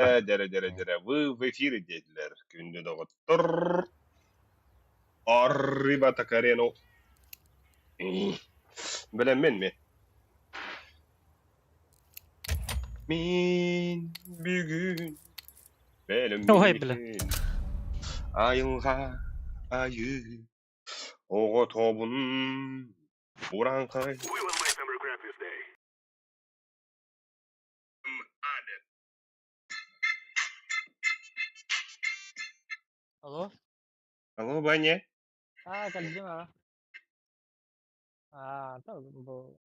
Dere. В эфире dediler. Günde doktor. Arriba Tacareno. Bilen mi? Min bir gün benim Vay bile. minikin ayınğa ayı oğa tobun urankay. Halo? Halo banyak. Kerja mah. Tahu bu.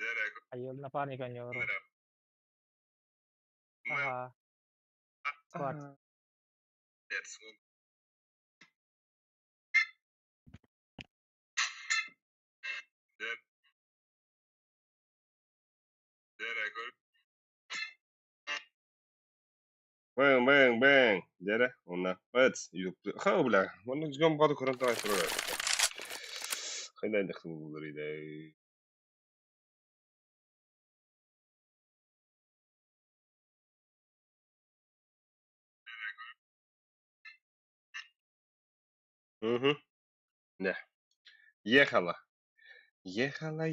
Ayo apa nih kan nyoro. Squad. Bang. Dere ona. Evet. Yok. Ha bula. Bunu jom badı kuranta aytırıyor. Kayda indikti bu buluruydu. Hı. Ne? Ехала. Ехала.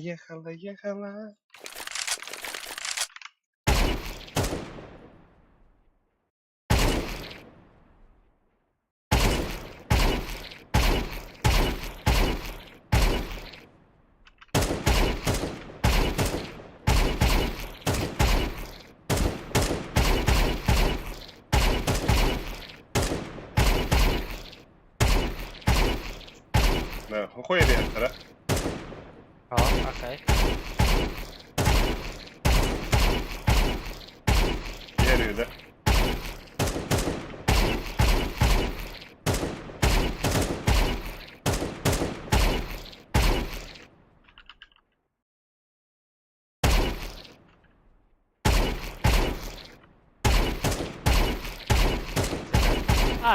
Ne? Hokoya diye tara. Oke. Diğer yerde.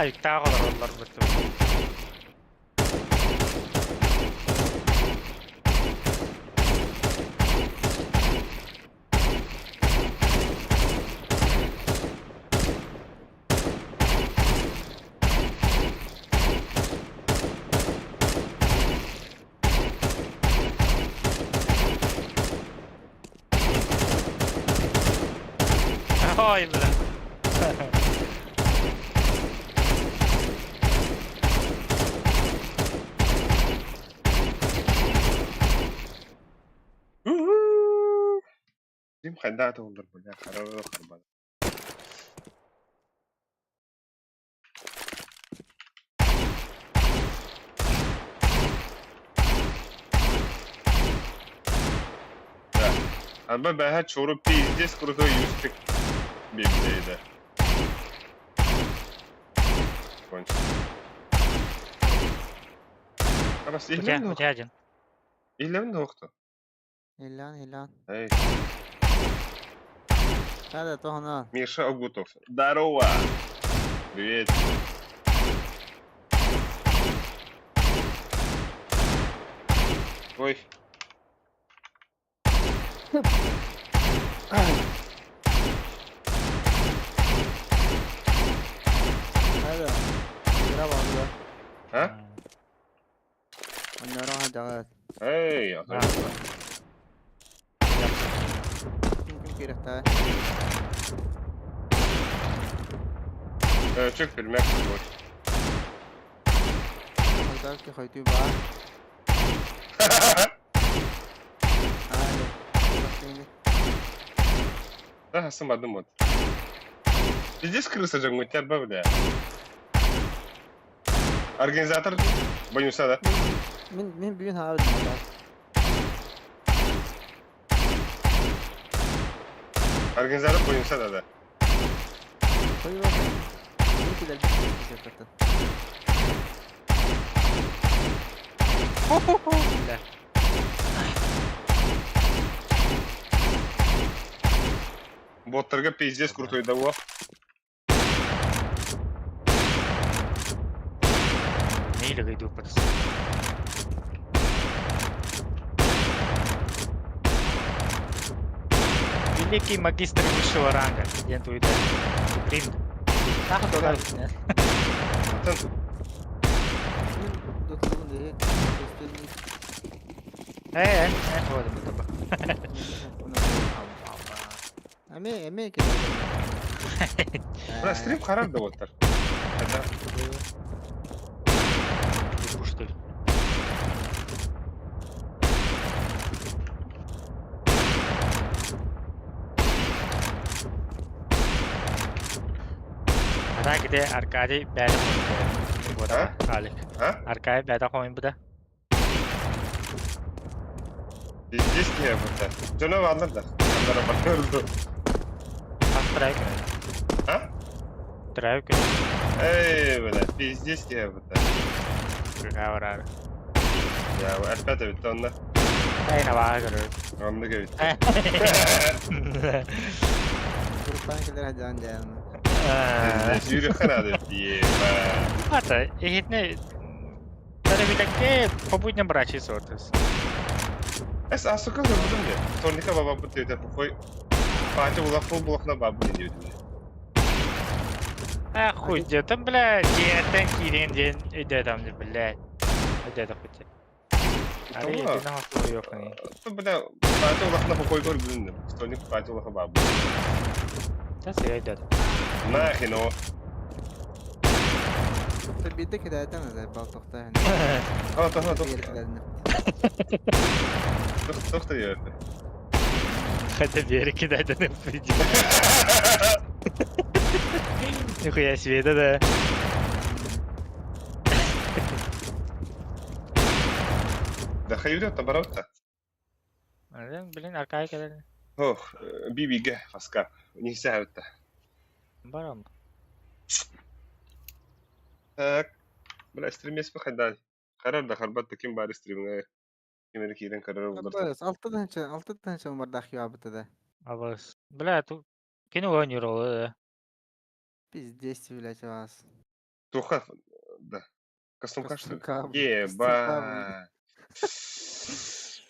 Yükte kadar onlar betul. Vay bile. دي مخدعة والله بالله حرارة خربانة. Ama ben hiç çorup pizdes kurutu yüztük bir şeyde. Konç. Bas ihlemin de Ucacın. İhlemin de yoktu. Илян. Эй, هذا هنا. Миша Агутов. Здорово! Привет. Ой. هذا برافو هذا. Ha? أنا راح أدعى. Hey, arkadaşlar. يمكن كده تاع. Çok filmek boş. هذا كي خيتي بقى. هذا. Да, сам одну мод. Здесь крыса же мутер бавля. Организатор боюсь, да? من بين هذا المكان. Organizatör boyunsa da. طيب. من كده البيت كده. Bile. Bottlarga pizdes kurtuydu bu. Neyle kıydı parası? Великий магистр высшего ранга. Я твой да. Принт. Naka dolar ne? Atan Min dotulun diye. Göstermeyi. Oldu bu tabi. Ame kira. bura stream karar da otar. Hada Uçtu. Hadi gide arkaya beda koyun bu da halik. ha? Arkaya beda koyun bu da. Biz ki burada. Cana varlar da. Onlara bakıyordu. Pas drive koyun. Ha? Drive koyun. Ey böyle. Biz ki burada. Kaya var abi. Ya elbette bitti onlar. Ayna bağa görüyor. Onda bitti. Gruptan kelir hajan jalma. Biz yürü kanadı diye. Hatta ihne Tadi bilangnya pempunya berhasil sortes. Es asuka gördüm ya. Tonika baba bu dedi bu koy. Bence ulaklı bulakla babu ne diyor diye. Hujjatan bila jihatan kirin jen adam bila. Ada hujjat. Ada Tamam. itu nama aku yok ni. Bu da bence ulakla bu koy gör bildim. Tonika bence ulakla babu. Tas ada. Ma hino. Tabii ki zaten azay baltokta hani. Ha tamam Bir doktor. yerlerine. Doktor diyor. Ada biar kita ada hujjat. Nihaya света да. Da hayırlı tabarotta. Ada bilin arkaya kadar. Oh, bibi ge faska. Nihse hatta. Baram. Tak. Bela stream esme kadar. Karar da harbat kim bari stream'e. Kimleri kiren karar olur. Bas, altı tane var dahi abıta da. Abas. Bila tu kini oynuyor o. Biz desti bile çavaz. Tuha da. Custom Custom custom. kablo. Yeah, Custom ba. kablo.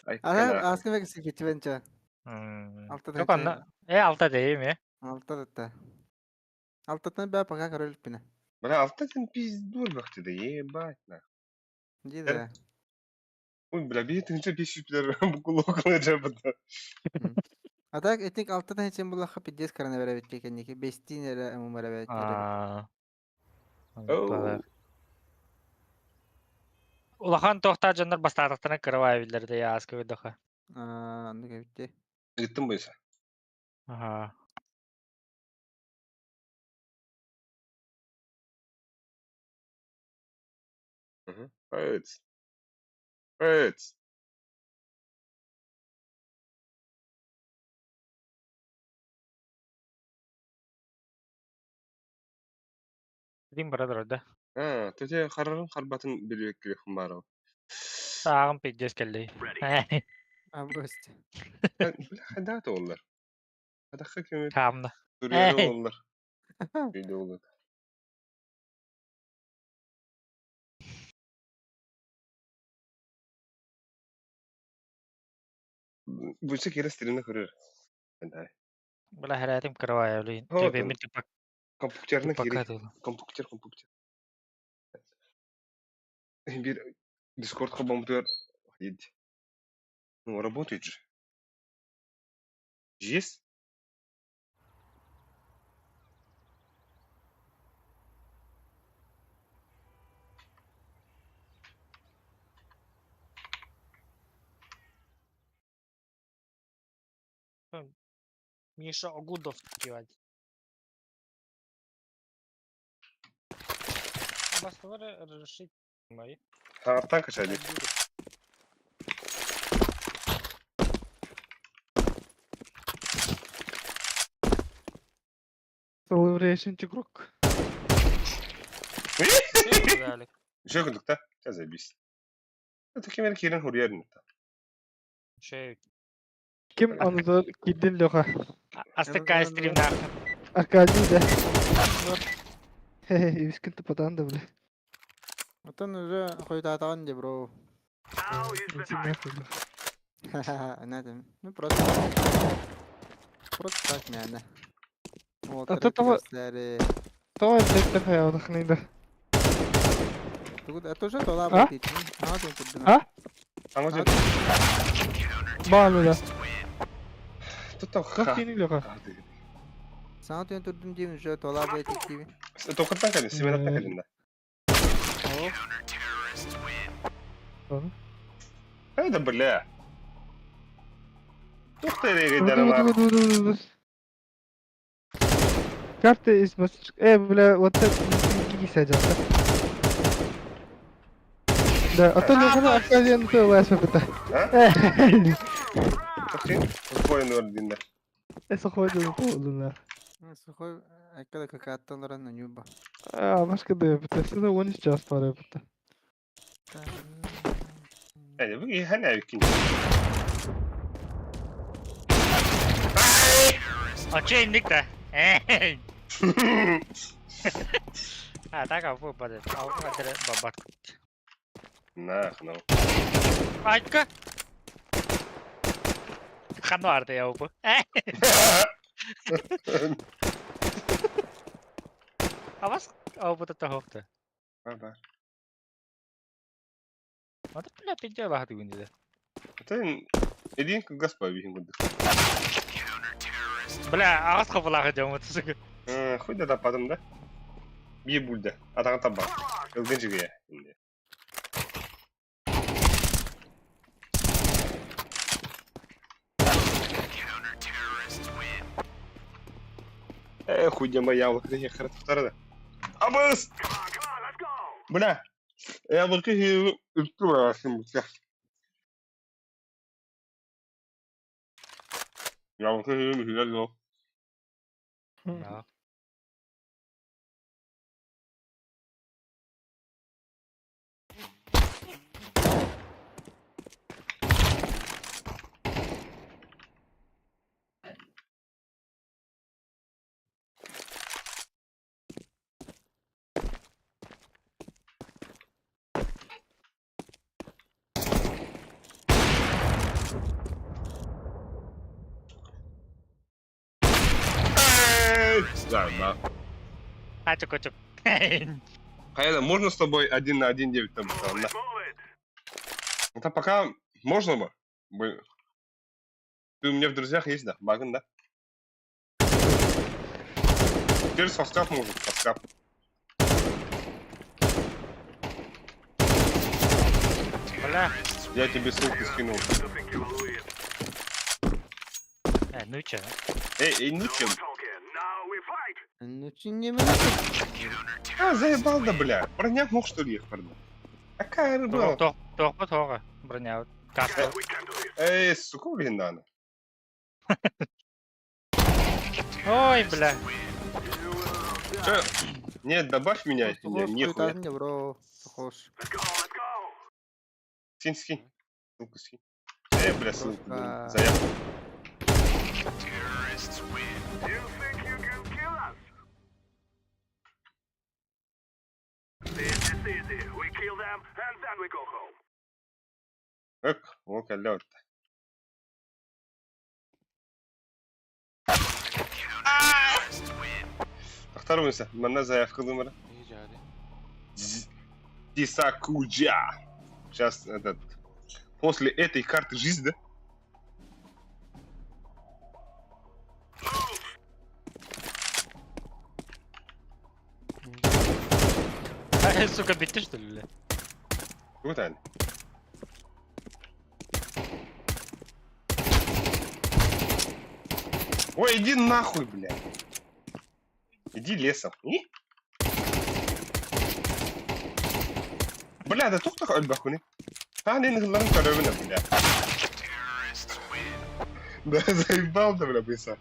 Ay Ana kana. aslında belki siketi bence. Altta da Yok anla. Altta değil mi? Altta tane ben pakak arayıp bine. Bana altta sen biz dur vakti de ye ba. Gide. Oy bela bir tınca 500 lira bu kulak olacak burada. Atak etnik altta tane için bu lakı piddes karana verebilecek kendiki. 5 lira umum verebilecek. Oh. Ulahan tohta canlar bastarıktana kırıvayabilirdi ya askı bir daha. Anlık bitti. Gittim bu ise. Aha. Evet. Evet. Dedim brother orada. Ha, tete kararın harbatın bir kere kumara. Sağım piddes geldi. Abi işte. Ben bile hadat onlar. Hadakka kemer. Kamda. Suriye'de onlar. Böyle olur. Bu işe kere stream'de kırır. Ben de. Bala hayatım kırıvayabilir. Ha, Tepemin tipak Kompukçarına kere. tipak Kompukçar. Bir Discord компьютер. Едь. Ну, работает же. Есть? Миша Огудов кивать. Басылары решить мои. Ha, alttan kaçaydı. Celebration игрок. Şey kıldık da. Caze biz. Takım kiren huriyerine. Şey. Kim anılar gidin loka. Астыка стрим нахуй. Akademide. Hehe, üsküntü patan da bile. Atan özü koydu atan de bro. İçim yapıldı. Ne dedim? Ne proto? Proto tak yani. Ata tava- Давай, дектор хаявдахныңда. Это уже тола А? будет. Ага, ты тут А? Аңа же. Bağlı da. Тут там Как ха. yeni loka? Sana tüyün tuttun diyeyim уже тола будет gibi. Токаттан кәден, семенаттан кәден да. Doğru. Hayda бля. Тухта реге Dur dur даралар. dur. Карта из масочек. Бля, вот это не садят. Да, а то лёхана Аркадияны тойлайсың быта. Тохин. Споен ординда. Сохойды тойлдуна. Сухой, когда какая-то на нюба. Başka da yapıta. Size 13 час para yapıta. Yani bu iyi hani erkin. Açı indik de. Tak aku pada. Aku ada babat. Nah, no. Ayka. Kan vardı ya bu. Avas bu da hoogte. Ага. Wat bля pinche wacht doen dit. Это един Гаспар вихин гуд. Bля, ağız kapılağı diyorum tutuyor. Хуй да падым да. Бие бульда. Атаган таба. Ылгын жиге. Хуй дема яблоко я характера. Абыс! Бля. Яблоко и ультурашим. Яблоко и михиляло. Ja. Да, да. Açık. Хайда, можно с тобой 1 на 1-9 там? Да. Это пока можно бы. Ты у меня в друзьях есть, да? Баган, да? Теперь соскап может, соскап. Bля. Я тебе ссылку скинул. Ну чё? Ничем. Ну че не мне. Заебал, да, бля. Броня мог, что ли, их продать? Какая рыба? Toch, броня. Каска. Сука, блин, надо. Ой, бля. Нет, добавь меня, нихуя. Не, бро. Похож. Скинь. Ссылку скинь. Бля, ссылку. Просто- Заявку. Вот, лёд. Ахтарымся, мана заявка номера. Тисакуджа. Сейчас этот... После этой карты жизнь, да? Сука, bitti что ли? Вот они. Ой, иди нахуй, блядь. Иди лесом. Бля, да тух альбахуни. Они нахларым коровина, бля. Да заебал, да, бля, быса.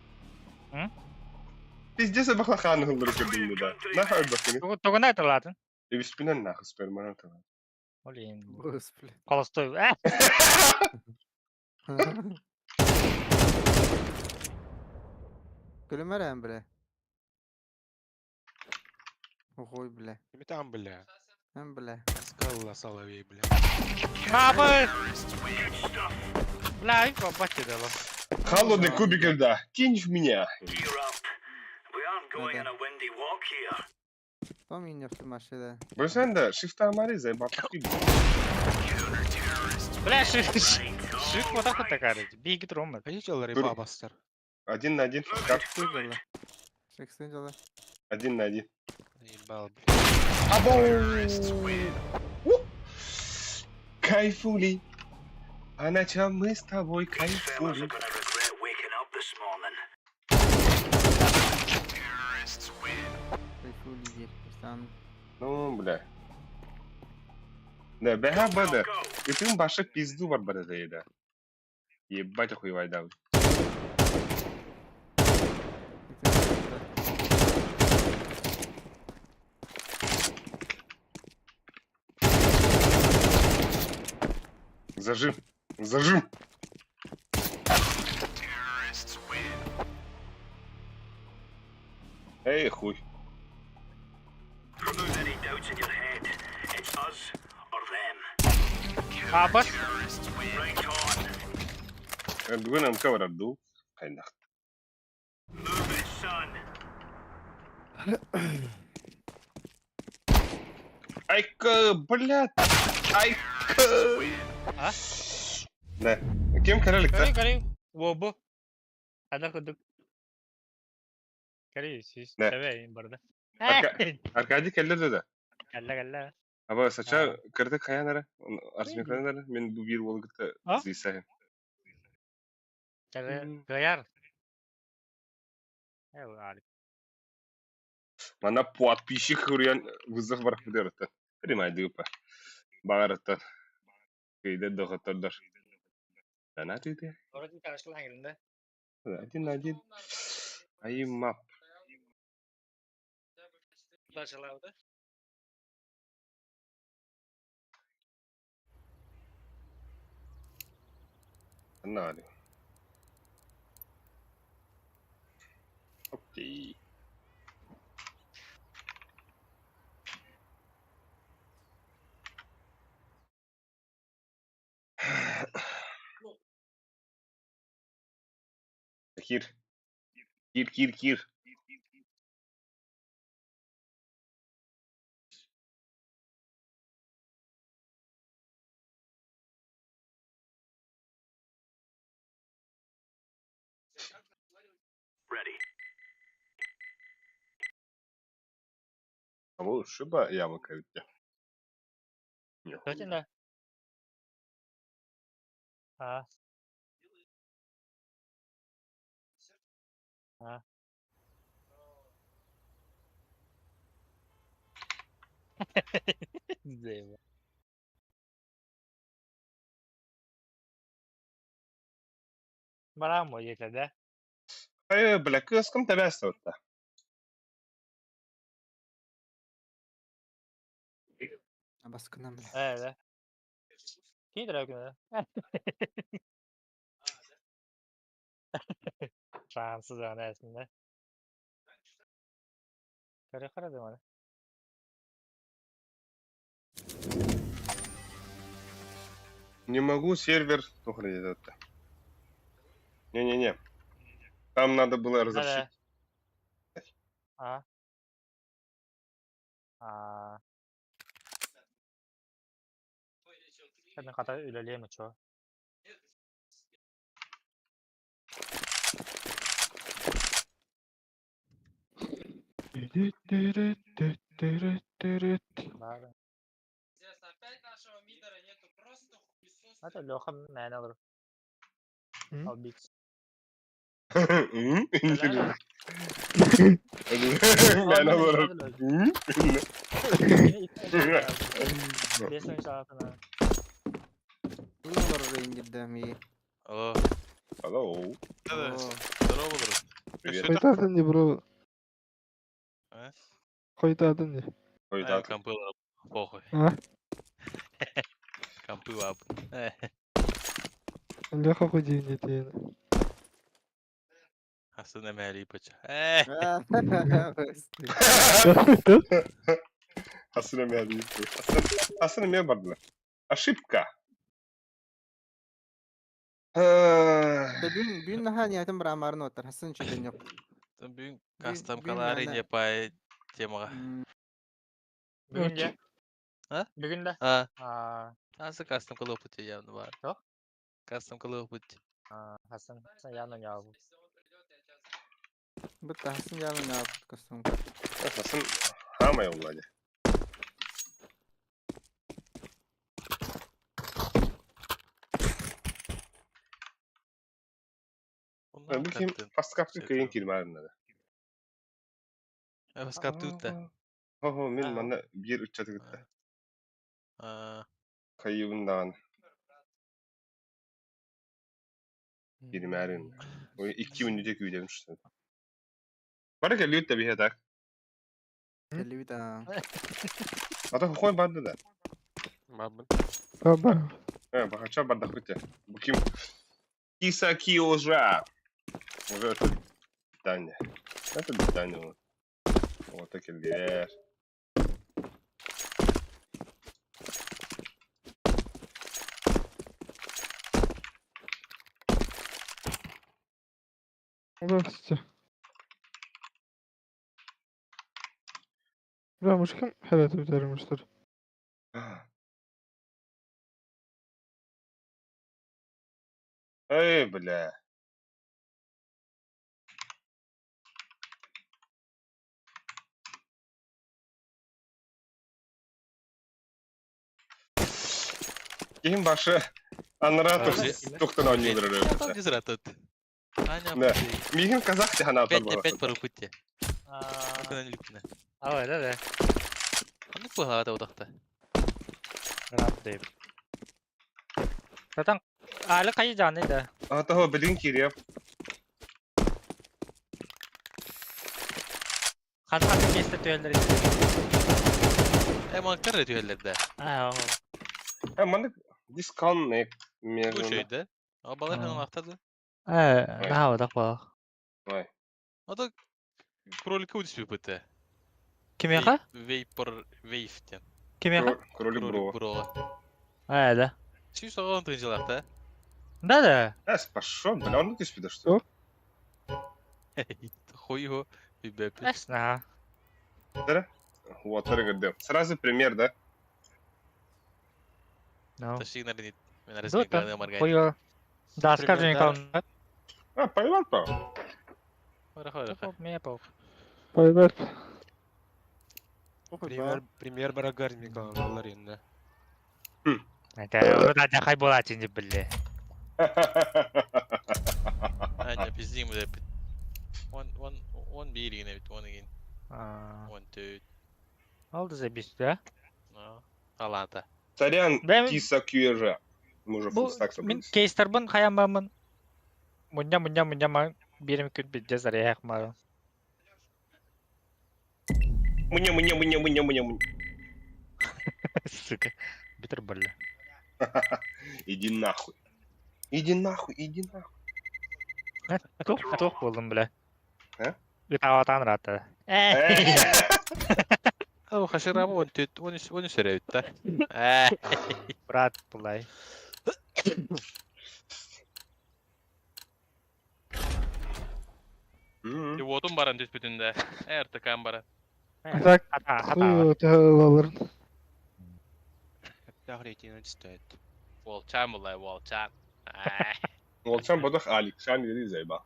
Пиздец, абахлахан нахларым коровина, да. Нахуй альбахуни. Тогда это ладно. И без спины нахуй сперманатова. Блин. Господи. Холостой. Gülümərəm, bля. Ой, бля. Kimi там, бля? Hem bля. Скалла соловей, бля. Мамы! Бля, их бабачи дало. Холодный кубик льда. Кинь в меня. Надо. Том in нефть машина. Бо sen de shift amari zay батах gibi. Бля, шик вот так вот такая. Беги тромы. Хотите олар Dur. бабастар? 1 на 1. Как? Сый жылы. 80 жылы. 1 на 1. Ебал, блядь. Кайфули. А на чем мы с тобой кайфули? Кайфули дер. Там Ну, бля. Да, бэха бада. Bütün başı pizdu var bada da. Ебать охуевай да. Зажим. Зажим. Эй, хуй. А, бas. Бүгін МК бар ду. Қайнақ. Айка, блядь. Айка. А? Да. Кем королик-то? Кори. Во, бу. Ada kuduk. Kari, sis. Ne? Tabii, burada. Аркадий келдерді да. Kalla. Аба сача кірді қаянары. Арсмен қаянары. Мен бұл бір ол күтті А? зейсайым. Tabii, koyar. Evet, Arif. Мана подписчик урян вызов бар бұдырыттан. Примайды үпі. Бағарыттан. Кейді доғыттырдар. Дана түйді. Orada karşılan yerinde. 1 на 1. Ayım map. Karşılandı. Ne arıyor? Okey. Kir. Kir. Ama ушиба яма каютя. Точно, да. А. А. Здорово. Барам есть, да? Ай, бля, кыскым табясты отта. Baskınam. Evet. Kim dragon? Fransız aslında. Kara da var. Не могу, сервер. Охренеть это. Не-не-не. Там надо было разрешить. А. А. Kadın kadar ilerleyemez çoğu. Bari. Hadi Леха мен alır. Hı? Al Bix. Интересно. Ben alırım. Beş oyun saatine. Uyular oraya indirdim iyi. Алло. Алло. Да-да, Oo. здорово, брат. Привет. Қайтардың не, бро? А? Қайтардың не? Ой, А, да. компы лап, похуй. А? Компы лап. Леха худи не тейін. Астана мәли пача. Асына мәді. Асына мен бардылар. Ошибка. Bugün daha niyetim bir amarın otur. Hasan çöden yok. Бүгін кастом Бүгін калари ана- не пай темаға. Бүгін же. Ha? Бүгін де. Ha. А, Nasıl custom kılığı pıtı явно var. Yok. Custom kılığı pıtı. Hasan yanına ya bu. Bu tahsin yanına ne yaptık kostüm? Esasın hama yolladı. Bunlar Bu kim? kattın. Fast kaptı Şey kıyın yapıyor. kirmarında. Evet, skaptı da. Ho men Ha. mana bir üç çatı gitti. Kayıbından. Kirmarin. O 2 minütce küylemiş. Bana geliyor tabii hatak. Kelli bir daha. Ata koy bandı da. Mabın. Baba. Ha bakacağım bandı bitti. Bu kim? Kisa Kiyojra. Уже это питание. Это питание. Вот такие дверь. Basitçe. Buramış kim? Evet bitirmiştir. Эй, бля. Кейін башы Анратов тоқтан ойнылыр. Там не зратат. Аня Да. пыты. Мигин казах те хана атар Опять пару пыты. Aa, Bakın lüpne. öyle de. Anlık bu havada odakta. Rahat değil. Zaten aile kayacağını. Атаho білін кереп. Kanka kesti tüyelleri. Mantar ediyor ellerde. Ha, Ha мандык disconnect Bu мезон. şeyde. Ama balık hemen aktardı. daha odak bak. Vay. O da krolika udis pıtı. Kim yaka? Vapor Wave'den. Kim yaka? Кролик бро. Bro. Öyle. Şimdi sonra tırıncılarda. Да. Эс, пошел, бля, он ты спидо, что? Хуй его. И бэпи. Esna. Вот, торгадем. Сразу пример, да? No. Taşı nerede? Ben arasında Тут kaldım margaydı. хуё. Да, скажи Пример, никому. А, понимал, по. Хора. Мне пох. Bayber. Пример барагар микалалар енді. Это onu da jakay болатын деп биле. Aynen pizdeyim bu da. One bir yine bit. One again. One two. Oldu zabiste. No. Alanta. Сорян, Ben- киса кьюежа. Мы уже Bu фулстак min собрались. кейстарбын хаямбамын. Мунья берем күн бидде заряк мар. Мне. Сука. Битер биле. Иди нахуй. Иди нахуй. Тух болдum биле. He? Bir tavatan rahatı. O haşır ama onu söyle bitti. Brat bulay. М. Vodun baran düz bütünde. Eğer tıkan baran. Так. Hata. Suyu tağılalırın. Тағретені түстәйт. Volçan bulay volçan. Волчан бодох алик. Шан yeri zeyba.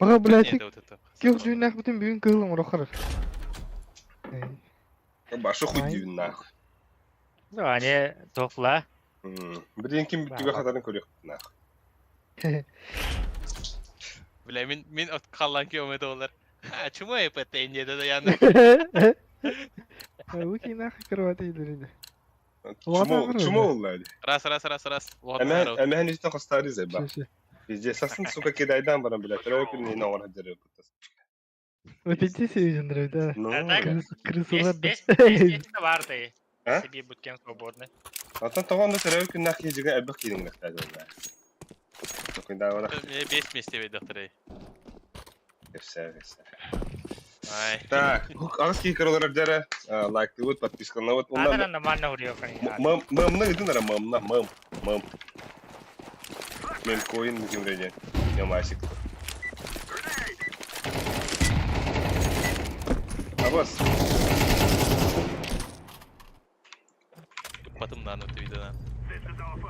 Baga biletik. Neydi o tutu? Yok düğünak bütün büyün kığılın uğrakırır. Başı хуй Ай. дивин нахуй. Yani topla. Бірден ким бүттігі қатарын көрек нахуй. Bile min ot kallan kilometre olur. Ha çumu yapıp deneydi de yandı. Wiki nakı kırvat iyidir. Чумо оллады. Ras. Әмі әне житен қостары зейба. Şey. Bizce sasın suka kedaydan bana bile. Terör günü ne var hacırı kutas. Öteki seviyordur evde. No. Так. Kırısılar da. Есть vardı. Ha? Себе будкен свободны. Atan tağında terör günü nakı jiga elbak kedin nakta zeyba. Bakın daha var. 5 mesleği doktoru. Efsane. Ay. Так, ağızki kırılır jara. Like the wood, подписка на вот. Adana нормально vuruyor kanka. Мамна gidin ara mamna mam. Mem koyun bizim rece. Yamasık. Abbas. Patımdan öte videodan.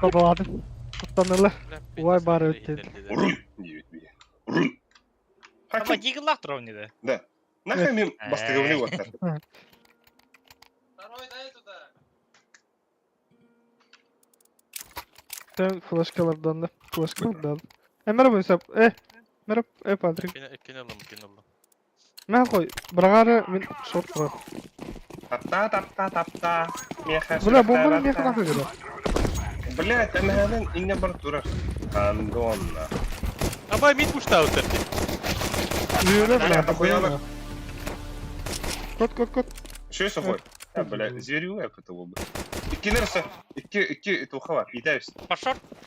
Babaladım. Kutlanırlar. Vay bari öte. Руль! Девять бей. Руль! Ama Хаким! Deagle'лах тұрау неді? Да. Нахай мен бастыгымны уаттар. Sen flaşkalardan da. Flaşkalardan da. Merhaba Hüsap. Merhaba. Patrik. Кинулам, кинулам. Ben koy. Bırakarı ben short bırak. Тапта. Меха. Bula bombanın ne kadar kadar? Блядь, она ханын инне бар дурак. Андонна. Абай мид пушта өтер. Yürü Бля, bırak. охуенно. Kod. Что я сухой? Бля, зверю я этого бы. İki neresi? İki tuha var. İdeyiz.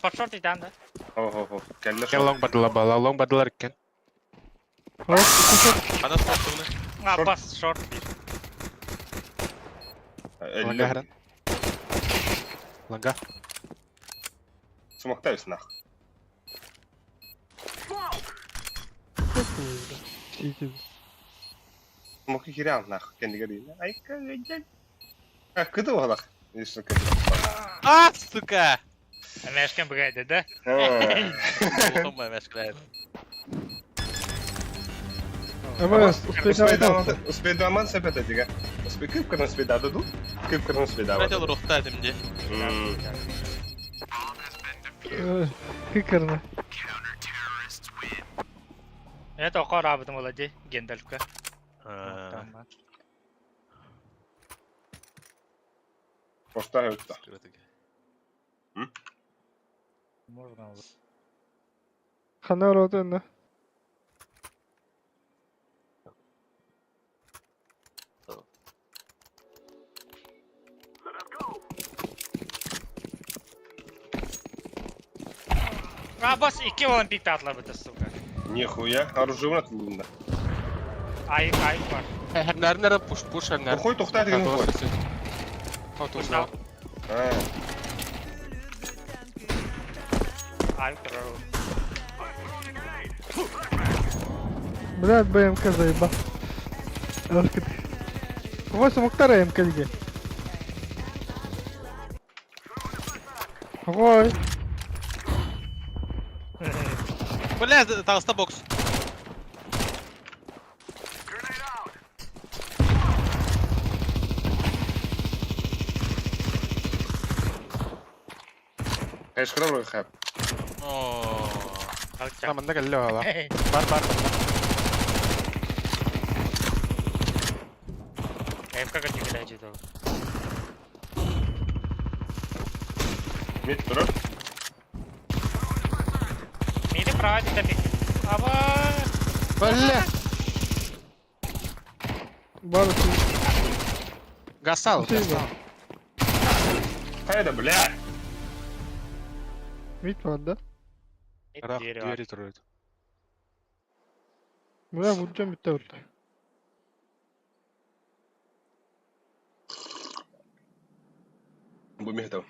Форшорт итән да. Ho. Kelle Кен long бадылар екен. Hop. İki short. Ана спортуны. А, бас, шорт. Ланга хрен. Ланга. Смоктаюсь нах. İki. Смоки херян нах. Кенdiga değil. Ay кагай. Ha kıdı oğlak. Если кыды. А, сука! Мәшкен бұғайды да. Olma meşgul. Ama Успей до аман себе дадига. Успей кыпкырын успей даду. Кыпкырын успей Ben даду. de ruhta edim diye. Kıkırını. Это оқар абыдың олади, Гендальфка. Поставь это. Можно olur. Kana orada önüne. А, бас, 2 олимпикті атылап өтті, сука. Нихуя. Оружие у нас бunda. Айып бар. Nerede push nerede? Қой тоқта деген қой. Пуштау. Ha. Айып тұрау. Блядь, БМК заебал. Какой смоктар МК лиги? Какой? Бля, толста бокс. Кайшқыра бұрға қап. Tamam da geldi valla. Бар. МК-ға тегілі әжеді ол. Мет тұрып. Мейді правайды да мейді. Аба! Бля! Барысы. Гасал. Қайда, бля. Мид var da. Rak Diğeri var. diğeri duruyordu. Buraya vuracağım bitti orada. Bu mehtav.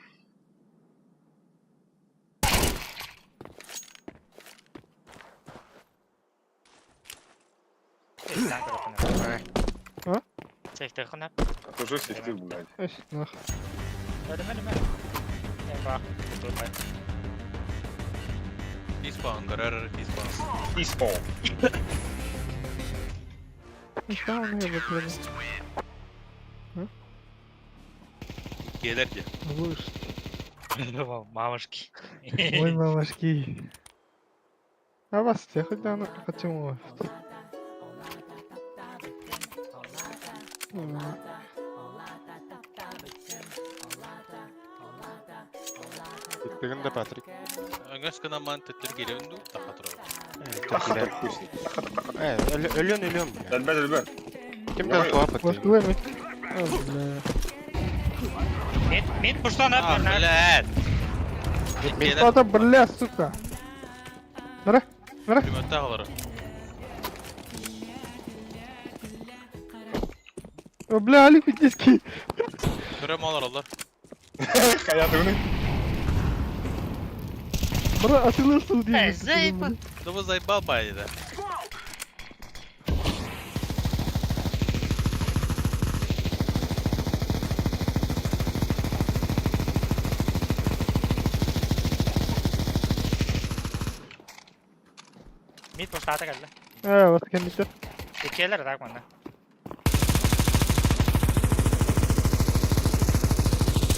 Ha? Sekte қынап. Тоже сетил, блядь. Eş, nah. Ödіме. Бақ, тұрмай. T-spawn, karar T-spawn. T-spawn. İşte onu yapıyorum. Gelir ki. Bu işte. Мамашки. Ой, мамашки. А вас я хоть давно почему? Bittiğinde Patrick. Agnes kena mantık geliyor ndu takatro. Тахатыр хуй с ним. Ölüyorsun ya. Дальбәт. Kimden tuhaf etti? Başka mı? Allah. Мен пұштанып, Ah блядь. Gelir. Кто-то, бля, сука. Нара. Приметте алır. О, бля, Али Кутиский. Körem alır alır. Hayatımını. Бра, atılırsın diye. Заебал. Да вы заебал байди. Мид пуштата калла. Вот кемите. Икелер атак манда.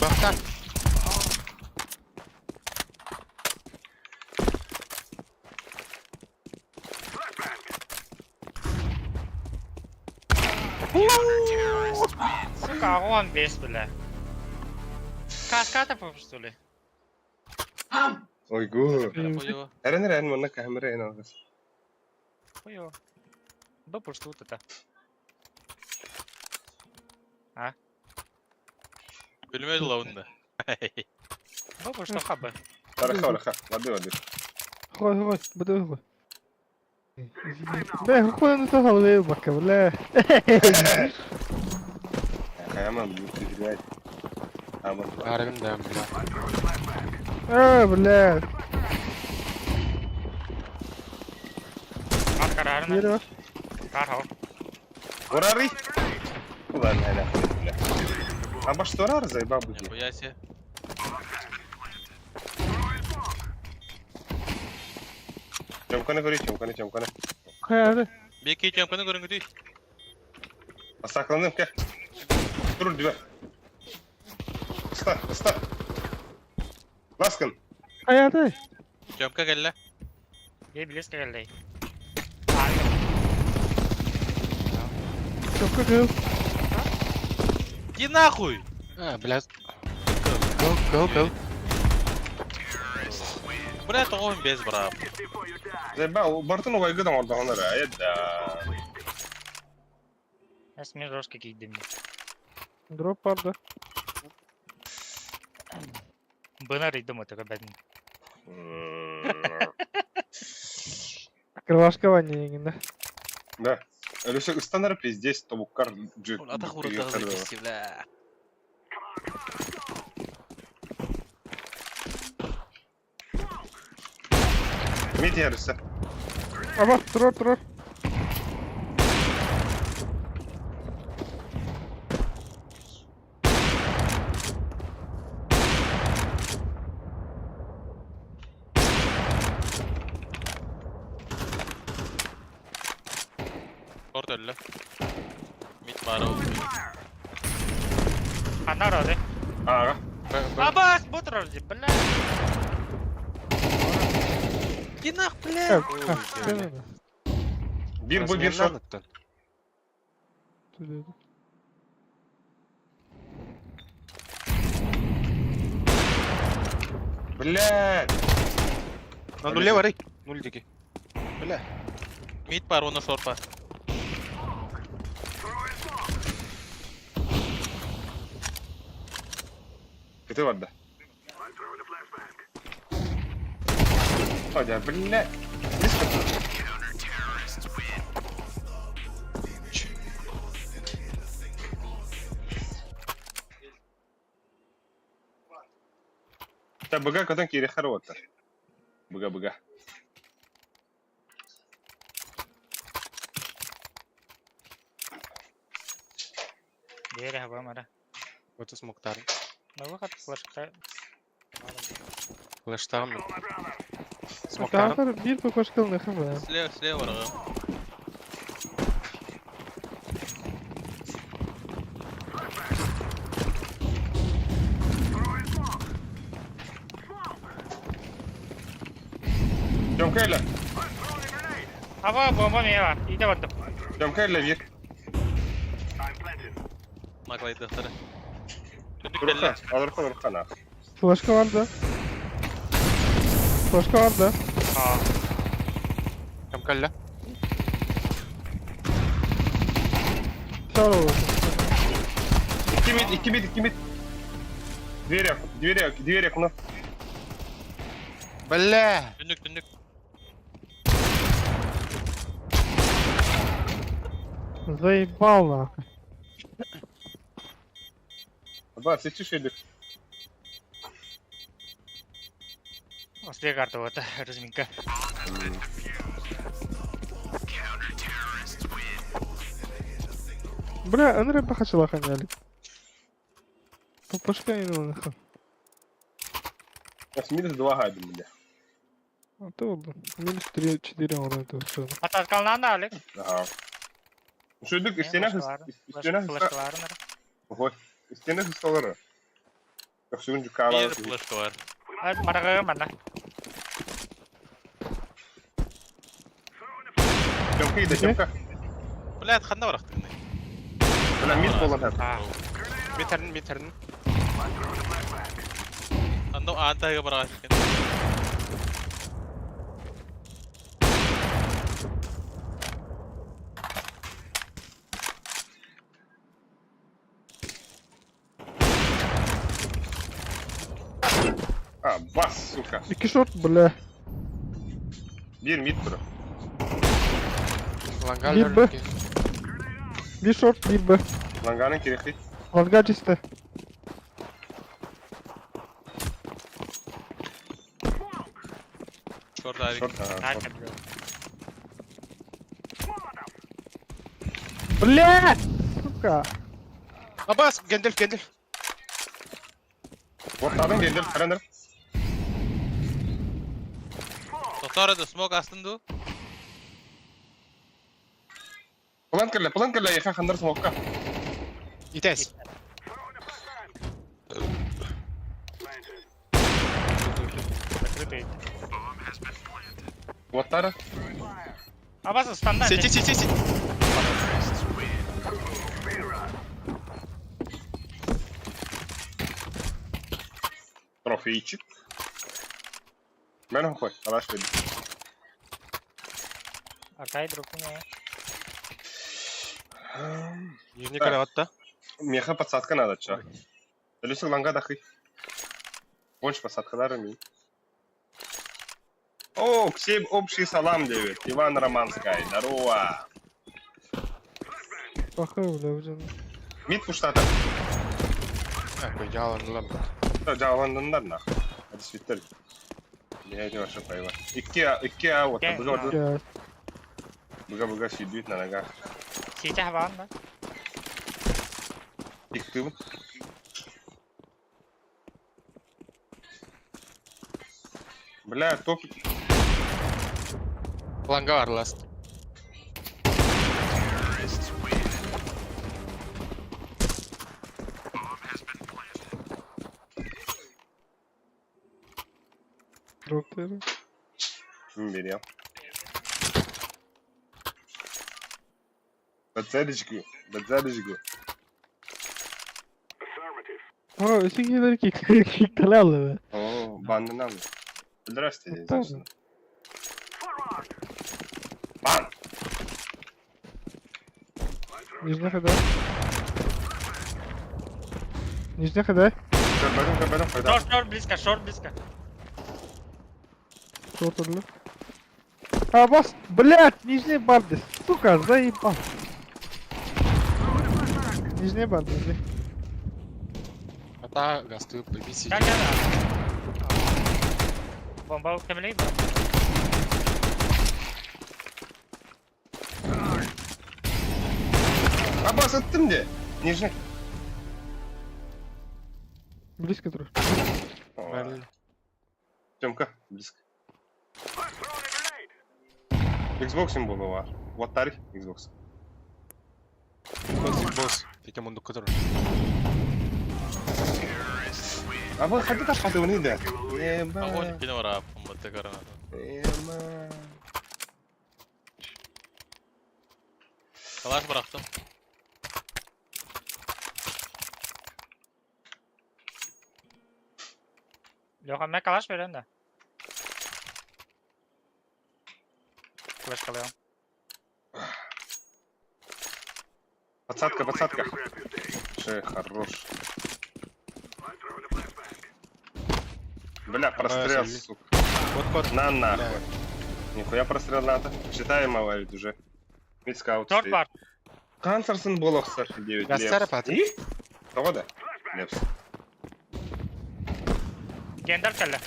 Бахтан. Сука, он бес, бля. Каската просто ли? Ой, гу. Хуёво. Рен, мана камера ена бас. Хуё. Ба пушту тата. Bilmedi la onu da. Ба пушту хаба. Вараха. Воды. Хой, буду хой. Бе, хуй ну то халве бака, бля. Каяма блядь. Аман. Harbi de bile. Бля. Ат карарна. Yere bak. Кар хау. Урари. Ладно, я блядь. Аба что рар заебал бы. Нихуя себе. Чемканы говори, чемканы. Hayır. Bir iki çamkanı görün gidiyor. Saklandım gel. Dur dibe. Usta. Baskın. Hayır. Çamka gel la. Ye близко geldi. Çok kakıl. Иди нахуй! Блядь. Go. Блядь, он без брат. Заебал, Бартон вайгыдан орда онара. Эда. Аз мен жорстко кийдим. Drop vardı. Бына рейдим отага бәдін. Кровашкование егінде. Да. Ölüse ıstanır пиздец, тобуккар джек. Он атақ ұрады записи, бля. Мид yarısı. Ama durur. Short öldü. Mid var o. Ана роде. Ağa. Абас, бот роде, бля. Иди нахуй, бля. Evet. Bir bu bir short. Блядь. На нуле вари. Нульдики. Бля. Mid var, ona short var. Kötü vardı. Hadi блядь. Та бага кадан кире харвата. Бага. Диğeri hava mara. Вот смоктар. На выход флешка. Флештан. Смоктар. Kanka bir kokoşkal ne kadar. Слева var aga. Тёмкайла. Hava bomba meyve. İyi de battım. Тёмкайла век. Naklaydı dahtarı. Döndük gel Рука. la. Рука на. Flaşka vardı. Aa. Kam kalla. Sağ ol. 2 мид. Дверь окно. Бля. Döndük. Заебал нахуй. Ба, ты чё шедик? Острее карта вот, разминка. Бля, Андрей похачала ханяли. Попушка не нахуй. Я с мидом 2 гадим, бля. Это oldu. Минус 3-4 orada dursun. Пацаткалынан да Олег. Ага. Шөйдік істенек Флешкалары нere? Ой, істенек істалары. Өксігін жүкка Bir алады. flash'ı var. Ay maragı mana. Темка иде, темка. Блядь, қанда барақтың не? Бля, мид болан хәп. Метрін. Қанда антайға бараға екен. А, бас, сука. 2 short bля. Bir mid bro. Лангалер. Bir B. Bir short, bir B. Langanın kirikli. Langa чисто. Short ayrik. Short, ha, Так, short. Блядь! Сука. Abbas, gendil. Ortadan geldi, karandır. Sonra da smoke astındı. Plan kirle, yaka khandır smoke'ka. İtes. Закрытый. Wattara. Абас стандарт. Сети. Trofeiçik. Ben koy, araç verdim. Аркай друг у меня. Нижний кроватта. Меха подсадка надо, ча. Далюсик ланга дахи. Больше подсадкалары ми. О, всем общий салам, девять. Иван Романская, здорово. Bakıyor bля hocam. Mid puştata. Какой жаланлам. Cevabından nah. Hadi свитер. Nihayet başa payı var. İki A otu. Ya Buga südüt nanaga. Сейчас ван, да? Yıktım. Бля, топ. Лангар ласт. drop derim. Kim veriyor? Бацадочку. Aa ötekileri kick'tale aldı be. Oo, bandını alıyor. Здрасте, Tamam. значит. Бан! Нижня хода. Нижня хода. Körbedim, hayda. Шорт близко. Short öldü. А, бас, блядь, нижний барды. Сука, заебал. Нижний барды, нижний. Ата гасты побиси. Как это? Бомба кемлей, да? Abbas attım de. Нижний. Близко друг. Темка, близко. Xbox символы var. Ваттарь, Xbox. Босс. Тетя мунду который. Abi hadi kapat onu da. Огонь кино раб. Bomba karana. Kalaş bıraktım. Леха, мне калаш берем, да? Флеш калаем. Подсадка. Шей, хорош. Бля, прострел, Сильный. сука. Вот. На нахуй. Нихуя прострел надо. Считаем его уже. Мидскаут. Шорт бар. Кансерсон Болохсар 9 Гастара пат. И? Кого да? Лепс. Гендер калла.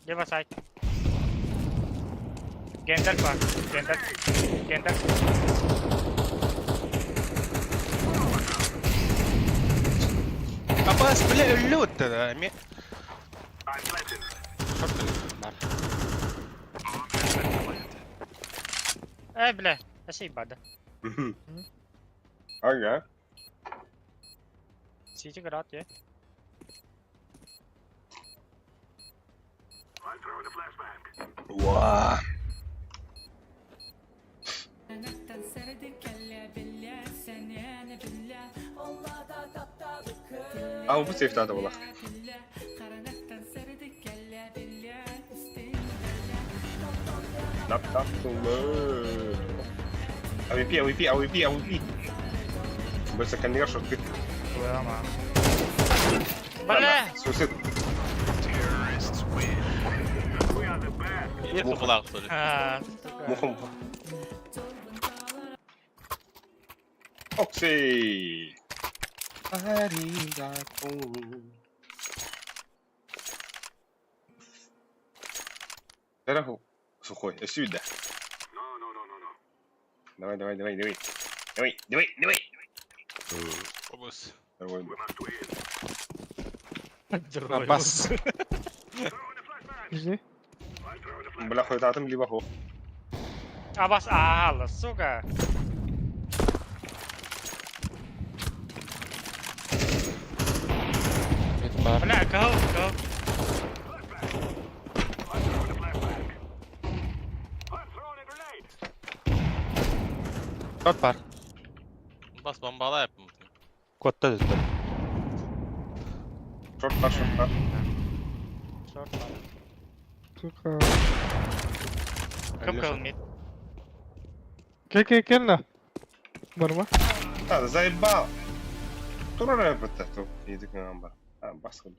Лево сайт. Гендер бар. Гендер. Abbas, бля, лют тогда. Шорт. Бля, спасибо, да. Ага. Сити град, я. Уа. Ama bu safe'de de var. Nắp mơ. AWP. Bisa kan dia shot pit. Ama. Бля! Suicide. Є флаг, що ли? Мухом. Окей. Аригато. Дорогу. Сухой. Я сюда. Давай. Обус. Давай. Аббас. Жди. Бля, хоть атом либо хо. Абас, ала, сука! Mid bar. Бля, go! Short bar. Bas bombala yapma. Kodda düzdür. Short. Short. Сука. Come kill mid. Кел на. Бар ма? Да, заебал. Тура рэпэта, то язык на амбар. А, баскет.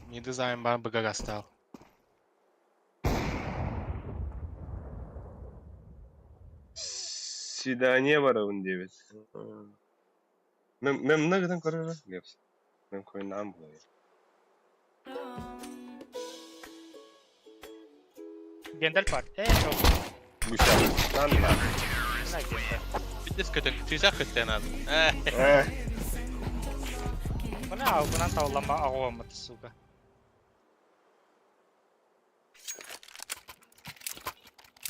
Не дизайн бар быгага стал. Свидание воровын девиц. Мен многодан көрөр, Лепс. Мен койын амбылы. Гендель пар. Çok. Güzel. Lan lan. Ne Гендель? Bittis kötü. Tüysek kötü abi. Bu ne abi? Bundan tavlama ağlamadı suka.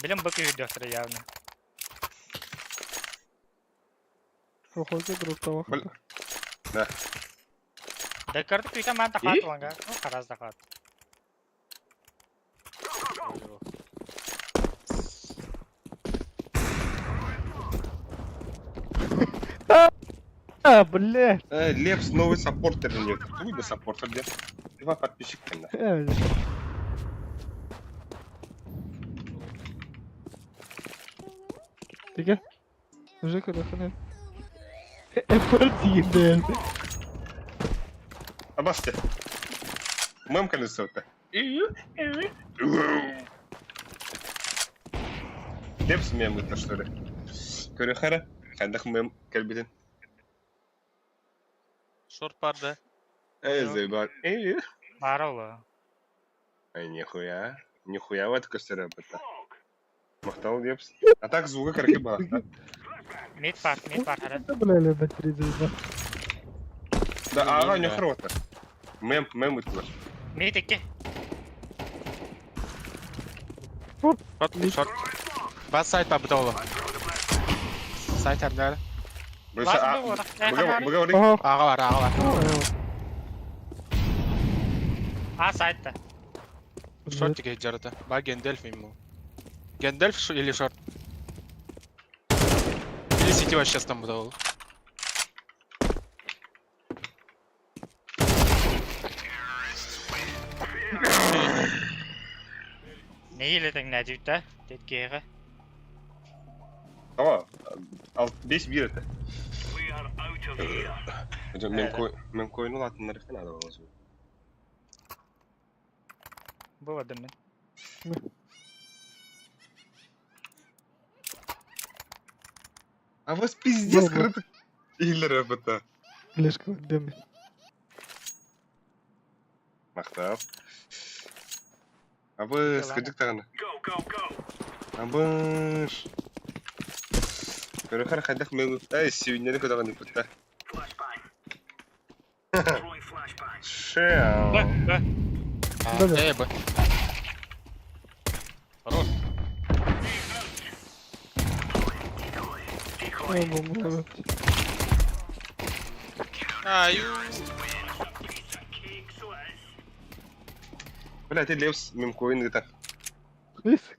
Bilim bakıyor doktora явно. Проходит друг того. Бля. Да. Да карты пита ман тахат ванга. Ну, хараз тахат. Блядь. Лепс новый саппортер нет. Кто бы саппортер где? Два подписчика на. Тиге. Уже куда ханет. Эфорт ебен. Абасте. Мем колесо-то. Лепс мем это что ли? Көрөхара. Кандах мем калбиден. Short barda. Заебал. Барола. Ай, нихуя. Нихуя вот костера это. Махтал Лепс. А так звука короче была. Mid пар хараз. Бля, батарея заебал. Да, ага, не хрота. Мем это. Mid 2. Short. Bas side bar bıda oğlum. Side nerede? Burası Ладно, вот. Бага говори. Ага. Ağa var. А, сайт-то. Short тиге жарыта. Бар Генделф мимо. Генделф или short? Или сети вообще сейчас там быда oğlum. Ne iledin Necip'te? Tetkiyeye. Tamam. 5-1 это. Hocam men koyunu latınları falan da olsun. Bu adım ne? А вас пиздец Долго. крыто. Или рэпэта. Флешка в доме. Мақтап. Абы скажик тағаны. Абыш. Көрөхар хайдақ мен... Ай, сүйінері көдаған депетта. Шеу. Б. А, Да-да. Б. Хорош. Evet. Аю. Блядь, и Левс мемкоин это. Neyse.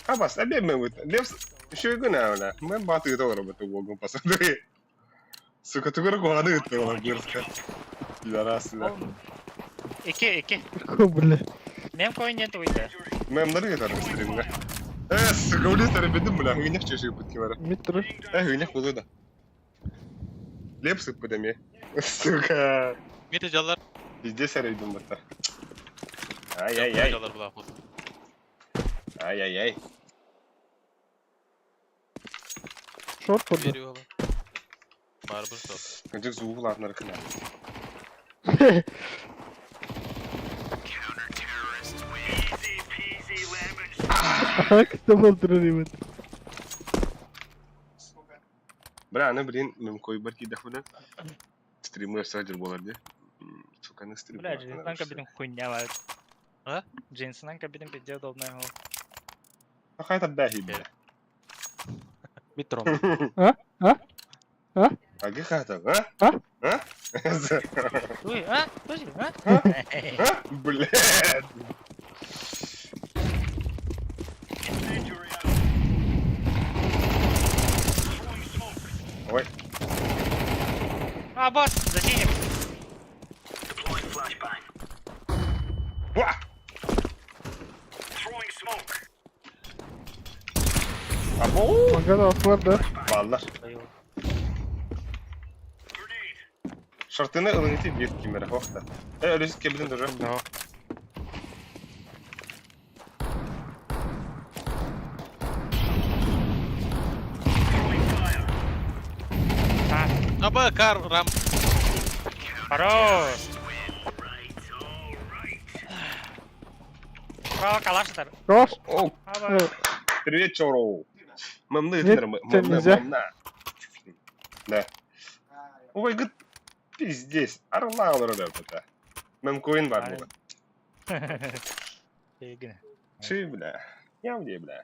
А бас, обед мы вот. Левс еще и гуна вона. Мы баты тоже работу богом посмотри. Сука, ты говоришь, гуана это вона гырска. Пидорас, да. İki. Ko bile. Benim koyun yenti uydu. Мэм на рынке там стримга. Сука, улиц там бедым, бля, гынях чеши подкивара. Mitro. Гынях куда? Лепсы подами. Сука. Mite jallar. Везде сорейдем бата. Mite Ай-яй-яй. jallar bular olsun. Ай-яй-яй. Short oldu. Veriyor oğlum. Barber shop. Gıcık zuğular narkına. Kitap öldürüyor evet. Бля, аны блин, мемкой бар кейде худан. Стримы сажыр болар де. Сука, аны стрим. Бля, джинсынан кабидin хуйня var. Ha? Джинсынан кабидin пиздец удобная хол. Какая-то бяхи, бля. Mitron. А где хата, а? А? А? Ой, а? Слушай, а? А? Блядь. Ой, А, босс, зачиним. ва! Abo! Magan altlar da. Ballar. Şartını ılınıtı bir kimere hokta. Öyle kebidin durur. No. А, Aba kar ram. хорош. Право калаштар. Koş. Оу, Аба. Evet. привет, Чоро. Мамны, Нет, мамна, нельзя. мамна. Да. Ой, гад, пиздец. Орла он это. Мемкоин бар было. Гine. Чи, бля. Я где, бля.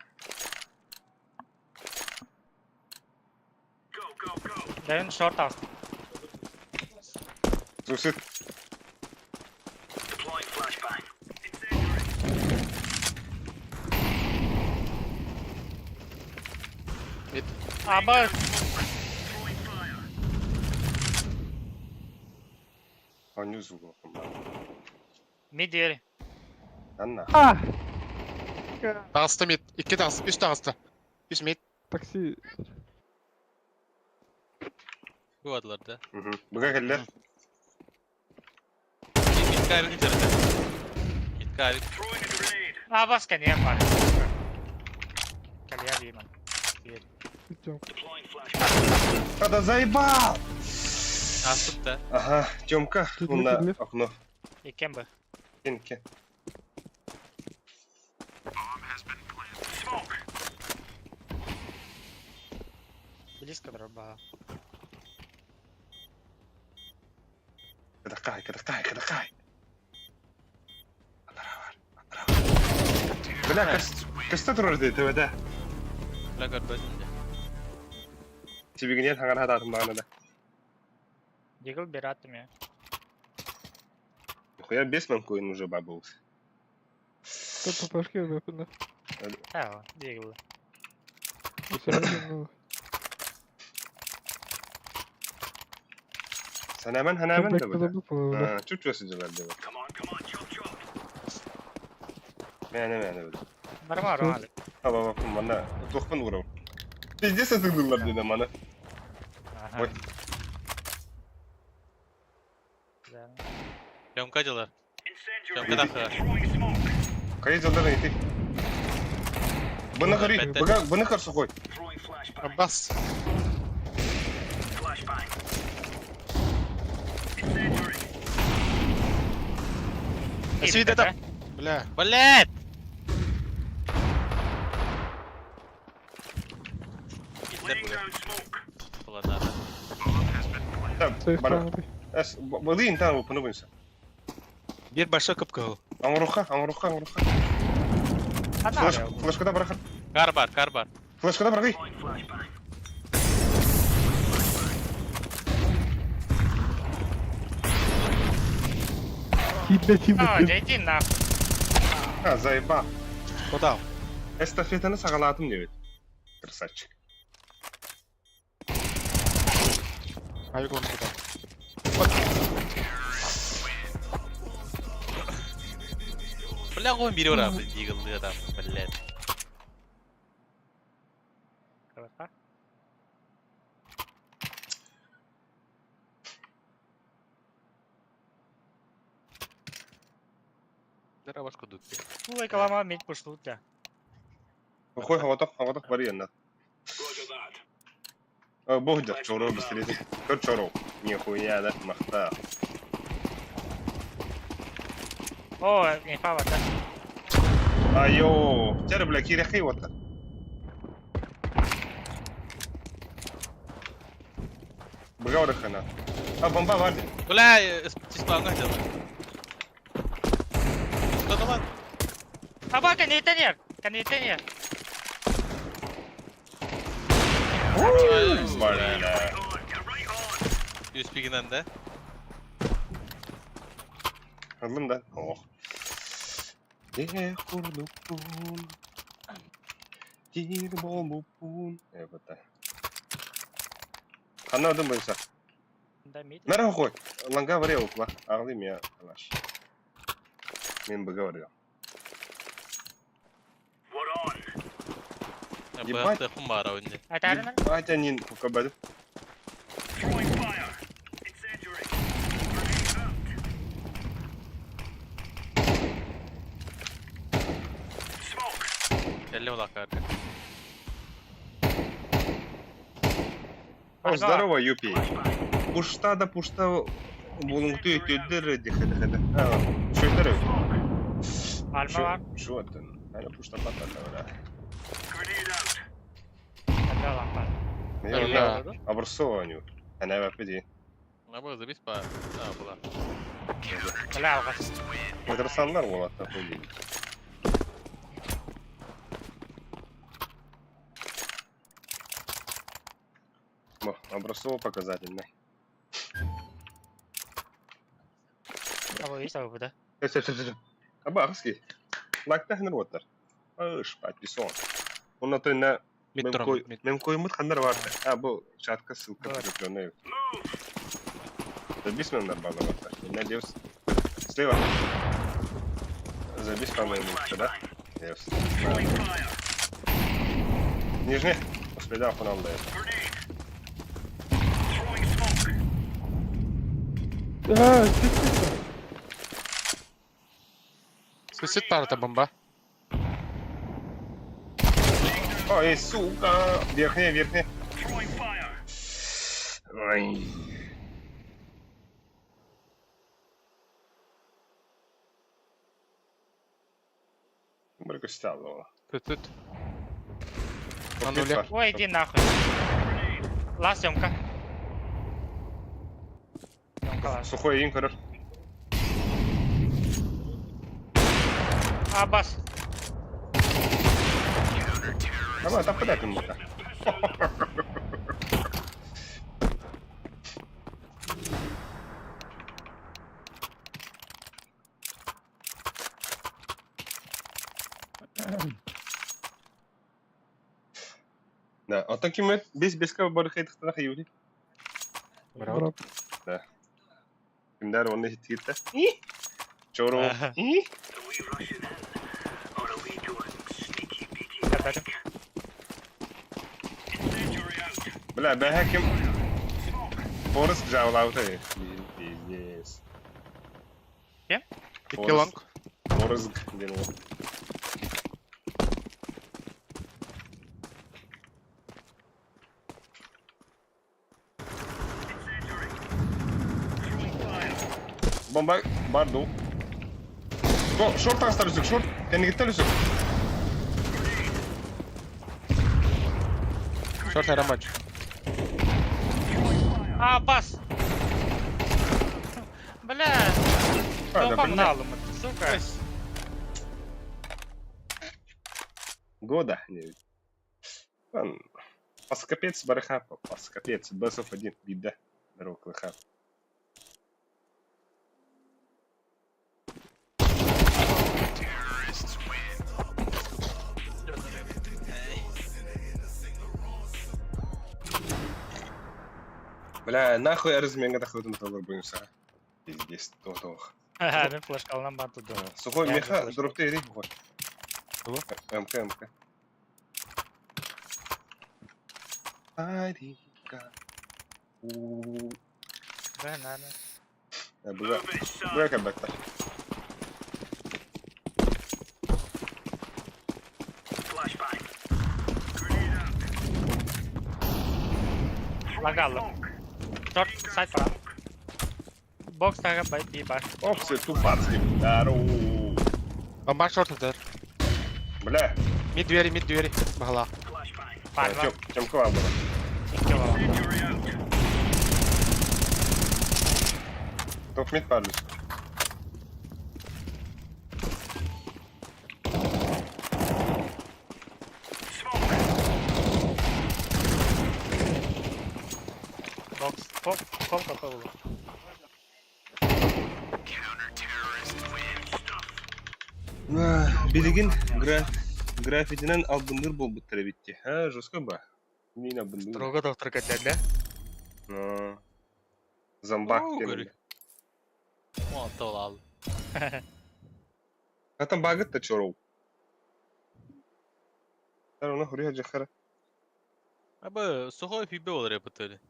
Дайın short house. Слушай, Aba. он не звук. Mid yeri. Анна. Ah. Dağıstı mid. 2 dağıstı. 3 dağıstı. 3 mid. Taksi. Bu adlarda. Бага келдер. Mid kayır gitarı. Mid kayır. Abbas kan yem var. Kaliya bir man. Gidiyorum. Да заебал! Asıp da. Ага, Тёмка, Тут он на не окно. İken bu. Кен. Близко дроба. Кадакай. Бля, каста турар дейді, да? Lagar başında. Тебе таңар хататын бағана да. Дигл bir attım ya. Нихуя 5 мемкоин уже бабыл. Тут по пашке да. Ha o. Digl. Sen hemen da bu da. Bu Ha, çok çözücüler de bu. Yani böyle. Нормально. Hava bakın bana. Dokun vurum. Bizde satıldılar dedi bana. Aha. Oy. Güzel. Yomkacalar. Yomka dakika. Kayıt alır neydi? Bana karşı koy. Abbas. İyi Sweet bir adam. tepe. Бля. Блять! Gider buraya. Ulan abi. Tamam, Safe bana. tamam. Badayım tamam, open open. Bir başa kapı. Амруха. Одна, бля. Флешкада браха. Kar bar. Флешкада брахи. А, иди нахуй. Ha, заебал. Подав. Эстафетаны сағалатым деп еді. Красавчик. Айгон подав. Бля, он бери ура, дигл там, блядь. Хорошо. Дара башка дутки. Ой, колома, медь пошел, бля. Қой, хаватақ бар енна. Богдер, чоро быстрее. Көр чоро. Нихуя, да, махта. О, инфа вот, да. Айо, тәрі бля, кирехи ота. Бұға орықана. Бомба бар де. Бля, тиспауна хотел. Что там? Аба, кондиционер. Кондиционер. Бля. USB'den de. Aldım da. Oh. Kurduk bun. Bir bol bun. Evet. Anladın mı sen? Да, медь. Merhaba koy. Langa var ya okla. Ağlayayım ya. Alaş. Ben bu var ya. Ебать. БХТ хумара önde. Атарина. Атянин покабады. Kelli olak arka. О, здорово, Юпи. Пушта да пушта. Булуңту өтөддер дихеде. Что это? Альма var. Что это? Ana puşta patladı öyle. Hadi lan bak. Ne Öyle. oldu? Абрсованию. Ana вапеди. Ama забить по... Да, была. Bela algas. Madrasanlar mı olatta koydu? Бо, образцово показательный. Abo iyi sabı bu da. Абарский. Лакта хнервотер. Шпать, писон. Он на той на Мидтром. мемкоймут хандар варта. Бу шатка ссылка Давай. прикрепленная. Забись нам нормально варта. Надеюсь. Слева. Забись, по-моему, да? Yes. Нижний. Следа он алдает. Спасибо, парата бомба. Ой, сука! Верхняя. Ой. Только стало. Тут. Вот На нуле. пицца. Ой, иди нахуй. Лас съемка. Съемка лас. Сухой инкорер. Абас. Давай, так куда ты мука? Да, а таким мы без кого барахает на хаюли. Браво. Киндар он не хитта. Чоро. Kapadım. Бля, ben hakim. Forest javlauta. Yes. İki long. Forest deniyor. Bomba bardo. Short astar üzük, short. Kendi gittin üzük. Short era match. Бас! Бля! Ладно, Кто погнал блядь. ему, сука? Года. Не. Ладно. Паскапец, барахапа. Паскапец. Басов один. Бида. Здорово, клыхап. Бля, нахуй я разменга доходу на толор буйнуса. Пиздец, тох. Ха, мен флешкалынан бар туду. Сухой Я меха, же дропты иди, бухой. Кого? МК. Арика. Банана. Бля, как бета. Лагало. Шорт, сайт пора. Бокс тага бай, би бар. Опсы, тупацкий. Здорово. Бомба short there. Бля, Mid двери. Багла. Парва. Тёмкова была. Никого. Топ мид парлюс. Бокс. Пол какой был? Билигин графитинен албындыр болбут телебитти. Ha, жестко ба. Мин албындыр. Строго доктор кәдәлә. Зомбак Уу, тенен. Вон тол ал. Хатан багыт та чоров. Тарона хурия жахара. Абы, сухой фибе olur yapıtı.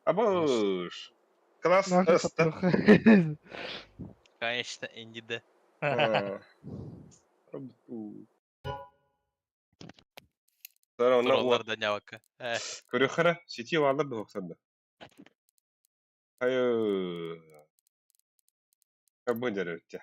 Абош. Класс Нахуй эста. подплохо. Конечно, Энди. Тарона Тролларда ne vaka. Көрөхара сети валар да оксарда. Хайо. Как бы деревте.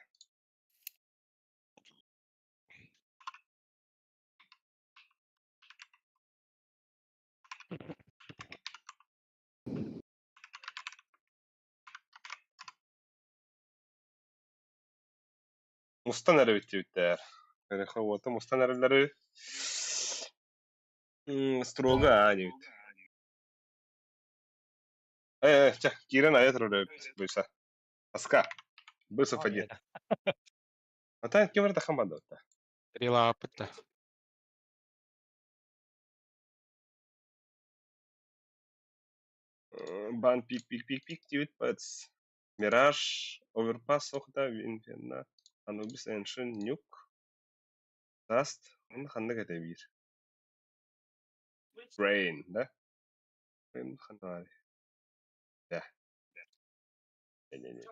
Мустан әрәбетте биттер. Көрөха оты мустан әрәләре. Строго, не бит. Кирен аят роль буйса. Аска. Бысов один. Ата кем это хамада ота. Рила апыта. Бан пик тивит пац. Мираж, оверпас охта винфена. Анубис эншин нюк. Таст. Он ханда кете бир. Brain, да? Brain ханда. Да. Не.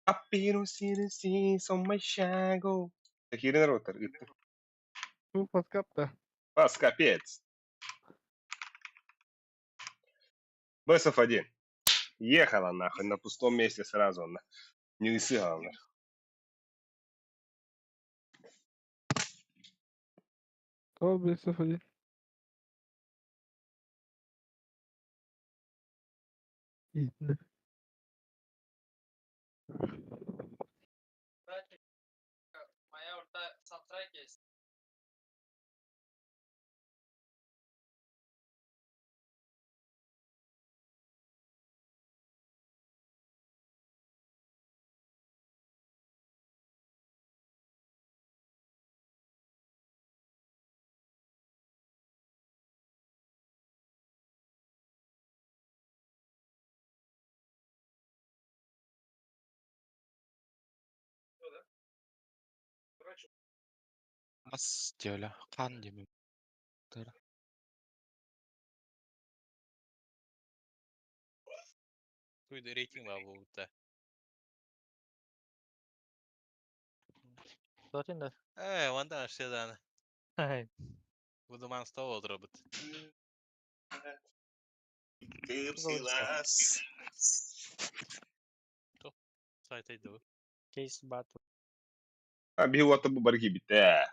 Апиру сириси сомашаго. Кирен ротор. Ну, подкап-то. Пас, капец. Бысов один. Ехала нахуй на пустом месте сразу. Не высыгала нахуй. Кого бесов один? Видно. Моя орта саундтрек есть. Ас диyorlar. Kan gibi. Kuydu rating var bu da. Zaten de. Ondan aşağıdan. Bu duman stava olur robot. Сайт йду. Кейс батл. А бігу ото бубарги біте.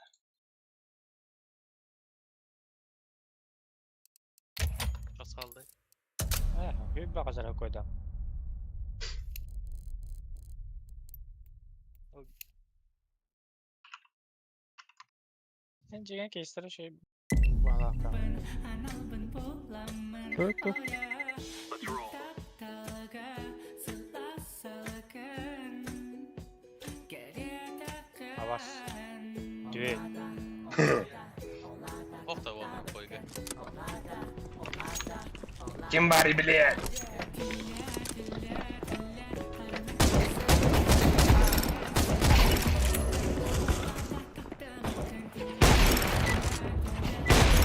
Kas kaldı? Bir bakacağım koyda. Bence case'lere şey bağlı. Evet, evet. Havas. Düğün. Ofta var mı koyga? Kim bari блядь?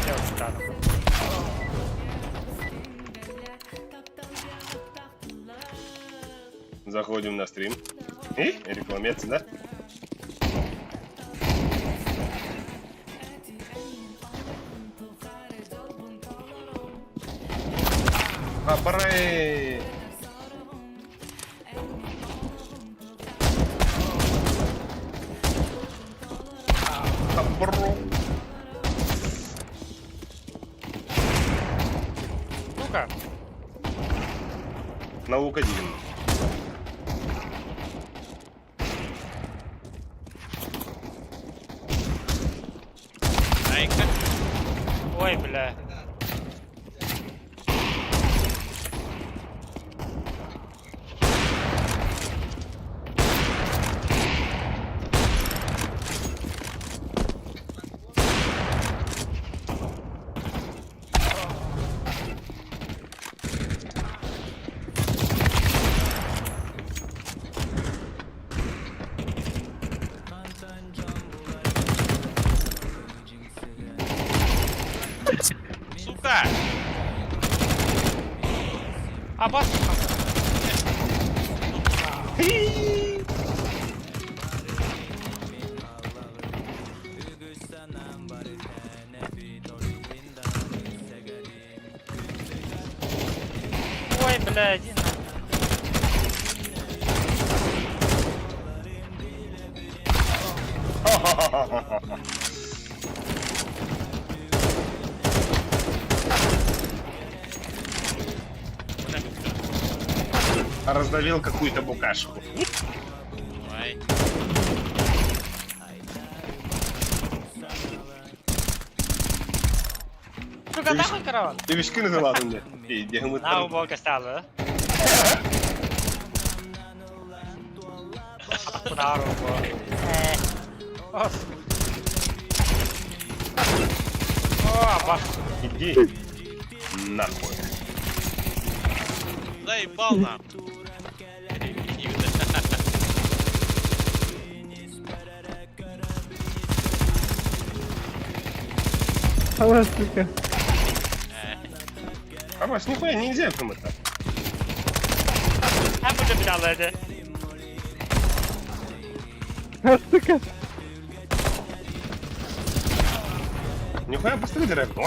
Я встану. Заходим на стрим. И рекламец, да? Апарей! Абро! Ну-ка. Наука дивна. Айка. Ой, бля. Сука! А бас. Ой, блядь. Раздавил какую-то букашку. Ай. Сука, нахуй караван. Ты вишки называл мне? Эй, где мы На там? уборка стала. Куда руку? О, бас. Иди нахуй. Заебал нам. Хавас, сука. А вас нихуя нельзя там это. Hem burada binalardı. Ha, сука. Нихуя посмотри, дорогой.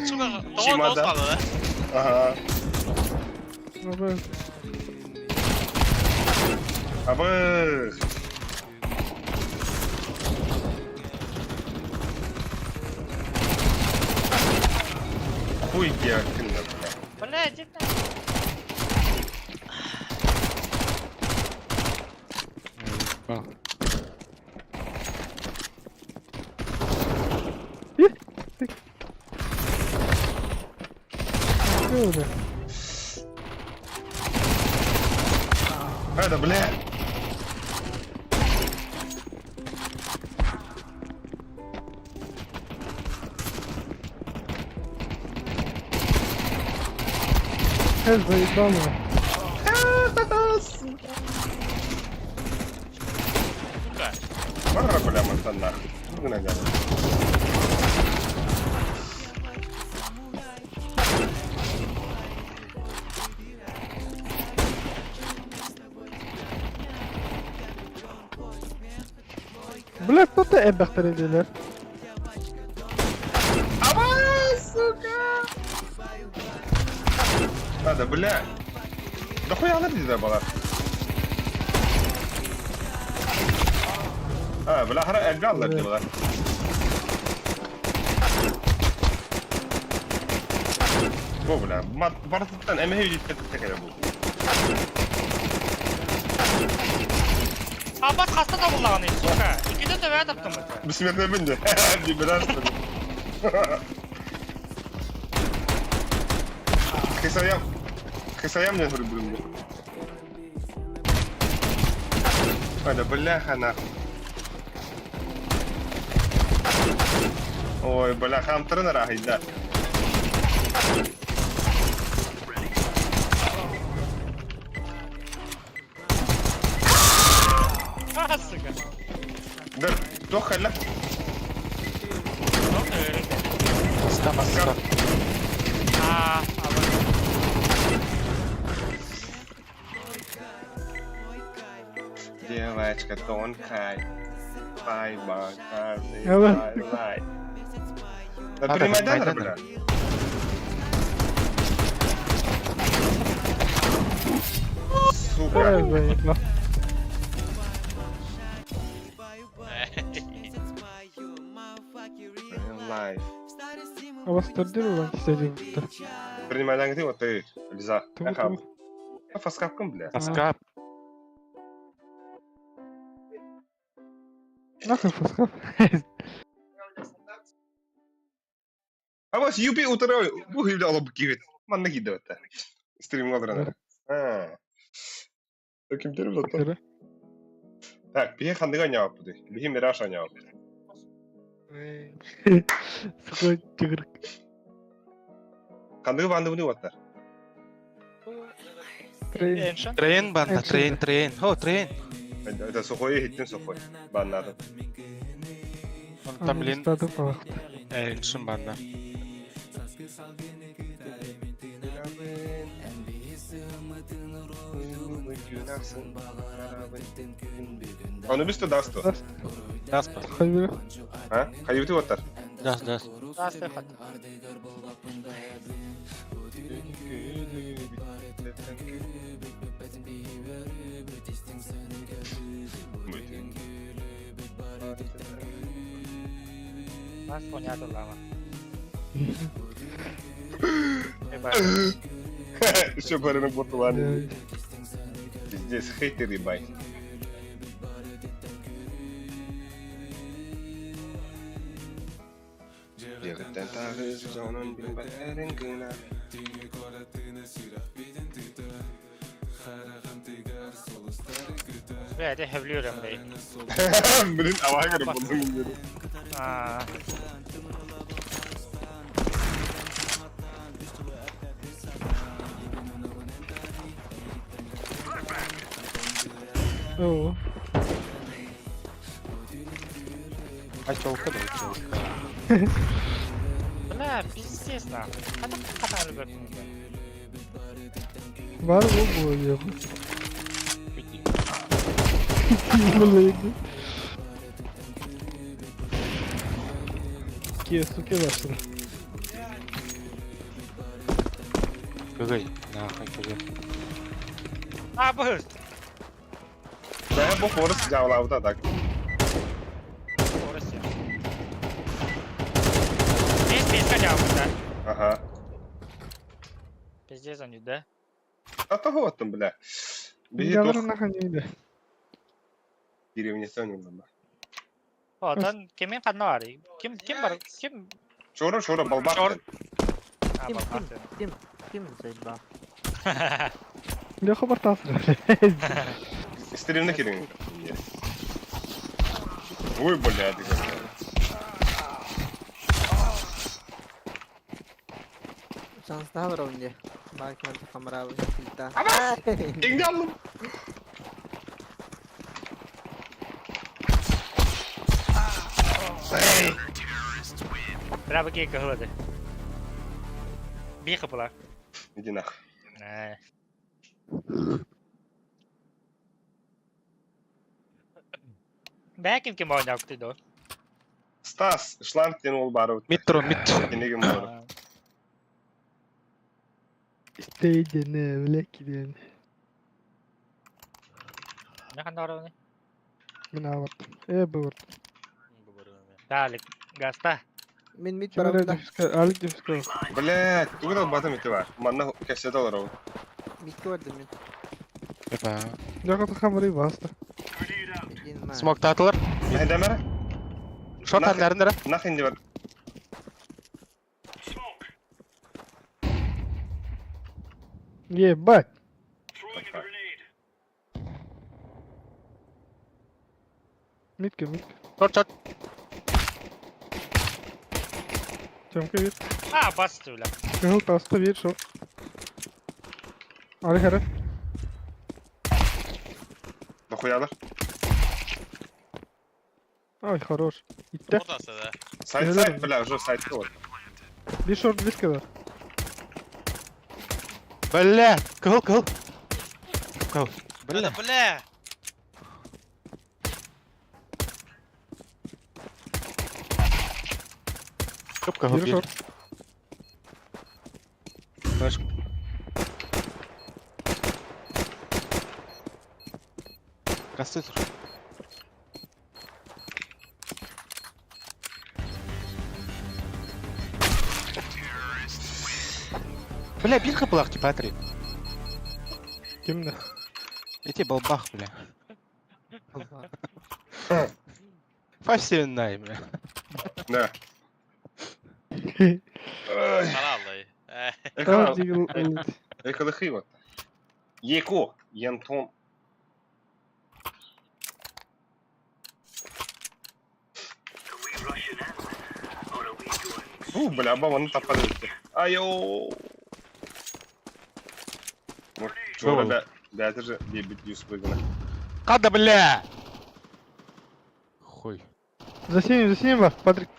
Сука, Чемодан. doğru kaldı. Ага. Abi, Абых. Хуй геоактивно, бля. Блядь, иди нахуй. что уже? Это, бля. Заебал меня. Сука. Пора, бля, мата нахуй. Ну, нагадал. Блядь, кто ты эббахтер ediler? Aman, сука! Hadi, bля. Да хуй alır bizde balar. Ha, bля, hara elbi alırlar Evet. diyorlar. Bu bля. Baratlıktan emeği yüzüp tekere bu. Abbas hasta da kullanıyor suka. İkide de ver taptım mı? Bismillah bindi. Bir biraz tabii. Кысаям не говорю, блин. Ой, да бляха нахуй. Ой, бляха, ам тренер да. Ha suka. Dur, toch hala. Ne oluyor? Стаф, стаф. Aa, Девочка тонкая. Пай, бакарный, Evet. лай, лай. Да Надо, ты Майдан, Майдан. бля? Сука. Evet zayıfla. Лай. А вас тордир ulan istediğim gitti. Принимай где вот ты, Лиза. Tamam tamam. Фаскапком, бля. Аскап. Nahın fıskap. А вот Юпи утро, bu hivde alıp git. Man ne gidiyor da. Stream alırına. Ha. Kim terim zaten. Так, bir kandıga ne yaptı? Bir miraşa ne yaptı? Sıkı çıkırık. Kandıga bandı bunu vatar. Ancient. Train banda, Evet, train, şimdi. train. Oh, train. Это сухой hittin сухой. Banladım. Там блин, Stadı falan. Ancient banda. Onu biz de dastı. Das, Hayır. Ha? Hayır vatar. das, das. Раз ты хат. Раз понятно, лама. Еще парень Португалии. Yani, Здесь хейтер ебай. Егеттен тағы жонын білбәлерін кына. Ve de hevliyorum bey. Bilin avağa göre buldum yeri. Aa. o. Ay çabuk da çabuk. Bля, пиздец нахуй. Kadın kadar gördüm ben. Var mı bu oyun? Bitti. Vallahi. Suke başladı. Gagay. Nahay gagay. Aa bu hırs. Ben bu forest cavlavda da. Orası ya. Biz kaçağımızda. Ага. Пиздец он да? А того вот там, бля. Bir Yaların dost nahaniydi. derinesi önümde. Odan kimin kanı var? Kim var? Kim? Şora balbak. Şor- dedi. Ha bak bak. Kim Zeyba? Ne kadar tasır. Stream'de kirin. Ой, блядь. Şans daha var önce. Belki ben de kamera alacağım. İngilizce. Berapa kali ke hulu? Bir kapılar. Иди нахуй. Nah. kim oynaktı do? Stas, Schlank ol baro. Mid drone, mid. Kenegim baro. İsteydi ne öyle gidiyor. Ne kadar onu? Ben ağlattım. Bu vurdu. Bu barıyorum ya. Dalik, gasta. Mid Kimler barabında. difiskal? Alik difiskal. Блядь, тугда батым ити бар. Манна кассета алар ол. Mid vardı mid. Epa. Yok atı kamerayı bastı. Bilgin var. Smoke dağıtılar. Ne demere? Short Nah. hallerinde de. Nah indi var. Bak. Mid ki mid. Short short. Çamka bir. Ah, bastı ulan. Kıhıl pasta bir short. Ali kere. Дохуялар. Ay хорош. Gitti. Ortası da. Сайт, Öyle сайт, mi? бля, уже сайт вот. Bir short bir kadar. Бля. Кыл, кыл. Кыл. Бля. Бля. Бля. Çok kıl. Bir Bir. short. Baş. Kastı dur. Бля, bir kapılak ki Patri. Kimde? Эти балбах, бля. Allah. Фаш sevinayım ya. Ne? Ай, Sana Allah'ı. Tamam Ekran, jiggle. ekranı хиво. Еко, Янтон. Бля, бабаны тапады битти. Айо. Чора Чого? бәтір же бейбіт Юсуп игіні. Када, бля! Хуй. За синим бak Патрик.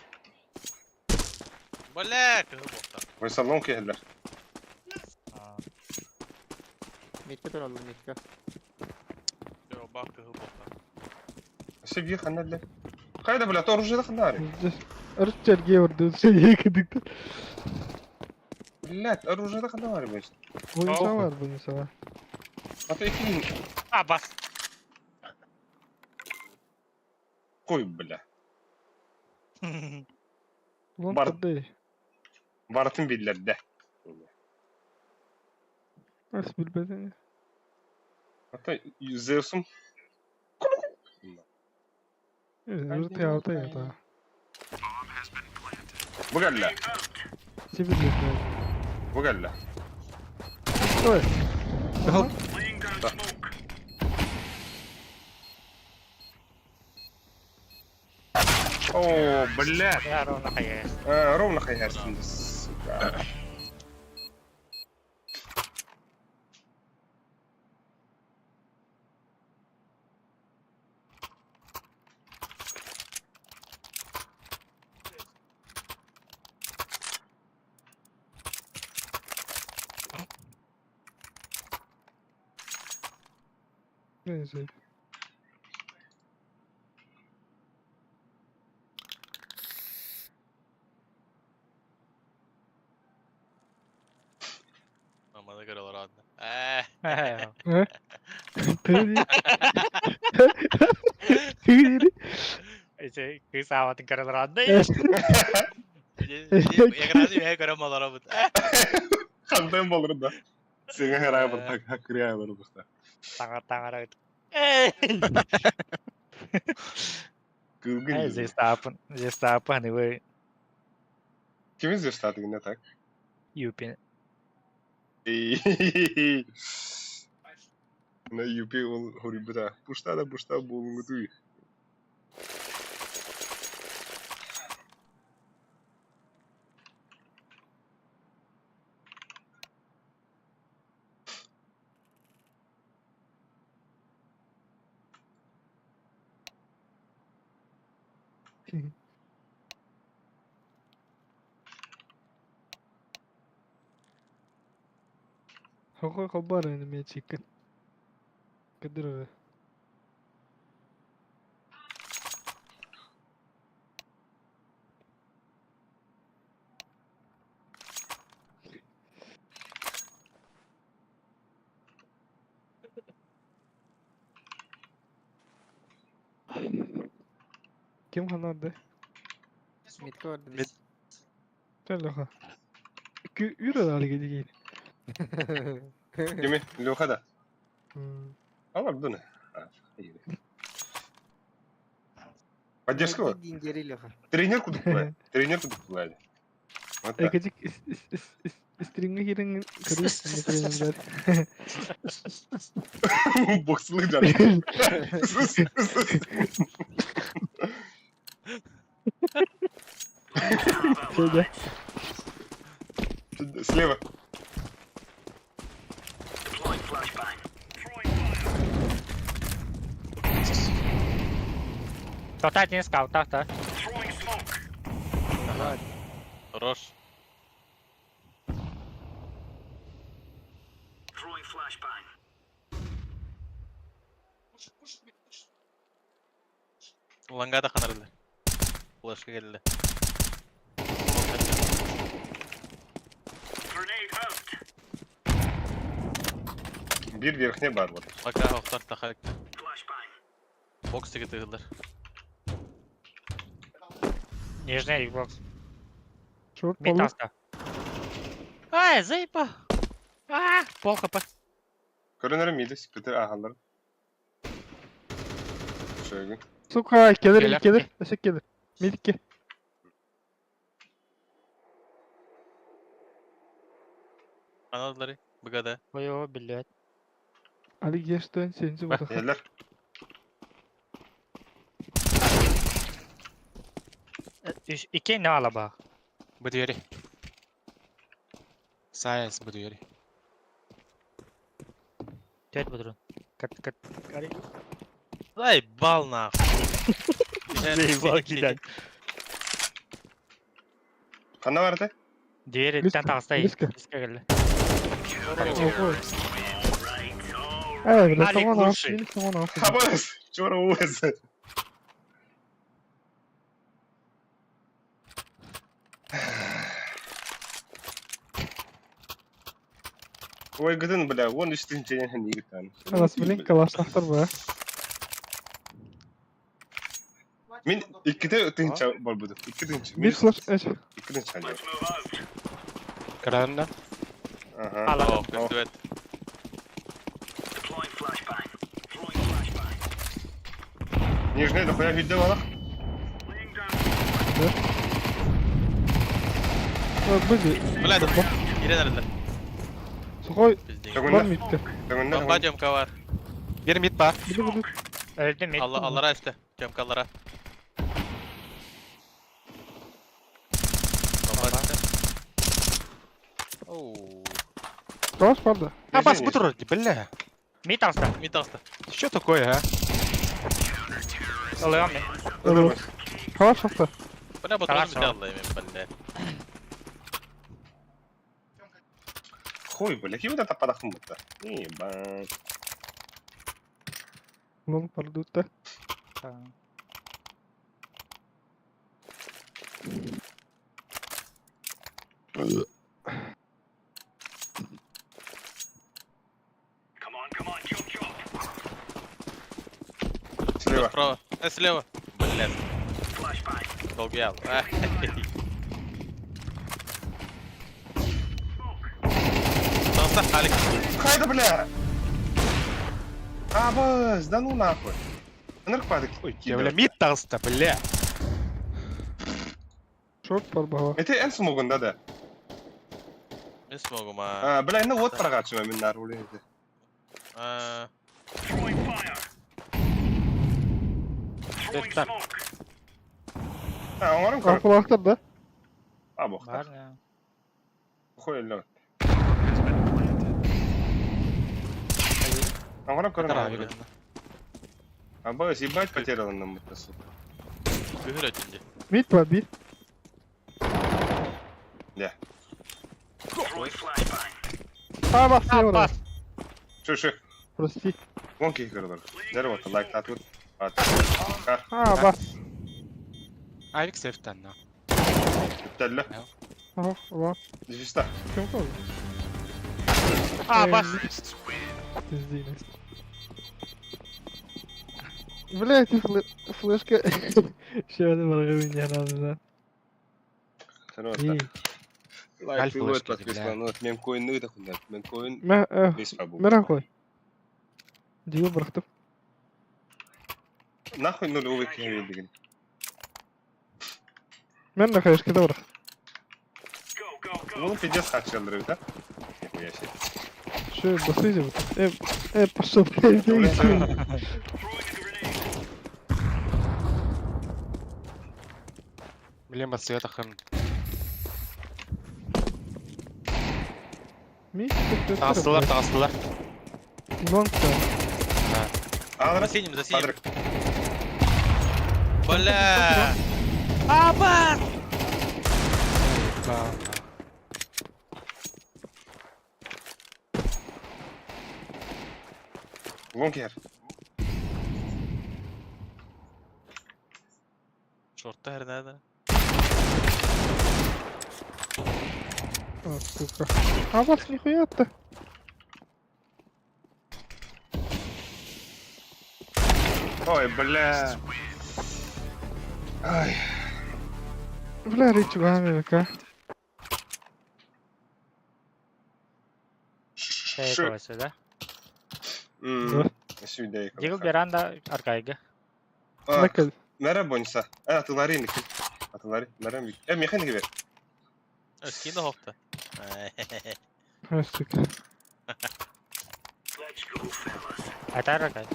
Бля. Кıhı boktan. Вайсалон кейлер. Mid'de dur oğlum mid'de. Yo bak kıhı boktan. Сиги ханнелле. Кайда, бля, то оружие ханнари. Arıçlar gevirdi. Seni yıkıdık. Блядь, оружие ханнари, блядь. Bu insan var bu insan var. А ты их Ah, bas. Кой, бля. Ulan Var. tadı. Varatın billerde. Nasıl bilmedin? Hatta Zeus'um Yürütü alta ya da. bu gelle. Sivil yapıyor. Bu gelle. Oy. О, блядь. Ya ровно kaya. Ровно хаясın. Сука. Neyse. Amına karalar adına. He? Tadi. Tadi. İşte kız avatın karalarında. Yakarası ya karamalar abut. Қандай болыр да. Сеңе қарай бір хакрия бар бұста. Tangar itu. Кылгын. Зестапын nih, Ким іздеп статың не так? Юпин. На юпи ол хорибіта. Пушта болуңы туй. Хохой хобар энеме чиккен. Кыдыр. kim kanardı? Mid'e vardı. Mid. Söyle ha. Yürü da gidi. Kimi? Luka da. Hmm. Ama bu ne? Ha, iyi. Поддержка var. Dinleriyle ha. Тренер kuduk bu. Тренер kuduk bu hadi. Hatta. Ekecik string'e girin kırıyor. Boksçuluk canım. Sus, sus. Şeyde. Слева. Кто-то один скаут, так-то. Хорош. Langa da kanarlı. Flash'a geldi. Bir верхне бар вот. Langa oktar takak. Box ticket yıldır. Нижний Xbox. Short Мид balı. таста. Ай, заеба! Пол хп. Görünürüm miydi? Splitter ahalları. Şöyle. Suka gelir Gelir. gelir. Eşek gelir. Mid 2. Kanalları. Bugada. Ой, блядь. Ali geç dön senci Bak burada. yerler. İki ne ala bak. Bu diğeri. Science bu diğeri. Tet budurun. Kat. Ay bal na. Заебал кидать. Kanı vardı. Diğeri Risk- ten tasta risk. Riske geldi. Evet, Ali tamam Kurşi. abi. Tamam abi. Habas. Çora uğuz. Ой, гдын, бля, вон üstünce yani gittan. Kalas bilin kalasnaktır bu. Min ikkide tınça bol budu. İki tınça. Bir flash eş. İki tınça. Karanlıkta. Aha. Ala. Oh, good duet. Нижний дохуя віддавала. Bizi. Ulan yine nerede? Sukoy. Biz değil. Lan Tönünde. bitti. Tönünde. Bomba camka var. Bir mid var. Bir de bunu. Öldü mid. Allara işte. Camkalara. Bomba işte. Oo. Kalas vardı. Абас bu durur. Бля. Mid tasta. Mid asta. Что такое, а? Alıyorum mid. Evet. Kalas yaptı. Bu ne Tamam, botu bir tamam. Allah'ım ben de. Хуй, бля, ким это подахнул будто. Ебан. Lan vardı da. Слева. Справа. Слева. Блядь. Долгял. Толстак, Алик. Хайда, бля! Абас, да ну нахуй. Ныркпадык. Ой, Я, бля, mid таста, бля. Short var baba. Это en смогунда да. Не смогу, ма. А, бля, ну вот прогачиваем min на руле. Defter. Ha, onların kar. Kapı aktar da. Ha, bok. Var ya. Хуй лёд. Onların kar. Karar abi. Абас, ебать потерял нам это, сука. Küfür ötünce. Mid var bir. Ля. Ha bak şey var. Bas. Şu. Prosti. Вон какие карлар. Дерево, лайк татур. At. Kar. Ha bas. Alex F'ten lan. Telle. Aha var. Дефиста. Kim kaldı? Bas. İzleyin. Блять, флешка. Ще один враговый не надо. Sen on, Niin. että laittuu Alfa luettua, laskee koska no, men koin noita kun näet, men koin Mä, Весьма mä rahoin. Диго брақты. Нахуй нулевой кем деген. Мен на хаешке добра. Ну, пиздец хакшалдырып, да? Нихуя себе. Что, басызи вот. Пошел. Блин, басыга тахын. Ми? Тағыстылар. Лонг-то. Aa, За синим, за синим. Патрик. Бля! Абар! Лонкер. Шорта her nerede? Сука. А вас нихуя-то. Ой, бля. Ай. Бля, речь вами, ка. Şey Şu. koysa da. Сюда. Digo beranda arkaya. Накал. Merhaba Bonisa. Atıları indik. Atıları. Merhaba. Mekanik gibi. Öskinde de hopta. А, сука. Atar arkaya.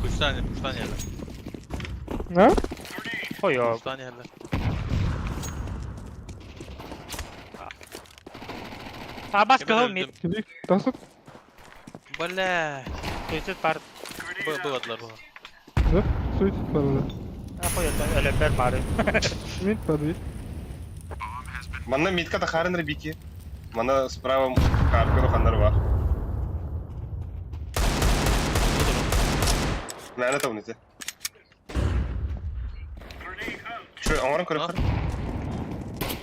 3 tane, 3 tane yerler. А? Koyuyor. 3 tane yerler. Bas Hemen kahıl mid. öldüm. Киди. Тасок. Бля! Suicide par. Bıvadılar bu. Да? Суйте парола. Koyuyor. Öyle ber bari. Мид подви. Mana mitka da харендер бики. Mana справа карпero хандар var. Nerede tavunuzu? Şu amarım kırık Ha? kırık.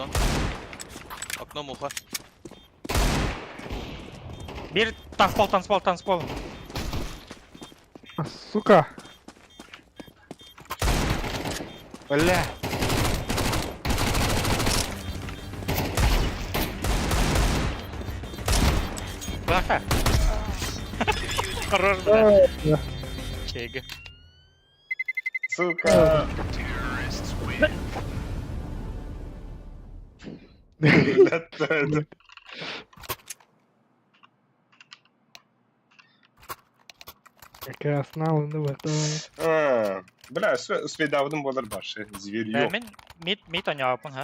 Lan. Окно муха. Bir tanspol. А, сука. Öyle. Bırak. Karar ver. Да. Şeygi. Сука. Летает. Какая основа, ну вот. Bля, Svedav'ın bolar başı. Zver yok. Min mid oynuyor yapın ha.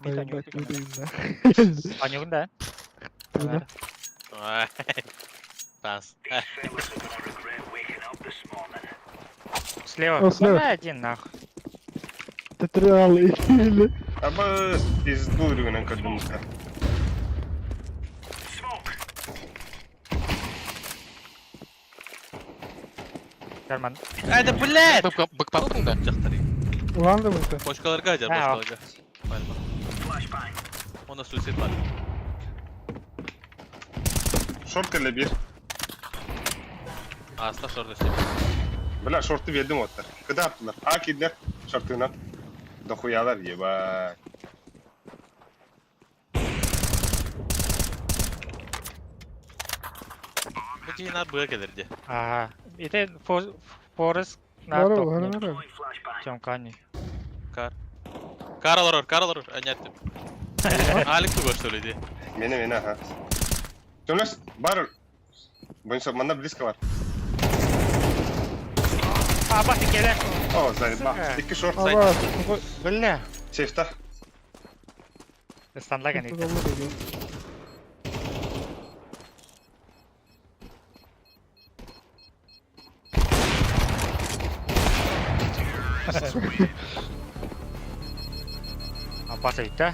Mid oynuyor. Поебать, люди, да. Oynuyor da. Да. Танц. Слева. О, слева. Бля, один нахуй. Тетралы или... Ama pizdu ürünün kırdığımızda. German. Hadi блядь! Бык попал, да? Жақтар. Ладно, вот. Boşkalarga acaba Ha, boşkalarga. Galiba. Onda suicide var. Short ile bir. Asla şorda şey. Bля, short'u verdim otlar. Kıda yaptılar. Ha kediler. Short'una. Dokuyalar ye bak. Bu cihinler buraya gelirdi. Ага. Это Forest на Здорово, топ. здорово. Тёмкани. Kar alır. Anlattım. Alik tu söyledi. Mene ha. Jonas, var. Bonisa bana bliska var. А, бах, келе. O zaten bak. Сука. İki short А side. вас, Бля. Safe'ta. Standлаган это это. забыл. Апаса итте.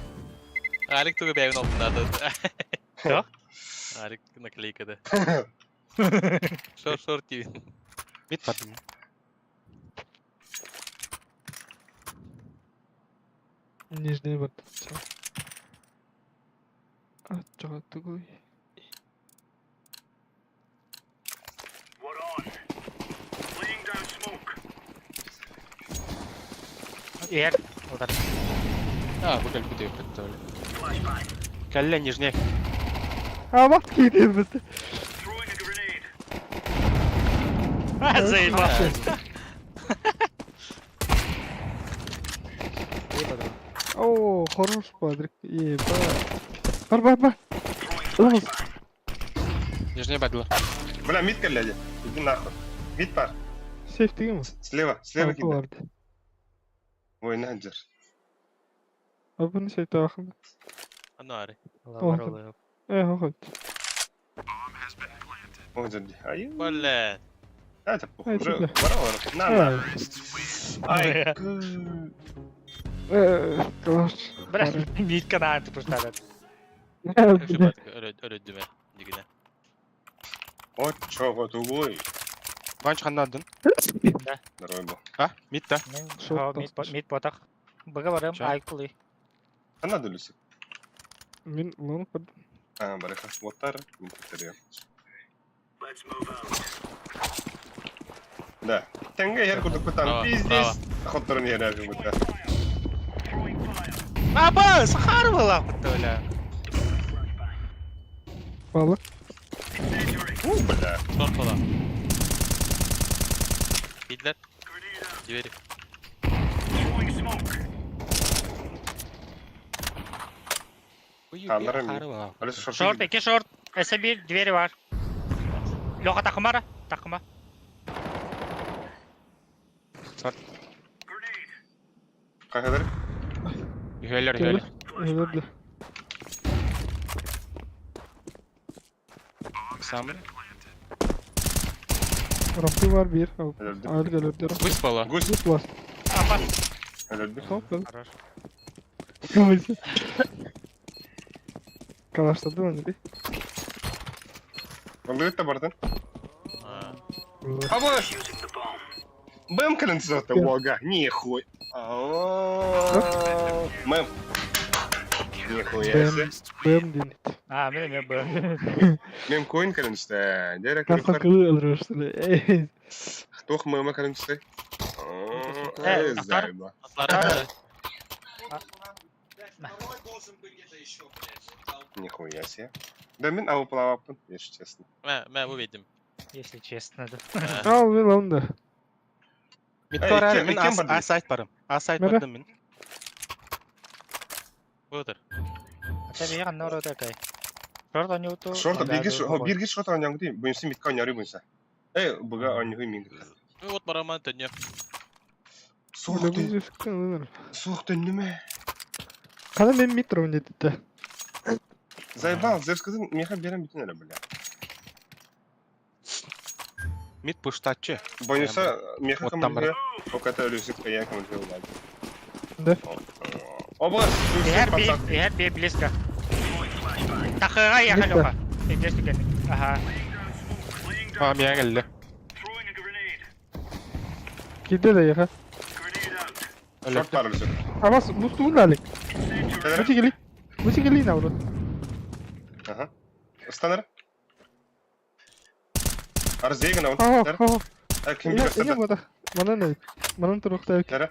Alik tu bir evin altındadı. Yok. Alik nakleyikede. Short gibi. Мид подым. Нижний вот. Всё. А, чё такой? Эр, удар. Бugel pidi õpetaja oli. Källe нижний. Бат кейдер бит. Заебал. О, хорош, Патрик. Ебать. Бар. Лаз. Нижний бадла. Бля, мид калляди. Иди нахуй. Мид пар. Сейф тигем. Слева кидай. Vardı. Oyna Hancer. Abi bunu şey takım. Анари. Лаварова. Хохот. Ой, зади. Ай, Блядь. это похуй. Ай, Уже бля. ворова. На. Ай, Класс. Бля, митка на анту поставят. Köşe bak öyle digine. вот чего тугой. Ванч ханнадын. Здорово был. Мид та. Мит потах. Бага барам Ча. айкулы. А надо Люси. Min long под. Бараха. Вот тар. Да. Тенге хер курдук бутан. Браво, Пиздец. Хоттарын хер как будто. Аба, сахарвала бля. Balık. Бля. Short falan. Midler. Двери. Kallarım Öyle şorta Шорт, gidiyor. iki шорт. S1 двери var. Лёха takıma. Takıma. Kankaları. Üheler. Öyle. Самый. Rampı var bir. Öldü. Ayrı gelirdi. Выспала. Гусь. Zıp var. Апа. Öldü. Hop lan. Хорош. Kıvıcı. Kavaşladı beni bir. Öldü de bardın. А. Абаш! Бэм конденсата лога. Нихуй. Мэм. Нихуя себе. Bem dinit. А, мен б. Мэм коин конденсата. Дерек Kastan рухар. kılı alır üstüne. Хтох мэма конденсата. Ахтар. Зайба. Atlar. Нихуя себе. Да мен ау плаваппын, если честно. Ben выведем. Если честно, да. Al bir lan da. Мид Эй, бар кем- мен кем бар А сайт барым. А сайт Мәрі? бардым мен. Отыр. Хотя я на рода такой. Шорт он юту. Шорта бирге шорта ойнағың дейм. Бұйынсы митка ойнары бұйынса. Бұға ойнығы мен кетті. Вот бараман төнне. Суық Öyle түн. bir sıkıntı var. Суық түн неме? Kana ben mitro ne dedi. Заебал, Зевскізін меха берем бітін әлі, бля. Мид пуштатчы. Бұйынса меха Оттан командыға оқата өлісік қиян командыға олады. Да. Оба, Яр би близко. Тахыга яха Близко. Лёха. Идешь ты. Ага. Мия келді. Gide de yaka. Шорт бар өлісік. Ama bu suun alik. Bu çekili ne oldu? Ага. Станар. Арзейгін ауын. Кім İne берседі? bada. Bana ne? Bana turukta yok. Тәрі.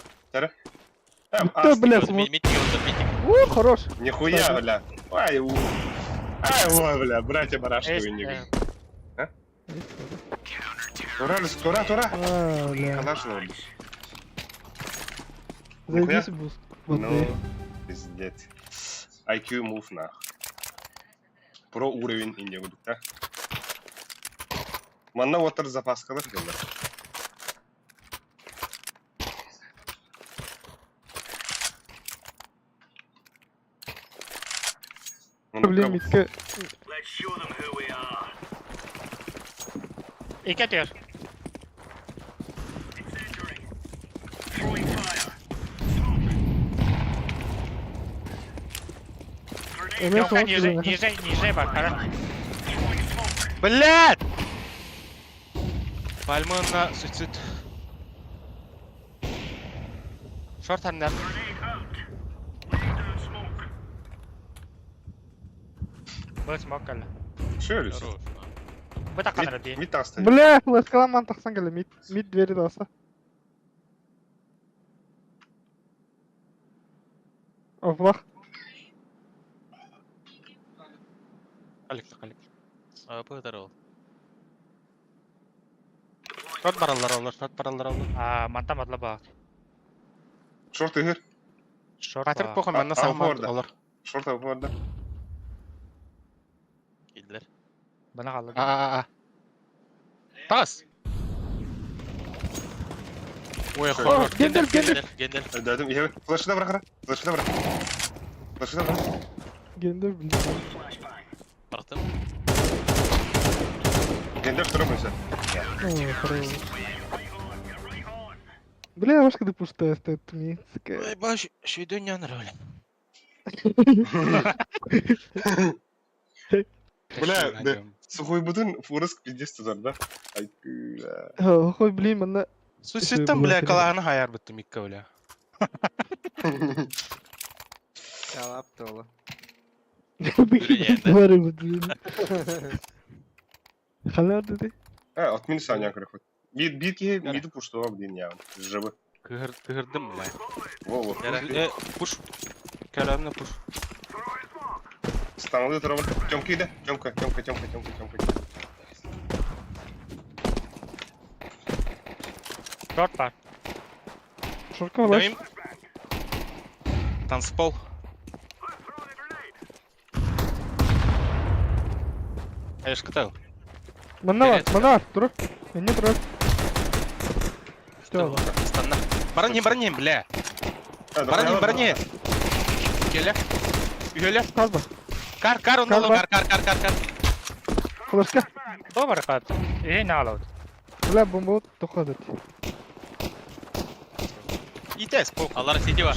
Bitti bile. Митик отыр, митик. Хорош. Нихуя, бля. Ай, ой, бля, братья барашки не Тура. Бля. Калашный oldu. Заебись буст. Ну, пиздец. IQ move нах. Про уровень инде будут, да? Манна отыр запас калыр келді. Проблем mitke. İki atıyor. Emre Лёха, soğuk ниже, gidiyor. ниже бak. Хорош. Блядь! Пальмонна суицид. Шорт ханнар. Bu smoke kaldı. Şöyle. Хорош. Bu da kalır diye. Mid tastayı. Bля, laskalan mantaksan geldi. Mid veri de olsa. Офлах. Қаликті, қаликті. Apa taruh? Шорт баралар олар, шорт баралар олар. Мантам атла ба. Шорт игер. Шорт Қатырып ба. қоқан, мәнна А, сағым орда. олар. Шорт avı orada. Gittiler. Bana kaldı. Тағыз. Ой, Şöyle. қор. Гендер, гендер. Gender. Dedim iyi. Flash'ı da bırak ara. Flash'ı da bırak. Flash'ı da bırak. Гендер, блин. Baktım. Gender duramıyor sen. Ой, хорош. Бля, ваш когда пустая стоит, мне такая. Ой, баш, şey dünyanın öyle. Бля, да. Сухой бутын фурас пиздец тузар да. Ay, bля. Ой, блин, мана. Sus sitten bile kalağını hayar bittim ilk öyle. Çalap dolu. Твари, блин. Халяр dedi. Ha, 60 saniye kadar. Bir ki midi puştu abi din ya. Jabı. Kıhırdım bile. Во. Push. Kerem'le push. Stanlıyor tarafı. Çomkayı da. Çomka. Short var. Шорка власть. Demeyim. Танцпол. Я ж катал. Мана var, mана var. Dur. Beni bırak. Что? Станна. Баранем, бля. Баранем. Геля. Геля. Kazma. Kar, onu Kar alın. var. Kar. Флешка. Добре, кат. І не алаут. Бля, бомба доходит. İyi spok. Allah City var.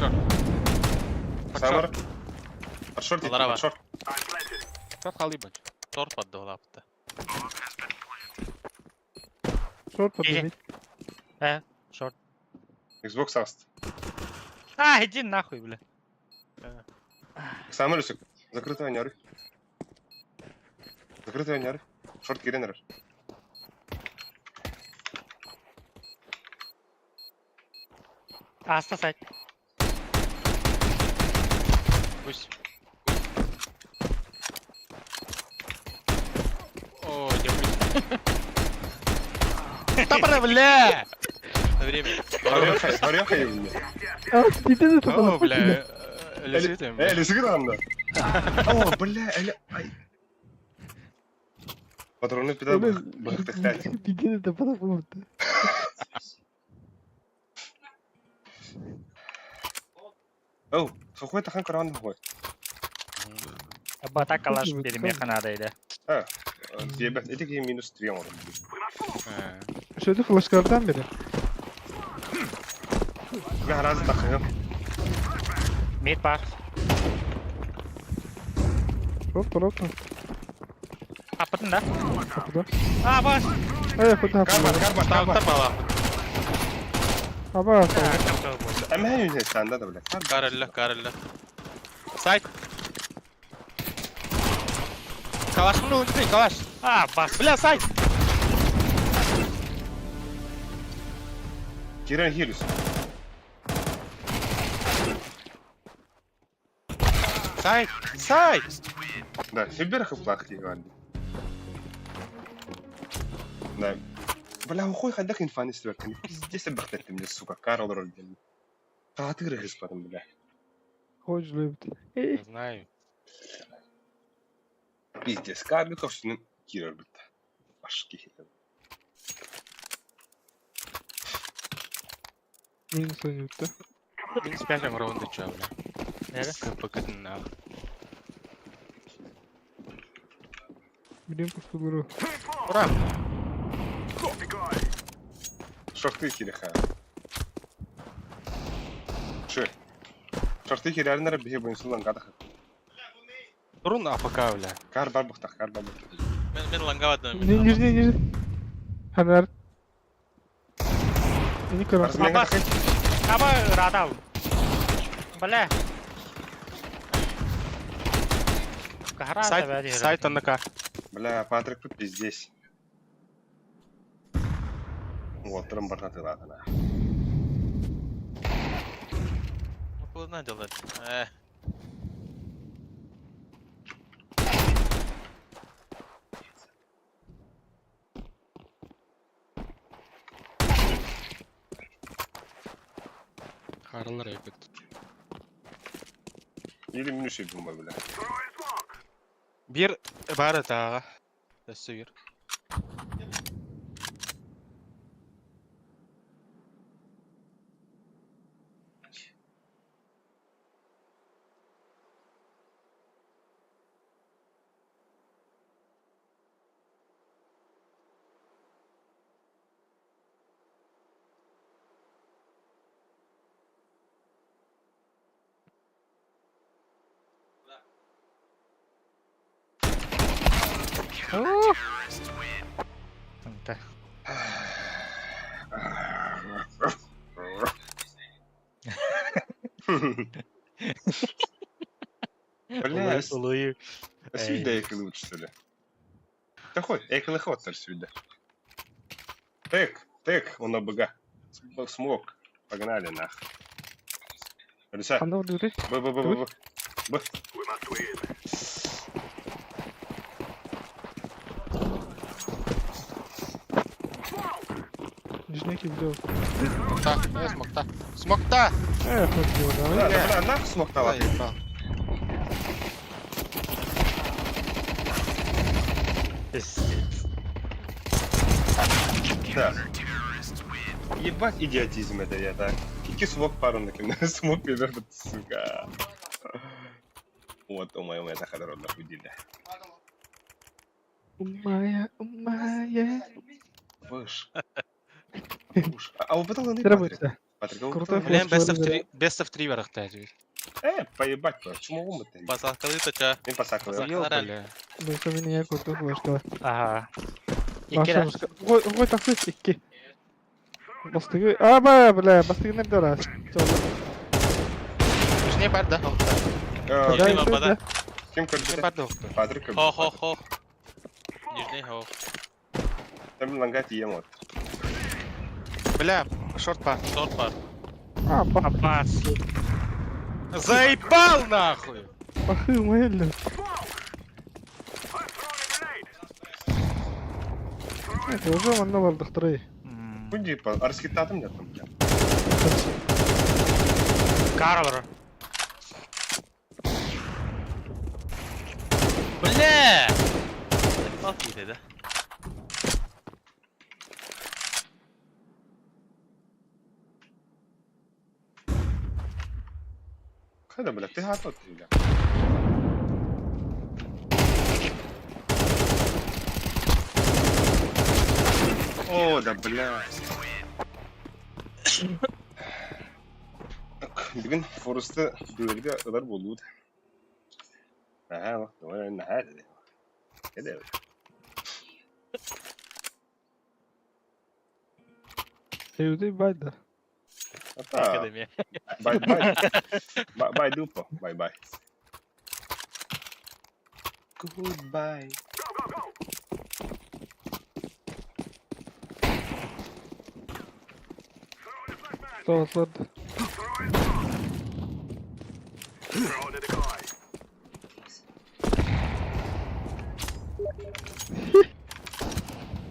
Samar. Şort it. Onlara bak. Şort. Çok halı bak. Торт под лапта. Шорт подбери. Short. Xbox ast. Иди нахуй, бля. Samar üstü. Закрытый аняры. Закрытый аняры. Шорт киренер. Аста сайт. Пусть. О, держись. Табра, бля! Время. Аряха evinde. А, иди на О, туда. бля. Лежит им. Лисigi de anda. О, бля, ay. Patronu bir daha bıraktık. Иди на туда, потому что. Oh, сухой тахан каран мой. Бата калаш benim yakınadaydı. Ha. Diyebet. Etek minus 3 ama. Şöyle flashlardan biri. Ben razı takıyorum. Mid var. Hop. Kapatın da. Kapıda. Bas. Evet, Kar var. Taraftar bağla. Aba. Ama her yüzden sende de bile. Karılla. Side. Kalaş mı oldu? Kalaş. Bas. Bля, side. Kiren Helios. Side. Да, Сибирь плахи говорит. Да. Бля, ухой ходак инфани стверкани. Пиздец бахтет мне, сука, Карл Рольден. Ты рыгыс потом, бля. Хочешь любит. Не знаю. Пиздец, Карл Ковшин Кирер бит. Башки хитер. Минус они да. Минус 5 раунда чё, бля. Nerede? Kapakın na. Блин, просто говорю. Ура. Шорты киреха. Шо? Шорты кирернер бихе бойнсулан гадах. Durun AFK bля. Кар бар бухтах. Men langavadım. Нижний. Ханар. Я не крал. Разменга тахай. Ama radal. Бля. Сайт аннака. Бля, Патрик тут пиздец. Вот, трем бархаты ладно. Bu ne diyorlar? Аралар эпит. Или минус едім бай, бля. Bir бар атаға. Дәстүр. Тыңта. Бля, Улую. свида экалы лучше, что ли? Да хоть, экалы хватит свида. Тэк, он на БГ. Смог. Погнали нахуй. Алиса, Қандай болды өте? Б. Нижний кидал. Смокта, смокта. Смокта! Хоть его, да? Бля, нахуй смог Давай, талать. ебал. Да. Ебать идиотизм это я, так. Iki смог пару накинул, смог перед, сука. Вот, по-моему, это хорошо нахудили. Умая. Выш. А упытал он и Треба Патрик. быть. Патрик, а Крутой упытал? Блин, best of 3 барах тәжі. Поебать, то. Чему умыты? Пасакалы тача. Мен посакал. Ел, бля. Ну, со меня крутой флешка. Ага. Машина. Ой, так слышь, икки. Бастыгы. Бля, бастыгы не раз. Нижний бар да? Нижний бар, да? Кем Нижний как бар да? Патрик. Хо. Нижний хо. Там лангать ем вот. Бля, шорт бар. Шорт бар. Аббас. Заебал нахуй! Пахы, мэлля. Это уже ванна бар докторы. Кунди, арскитатом нет там, бля. Карвар. Бля! Бak iyi de. Хада, бля, ты готов, бля. О, да, бля. Бүгін Форесті бөлерге ыдар болуды. Бак, давай нахады. Кеде. Эйуды байда. Akademi. Bye, Dupo. Bye. Goodbye. Слад.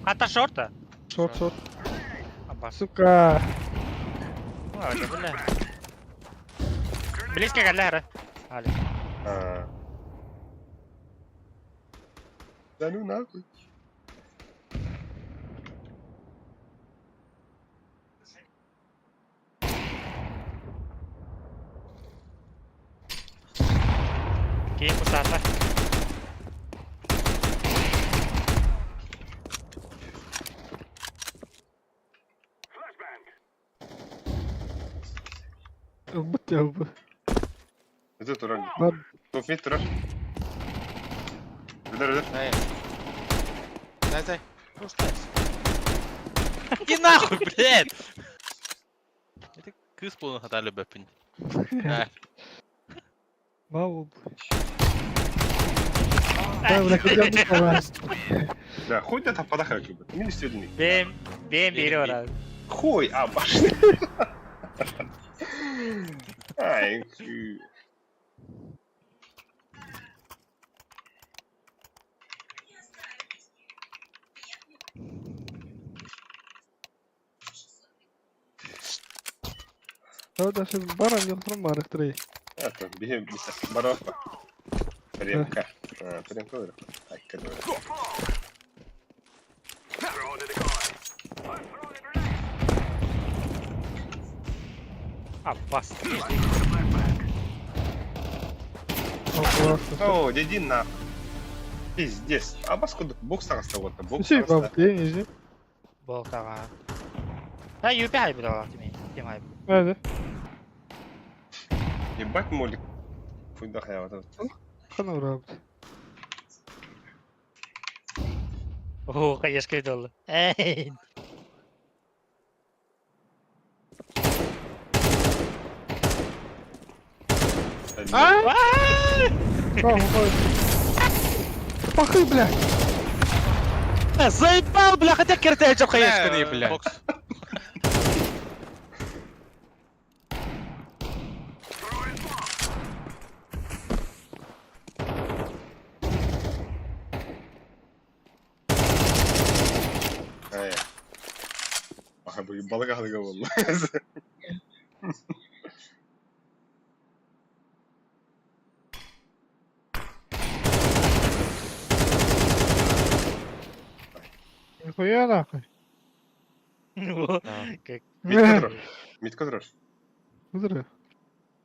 Хата шорта? Шорт. Аббас. Сука. Ладно, бля. Близко галяра. Али. Да ну нахуй. Кейм путата. Ылбыт. Это туран. Бад. Тофмит туран. Ыдар. Дай. Иди нахуй, блядь! Это kız bunu hatarlı böpün. Мау. Да, бля, хотя бы пора. Да, хуй ты там подахай, как бы. Минус сегодня. Benim biri var abi. Хуй, башня. Ай, هذا شو برا يخرم بارك تري Это, бери, Боровка. Прямка. Прямка вырос. Так, который. А, бас. О, иди нахуй. Пиздец. А баску бокс остался-то. Бокс شيء باب يجي Бол тага. Да, юпи хайбу да, тем хайбу. هذا Ебать молик. Фу, да, я вот. خلنا ورابط О, каяшкай долу. Эй. Пахай, блядь! Заебал, бля, хотя киртеджем каяшкай, бля. بوكس Bu balık aldı valla. Нихуя нахуй. Как Mit kadar. Взрыв.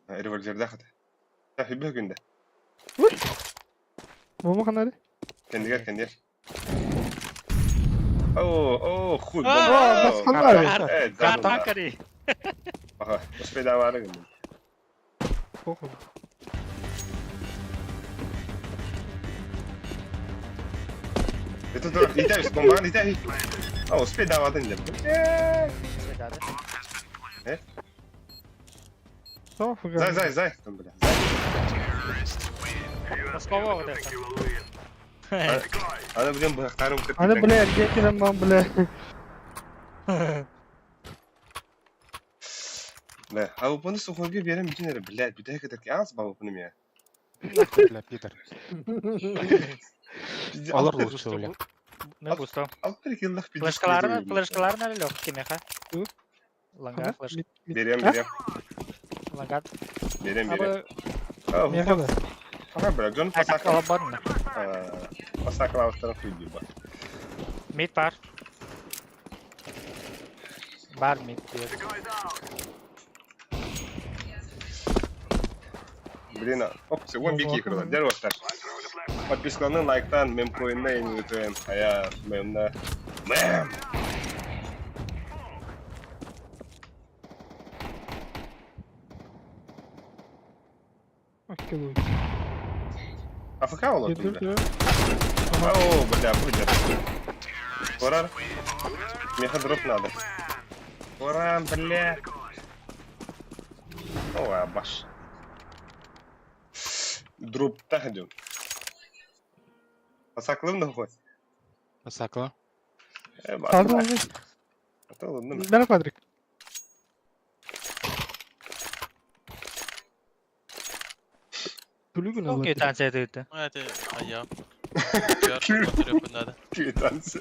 Revolver'de hadi. Ya bir günde. Bomba kanali. Kendi gel. Oo, хуй. bas kanali. Evet, Картан кари. Aha, uspeda var ya. Похуй. Это дурак, летай, с бомбан, летай. А, успеда var dedim. Tamam fıkra. Зай. Там, бля. Москва вот это. Ana bileyim bıraktarım kırk. Hadi блядь, geçelim lan блядь. Ne? Abi bunu sokuyor bir yere bütün yere bile bir daha kadar ki az baba bunu ya. بلا بيتر Biz Alır altı- lütfen öyle. Ne gusto? 6 yıllık bir Flaşkalarını öyle yok kime ha? Hı? Langar flash. Vereyim. Langar. Vereyim. Abi Ne kadar? Aha bırak canım tak pasak. kalaban mı? Pasakla alt tarafı gidiyor bak. Mid var. Bar mid diyor. Блин, оп, сегодня беги, когда дерево так. Подписаны, лайктан, мемкоинна, я не вытворяем, а я мемна. Мэм! Окей. АФК olur Dur bunda. dur. О, бля, выйдет. Урар. Меходроп надо. Уран, бля. О, баш. Дропта ходим. Pasaklım da hoş. مساكلا Kaldı mı? Atalım değil mi? Ben Patrick. Tülü gün Okey Allah. tanesi edildi. Это я. Потрёпан надо. Tanesi.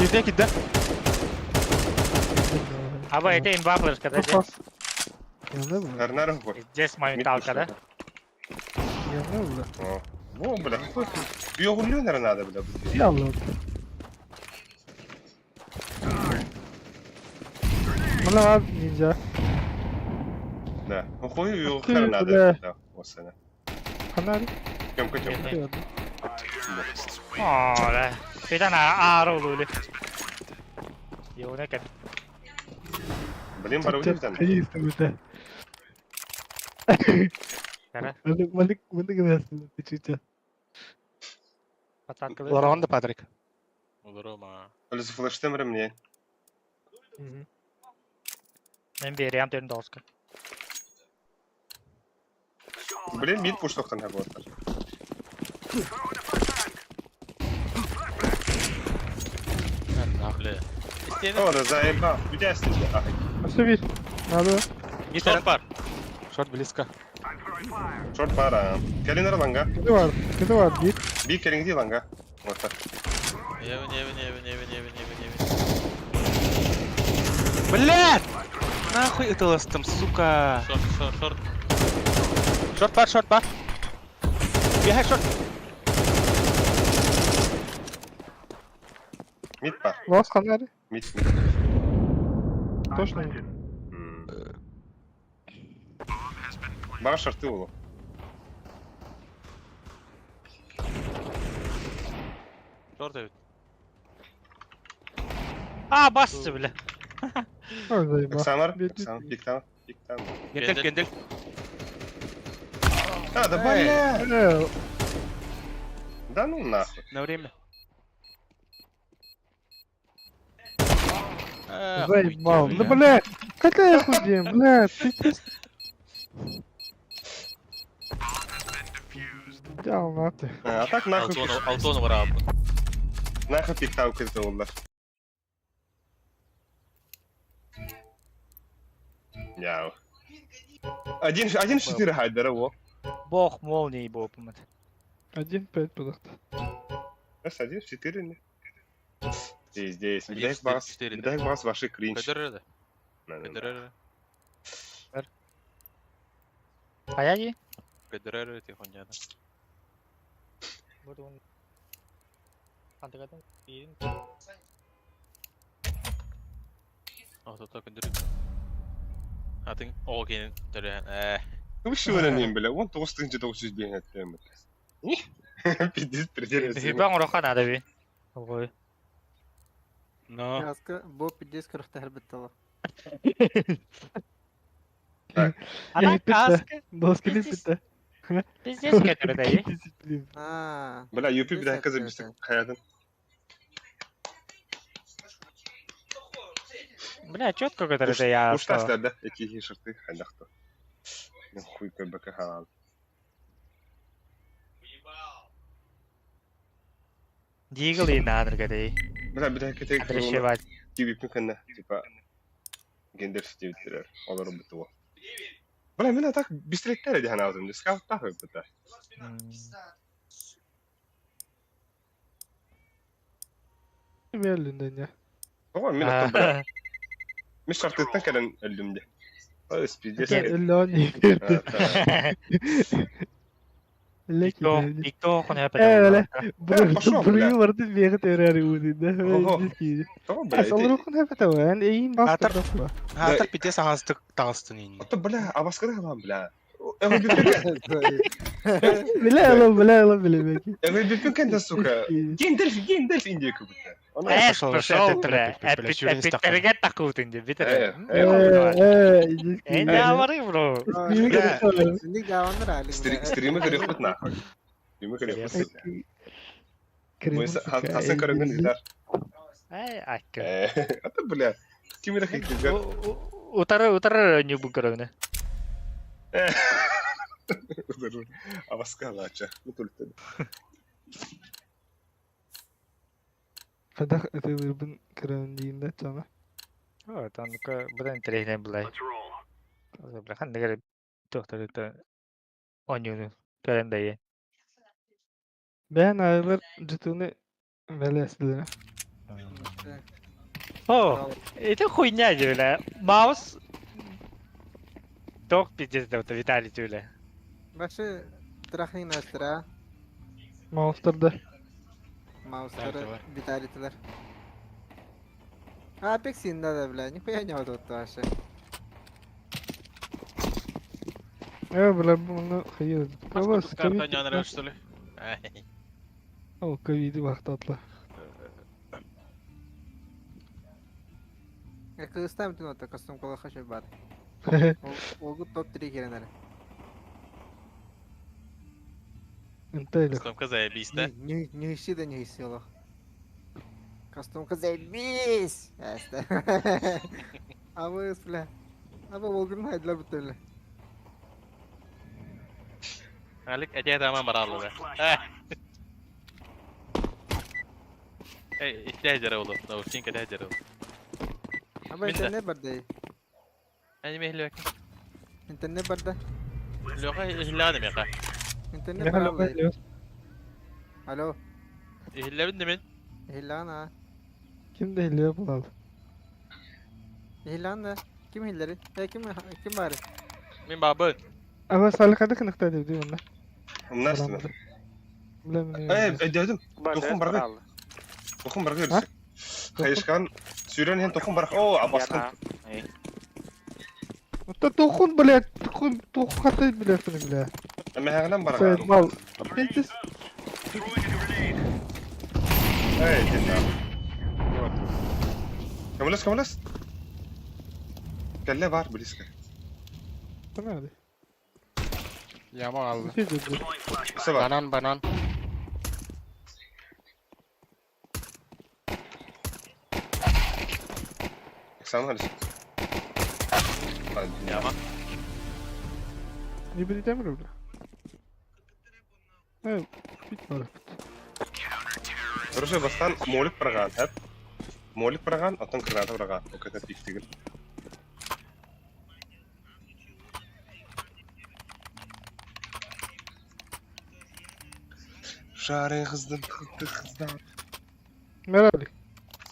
يديك كده Abi это imba flashka da. Pas. Yandı mı? Her hoş. Just моменталка да. Yandı mı? О. Во, бля, какой ты. Ее гулёнер надо, бля. Ya Allah. Bana var ninja. Да. Ну хуй ее Ты, хер надо. бля. Да, вот сына. Kanal. Тёмка. Aa la. Bir tane ağır oluyor. Yo ne kadar. Блин, барабан там. İyi istemedi. Kara. Malik gelsin. Çiçe. Pataklı. ورا عند باتريك Удро ма. Öyle flaştım мне. Ben vereyim den doska. Блин, мид пуштоктан вот. Бля. О, да заеба. Где сидит? Ах, Nasıl bir? Abi. Шорт бар. شورت близко шорт пара. Келинер ланга. Kedi var. Git. Bir kelin değil langa. Вот так. Евен. Блядь! Нахуй ытылыстым, сука! Short. Шорт бар. Бегай, шорт. Mid бар. Лас қанары? Mid. Точно. Бара шарты болу. Short evet. Басты, бля. Ой, заебал. Оксанар. Бит, Оксан. бит. Пиктан. Пиктан. Гендель. А, да бля! Э, Да ну нахуй. На время. Заебал. Да, блядь. Какая я худеем, блядь. Пиздец. Идеал, нахуй. А так нахуй. Алтон var abi. Нахуй пиктан кырды onlar. Яу. 1-4 Хайдера, во. Бог молнии был, помнит. 1-5 продукт. Раз 1-4 не. Здесь. 1-4, Бедай вас ваши кринж. Kadirere. Да, да, да. Kadirere. Аяги? Kadirere tihon yani. Ata Kadirere. Atın o gelin dören. Ну что öğreneyim bile. 19-900 bin ettim. Пиздец, пределе. Хибан урахан ада би. Ой. Но. Яска, бо 50 кырыкта хәрбет тала. Ана каска. Доски не пита. Пиздец кетер да. Дисциплин. Бля, юпи bir dakika забисtek hayatın. Бля, чётко кетер да я. Ушtaşlarda iki şartı haydaktı. Ne хуй köbeke halal. Дигл и надр гадей. Bля bir dakika tek Адресевать. gibi kanna tipa gender stivtiler. Olur bu o. Bля мен так бистректерedi hani az önce. Scout так öptü. Merlinden ya. Ama men atı bля. Mش şarttan kadar öldüm de. Bas piddes. Öyle oynuyor. Lekin. Никто хон Öyle. хэпэ. Burayı vardı bir yere teori uğruydu. Oho. Öyle. Tamam bля. Salırokun hep tavan. İyin bastır. Хатар битээс хагасдаг тагастын энэ. Ата бля, абаскара халам bля. Эвэ бипен. Бля, belki. Эвэ бипен кэнда сука. Гендельф индия көбүтэ. Пошел, бля. Эпиктерге такут инде битер. Энде авары, бро. Синdik davandır hali. Стримы көрөкпүт нахуй. Стримы көрөкпүт. Мойса хасан көрөнгөн дилер. Ай, акка. Ата бля. Кимирэ хийгдэр. Утары не бугрогне. Абаска лача. Мутултэ. Fadah ötürübün kırandığında sana. О, там ну-ка, блин, трейнер, блядь. Бля, хан негер доктор это онюну календае. Ben ağlar cütünü velesli. О, это хуйня, бля. Маус. Ток пиздец, да, Виталий, бля. Başı trahning nastıra. Mouse'larda. Mouse'ları vitalitiler. Ha pek sinda da bile. Nikoya ne oldu o aşı. Evet bile bunu hayır. Kavas Kartan kavit. yanına что ли? O kavidi vakti atla. Ya kılıçta mı tüm custom kola kaşı var. Olgu top 3 kerenleri. Entayla. Стомка заебись, да? Не ищи да не ищи лох. Кастомка заебись. Яста. Ama bля. Ama Volgur'un haydiler bir türlü. Alik aja tamam marallı be. İhtiyacları olur. Ne olsun ki ihtiyacları olur. Ama Billah. internet barda. Hani mehli bak. İnternet barda. Loka ihladım ya ka. İnternet Ne hala barda. bekliyor? Alo. İhladım demin. Hillana. Kim de hiliyor bunu aldı? Hillan da. Kim hilleri? Kim bari? Min babın. Ama salıkada kınıkta dedi bunlar. Bunlar üstüne. Bilemiyorum. Dedim. Dokun barga. Dokun barga yürüsün. Kayışkan süren hen dokun barga. Oo, abaskın. Dokun bile, dokun hatta biliyorsun bile. Ama hemen barga. Sen mal. Pintis. Hey, cennet. Kamulas. Kelle var biliska. Tamam hadi. Yama aldı. Bir şey dedi. Kısa var. Banan. Sen var. Hadi. Yama. Ne bileceğim mi burada? Evet. Bit var. Terus bastan molik paragan hep. Molik paragan atın kırgata paragan. O kadar piktigil. Şare kızdım. Merhaba.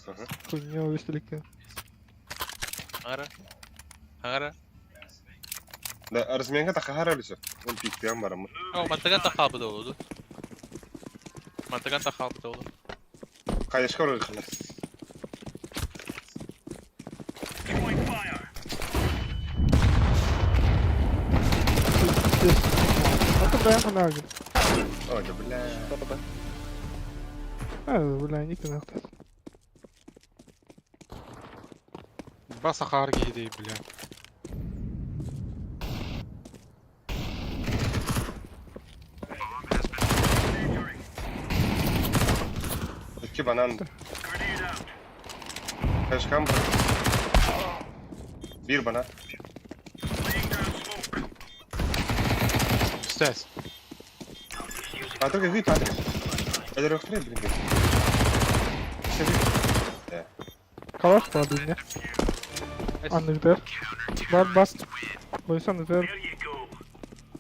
Hı. Kunya üstelik ya. Hangara. Da resmiyen tak kahar öyleyse. On piktigan var ama. Oh, mantakan takabı da oldu. Mantakan takabı da oldu. Kayışka oraya kılar. Hatta ben sana aldım. Oda bile. Evet, bu lan ilk nokta. Basa kar giydi bile. İki banan. Kayışkan bırak. Bir bana. Stes. Patrick is Patrick. Eder yok ne bileyim. Kavaş var dinle. Anladılar. Var bas. Koysan da ver.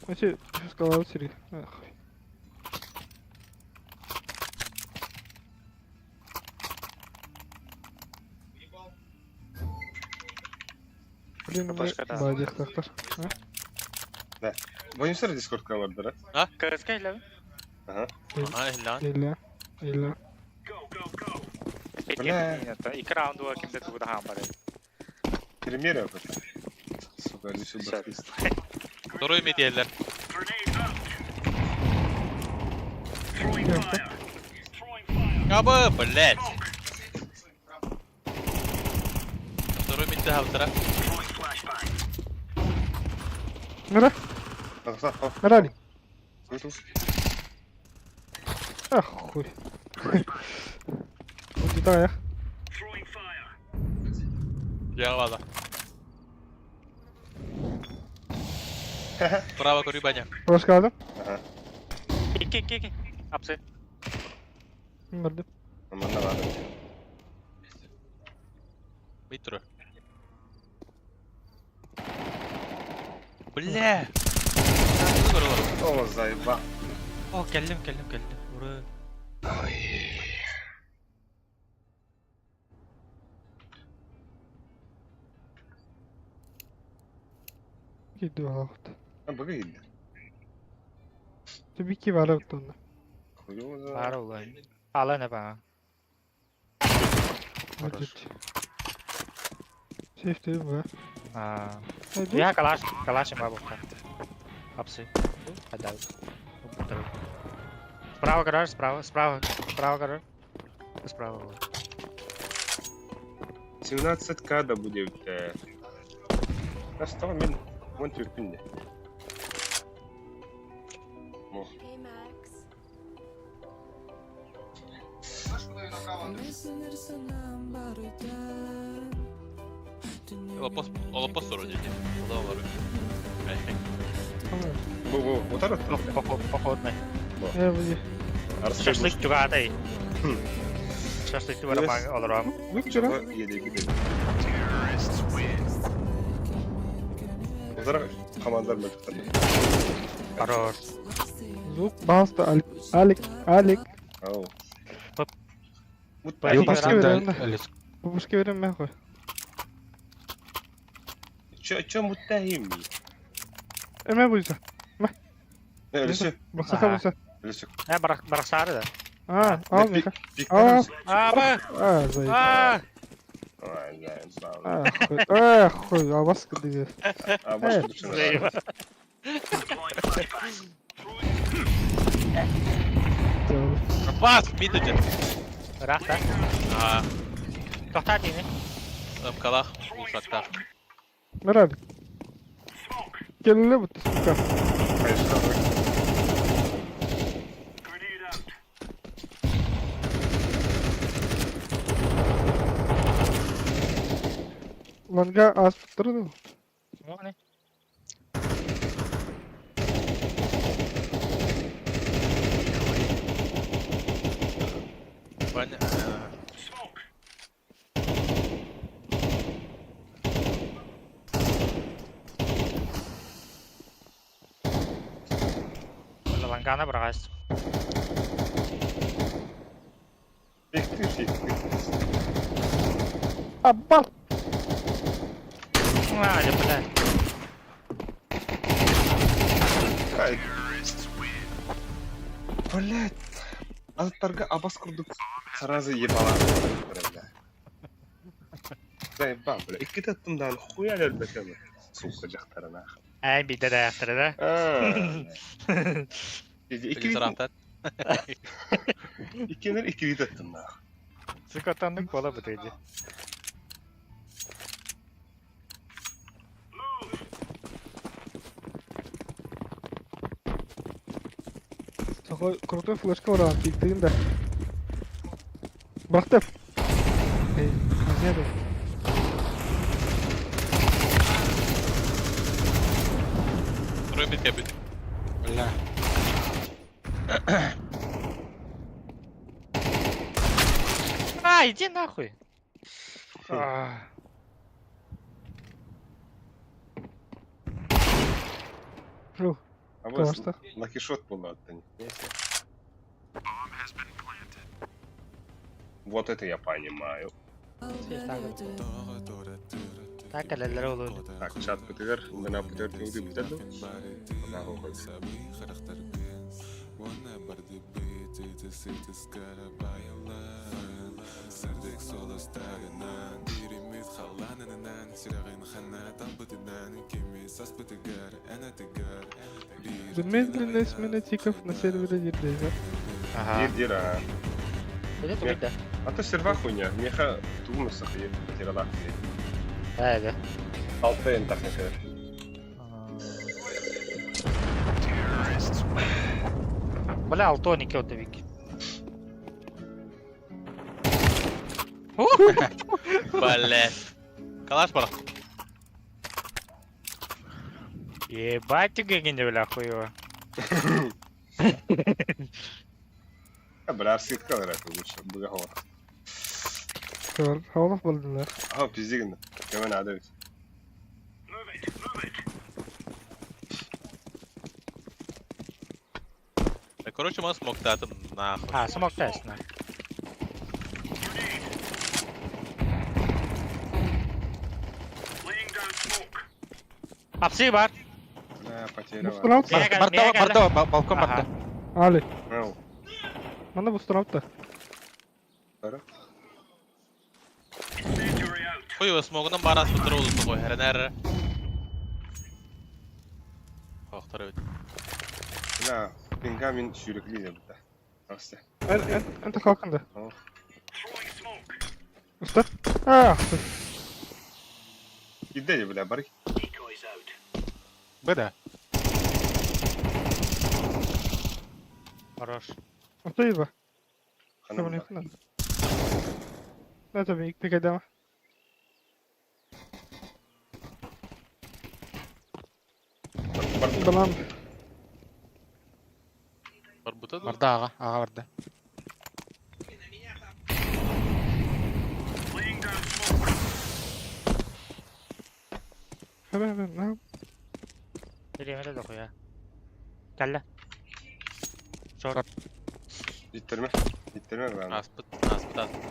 Maçı yüz kavalı siri. Блин, Başka da. bayacak taktar. Boyun sıra Discord'da vardır ha. Ha? Kırıska ile mi? Ha, lan. İlla. Bile. İki roundu var kimde tuğda ham var. Premier yok. Süper bir şey bakıyoruz. Doğru mu diyorlar? Kabı, bled. Doğru mu diyor havtara? Nere? Bak. Nere Ali? Sus. Ah, хуй. Вот это я. Jangan malah. Prawa kuri banyak. Hoş geldin. İki. Apse. Gördüm. Aman ne var? Mitro. Bile. O zayıf. Oh geldim. Buraya. Gidiyor vakit. Ha bu değil. Tabii ki var vakit onda. Koyuyoruz. Var ulan. Ala ne bana? Vıcık. Safety bu. Ha. Hadi. Ya kalaş yang bawa. Apse. Ada. Putar. Справа коридор. 17 када будет. Настал мен. Вон тюрпинде. Hey Max. Lepas suruh jadi. Udah baru. Bu taraf. Походный. Ya bu. Шашлык juga ada ya. Шашлык itu berapa orang? Yok canım. Yedi gidelim. O taraf komandar mektubu. Harus. Yok bastı Alik. Oh. Başka Başka verelim verelim de. Bu başka verelim ben koy. Çö muttahim mi? Eme buysa. Öyle şey. Baksaka buysa. Öyle şey. Ha barak sarı da. Ha, al meka. Dikkat et. Aba. Zayıf. Aa. Ay yani sağ ol. Koy. Abas kıdı. Aa başka düşünün. Zeyva. Bas, mid öce. Bırak da. Aa, Tohtar dini. ımkalak, ufakta. Merhaba. Gelin bu tuska. Hayır sağ ol. Langa az tutturdu. O ne? Bana... Langana bırak. Bekliyor. Abbal. Hadi bırak. Hayır. Блядь. Azıtlarga abas kurduk. Сразу ебала. Zaybam böyle. İki tattımdan huyal elbette mi? Soğukacaklarına. Ay bir de dayakları da. Bir taraftan. İkinin ikili tattım da. Sıkıntılık kola bu dedi. Такой крутой флешка var piktiğim de. Bıraktım. Hey, ne bu? Второй мид кабит. Бля. А, иди нахуй. Фу, Ama Kıvanç'ta. lucky shot buldu hatta. Neyse. Вот это я понимаю. Так, eller olur. Так, чат ПТР, мене ПТР не удив бітеду. Вона робить. Bilmeyen ismini Tikov на сервере Дирдейза. Ага. Дира. Öyle tabii de. А то серва хуйня. Меха тумнуса хие, потеряла хие. Öyle. Altta en tak ne kadar. Бля, алтоники от вики. Блять. Калаш пора. Ебать ты гегенде, бля, хуево. Бля, арсит kalır artık lучше. Бля, hava. Kör, havalı buldular. Aha pizdigin. Hemen hadi. Короче, мы смог дать нахуй. А, смог тест, на. Апси бар. Бля, потеряла. Бустранапта. Барда, балкон барда. Ali. Ау. Bana bustranapta. Сара. Хуй, смогнам барас бутыр oldu bu her nere. Хохтар evet. Bля, Benjamin sürekli de burada. Nasıl? Ente kalkında. Tamam. Usta. Ah. Gidelim bля, bari. Б, да. Хорош. Usta iyi bak. Hanım Tamam bak. yakın. Ne tabii ilk tek edemem. Balam. Бар бутыр. Барда аға барда. Hemen ne yap? Bilemedi de ya. Gel lan. Short. Gittirme. Gittirme ben. Аспыт, аспыт, аспыт.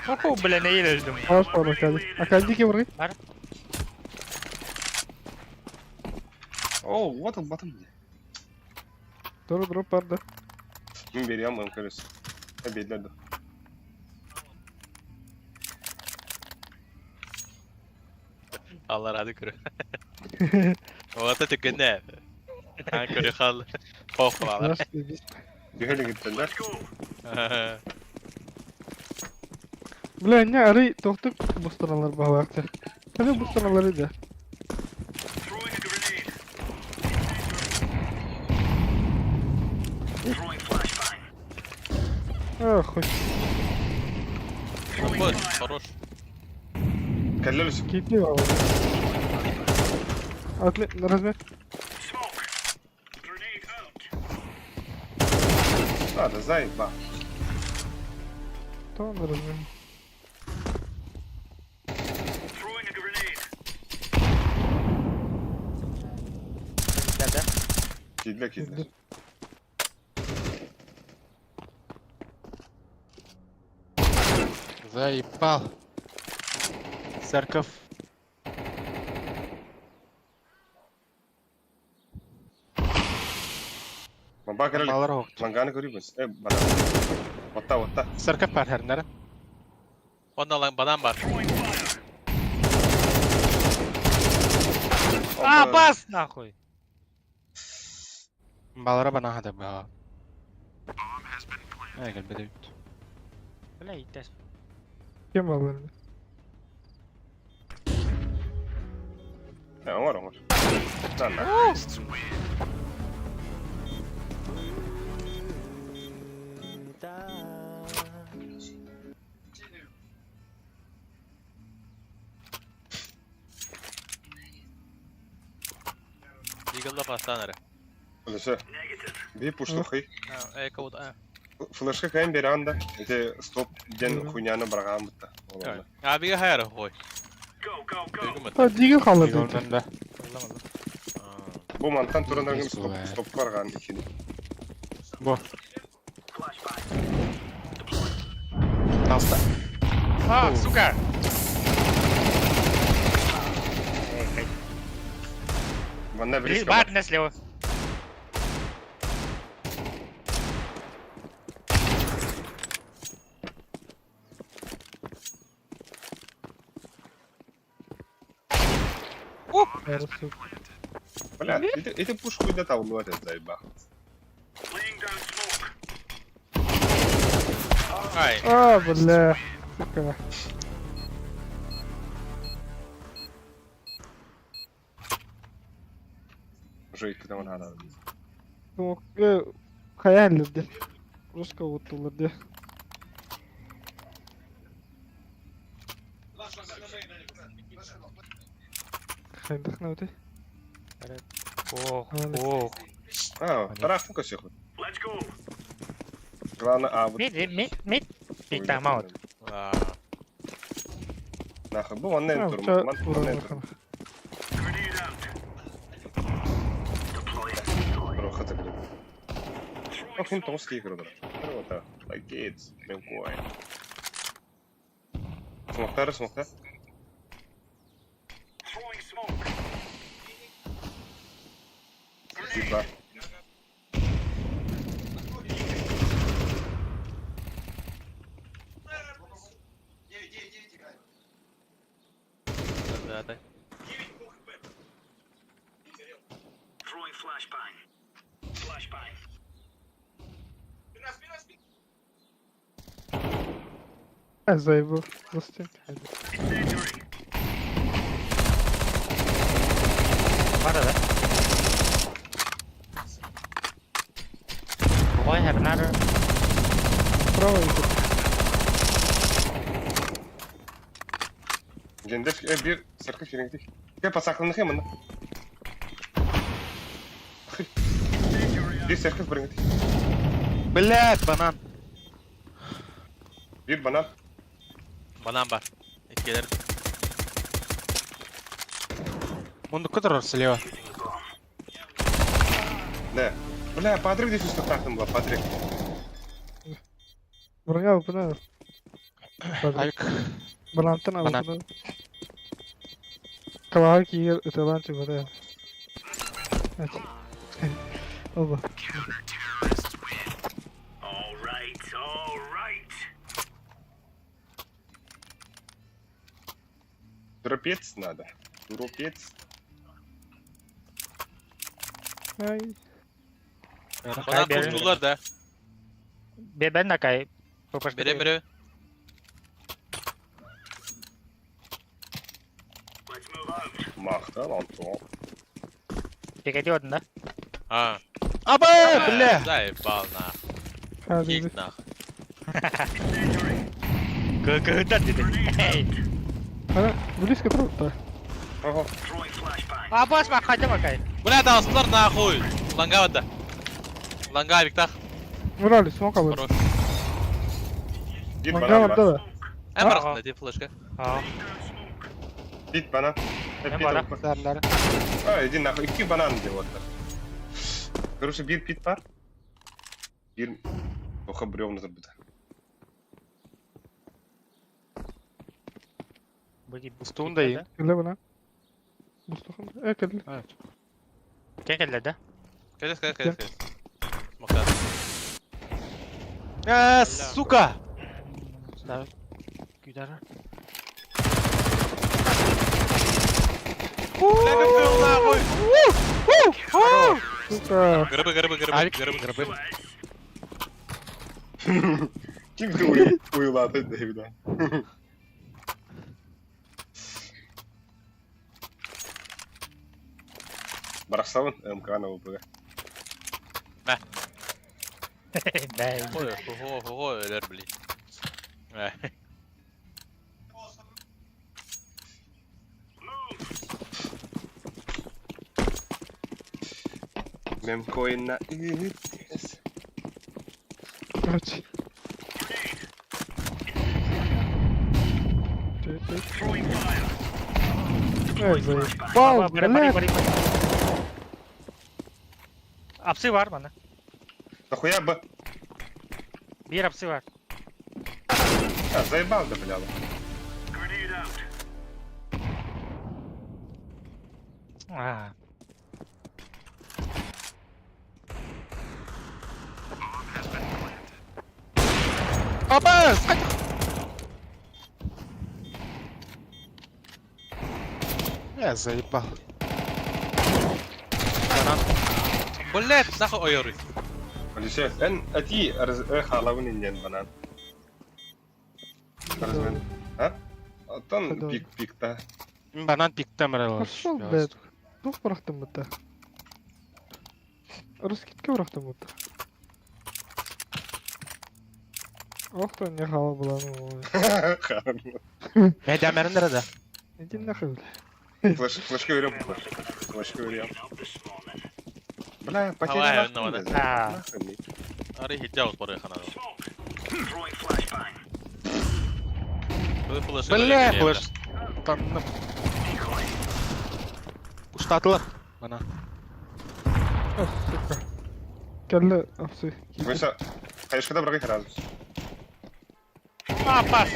Oho, bля, ne iyileştim. Ağız parmak geldi. Akaldi ki burayı. Oo, batım. Doğru drop vardı. Min beriyam önkörüs. Belli. Allah razı kırı. Orada tükene. Han kırı kal. Korkmalar. Nasıl dedi? Böyle gittiler. Ulan ne arı toktuk bustanalar bağlaktı. Hadi bustanaları da. Ah hoş. Бот, хорош. Kellelis. Gitti baba. Atlet razmet. Hadi zayıf bak. Tamam razmet. Geldi. Kidle. Заебал. Церковь. Man bak hele. Malları oldu. Man gani görüyor musun? Bana. Otta. Церковь var her nere? Ondan lan banan var. А, бас нахуй! Mallara bana hadi be. Ay gel bedel. Бля, иттес. Kim var bende? Var. Lan. Eagle'da pastanere. Flash'ı. Bir puşlu xıy. Kavut. Flash'ı kayın beri anda. İşte stop gen хуйняны bırakan bitti. Abiga hayır hoy. Ha digil kalırdı. Yoldan da. Bu mantan turundan Neyse stop be. stop bırakan ikili. Bu. Nasıl? А, сука! Bana bir risk Бат на слева. Yarısı. Бля, эти пуш хуйда там ловят, заеба. Ay. Aa bля. Сука. Уже iki tane hala. Smoke kaya halleddi. Ruska vurdulardı. Hayırlık ne oldu? Ох, Ладно. ох. Тарах фука сеху. Главное, Мид. Биг тайм-аут. Нахуй, bu anne Ha, turum. bıçağı Man vuralım anne bakalım. Bro, хата греб. Ох, им толстый игры, да. Вот так. Like kids, мелкой. Смока. Типа. Да. Зайбу. Застин. Var da. Boy have another. Право идет. Gendef bir sarkı firingdik. Gel pasaklandık ya bunda. Bir sarkı firingdik. Блядь, банан. Bir banan. Banan var. Etkileri. Он куда слева? Да. Бля, Патрик здесь устакан был, Патрик. Buraya buna. Ayık. Banantın al Banan. buna. Kavağı ki yer öteden çıkıyor ya. Aç. Allah. Дропец надо. Дропец. Ay. Bana bir- kurtuldular da. Ben de kay. Попаш. Bire. Махтал, Антон. Пикати один, да? Ha. Aba, bля! Заебал на. Hadi Кик на. Кыгыдан dedi. Эй. Ana близко правда. Ага. Абас бak hadi bakay. Бля, да aslar нахуй. Ланга вада. Ланга виктах. Vurali son kalır. Хорош. Git Manga bana. var da. Hem arasında diye flashka. Aa. Git bana. Hep Ne bir bana? tarafa. Derler. Ha, иди нахуй. 2 банан diyor orada. Короче, bir pit var. Bir oha бревна burada. Stunda iyi. Kelle bana. Mustafa. Kelle. Kim geldi? Кайдес. Смоктар. Сука! Ставь. Gider. Бля, как был нахуй! Сука. Грибы. Kim de uyuladı devden. Бросал МК на ВП. Ben. Ого, ölür bli. Мемкоин на ИТС. Kaç. Evet zayıf. Bal. Kelle. Apsi var bana. Нахуя бы? Bir apsi var. А, заебал, да, бля. Aa. Aba! Я заебал. Блять, нахуй ойоры. Алише, أتي خالون إنجن بنان. Размен. А? Там Хадой. пик-та. Банан пиктем Пошел, блядь. Дух бıraktım burada. Ruskitke bıraktım burada. Oh da ne hava bulanı o. Медиамерин nerede? Edin ne kıldı? Флешка верем. Флешка верем. Бля, Давай, потерял. ну, да. А. Ари хиджаус порой ханадо. Бля, флеш. Tanrım. Ustadılar bana. Ah suka. Kelle apsi. Вася, конечно, когда брать сразу. Апас.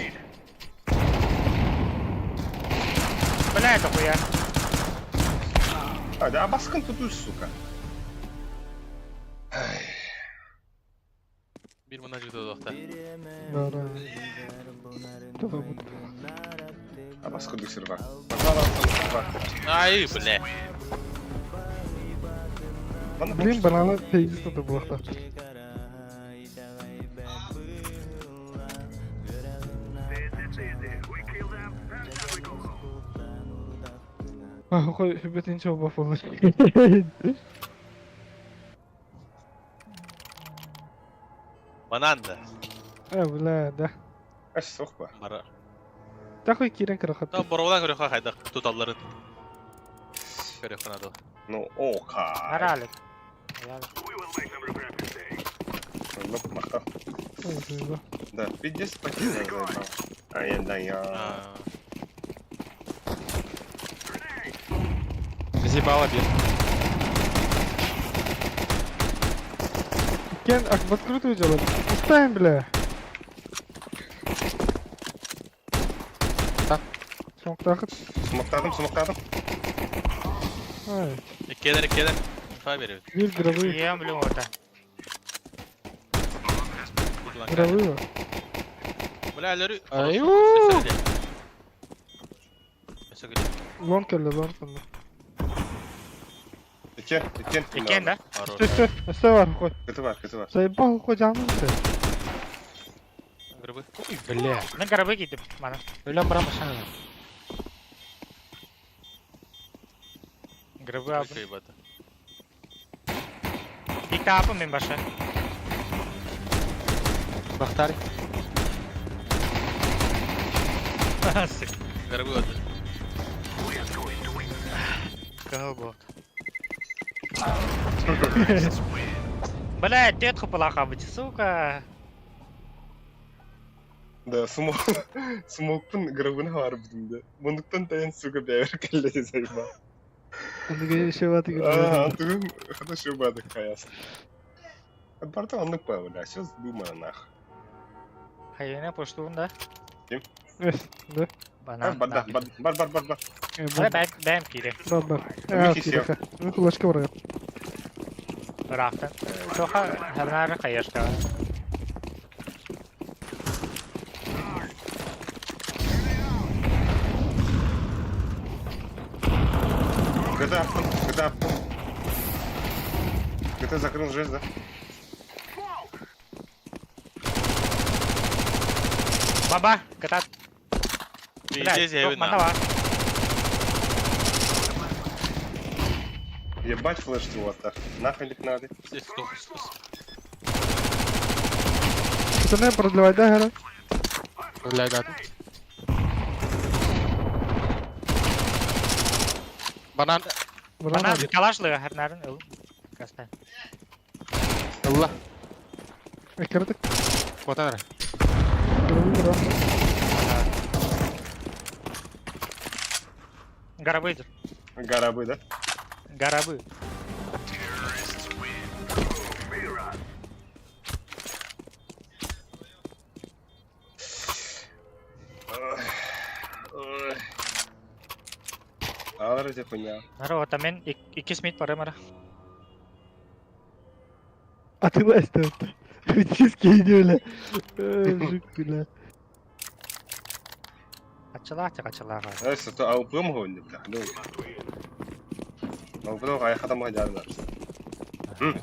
Бля, это хуя. А, да, баскан тут, сука. Bir buna çıktı dokta. Dara. Tamam. А баскан тут сервак. Пожалуйста, Ay bля. Bileyim bana teyzesi de bu hafta. Ah, koy hübbetin çoğu falan. Bananda. Evla da. Аж сохпа. Mara. Da koy kiren kırakat. Tam borudan görüyor kayda tutalların. Görüyor hanadı. Ну, ока. Аралик. Лоп махал. Да, 50 потерял, заебал. Да я. Зебала bir. Ken в открытую делать. Оставим, бля. Так. Смоктахат. Смоктадым. Ай. İki eder. Infa veriyor. Bir gravı. Yiyen bilin orada. Gravı var. Bularları... Ayuu. Long kelle long kelle. İki. İken de. Üstü. Üstü var koy. Kötü var. Sayın bak kocamın üstü. Grabı. Uy belli. Ben garaba gittim bana. Öyle bırakma sana. Garaba abi. İlk yapım ben başa. Bak Tarık. Garabı vardı. Go bot. Бля, детка плохая, сука. Da smoke'un grabına var bunda. Bunluktan tayan suga bever kelle zayıfa. Onu gece şey vardı gibi. Антугун хорошо бады каяс. Барта онлук па бля, сейчас думаю нах. Hayırına poştuğunda. Evet. Ne? Bana. Бар. Bana ben kiri. Bak. Bir Evet. kişi yok. Ne kulaçka var ya. Bıraktın. Çok hemen kayışta. ГТА. ГТА закрыл жесть, да? Baba, ketat. Здесь я Çok mata var. Ебать флеш чего-то. Нахрен их надо. Здесь кто? Это не продлевать, да, Гера? Öyle de. Banan. Bana kalaşlı her nereden? Kastan. Allah. Ekaradık. Kota nere? Gravı var. Garabıydır. Гарабы, да? Garabı. Ağır acı punya. Nara o tamen 2 smith para mara. Atımı esnafta. Müthiş giydi öyle. Жук бля. Açılar. Neyse, tu AWP mu oynuyor bля? Ne oluyor? AWP'da kaya khatam hajarlar.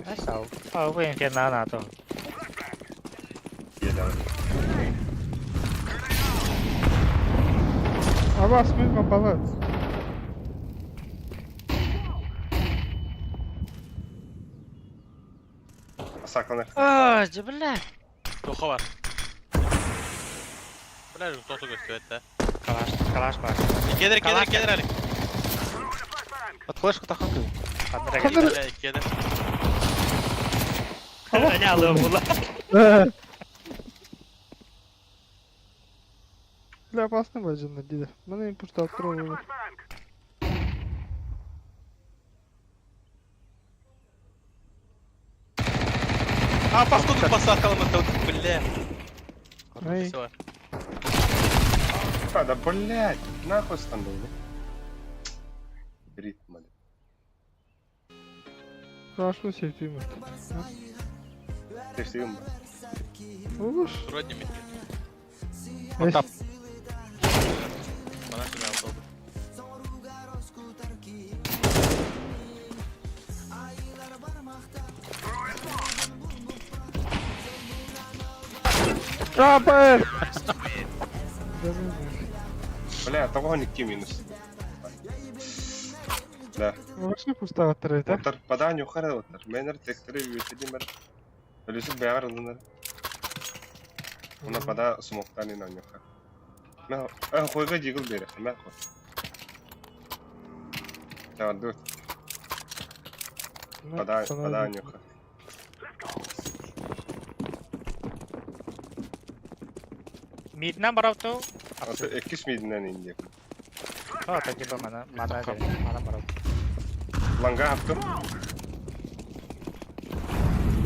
Neyse o bu infernal nato. Yeter. Abi asmayın kapalı. Saklanır. Aa, cibilla. Toka var. Bular toka gösteriyor hatta. Kalaş var. İkiyedir Ali. At flash kota kanka. Kandıra İkiyedir. Ne alıyor bu lan? Бля, опасно бачында диде. Мына импульс алып туруп. А, походу посадкал на тот, бля. Ай. Все. А, да блядь, нахуй стандул, да? Ритм, блядь. Прошло сетим. Ты все умный. Olur. Родними. Es. Tap. Bana şunu aldı. Рапер! Бля, того никакие минус. Да. Вообще пустая трейта. Отар паданию хара отар. Менер текстери үтедимер. Ölüsü beyar alınır. Buna pada smoktan inanıyor. Ben koyga jiggle beri. Ben koy. Tamam dur. Pada yok. Midden barauto. Atı ekis midinden indi. Oh, tadi ba mana aja. Mana barauto. Langa attım.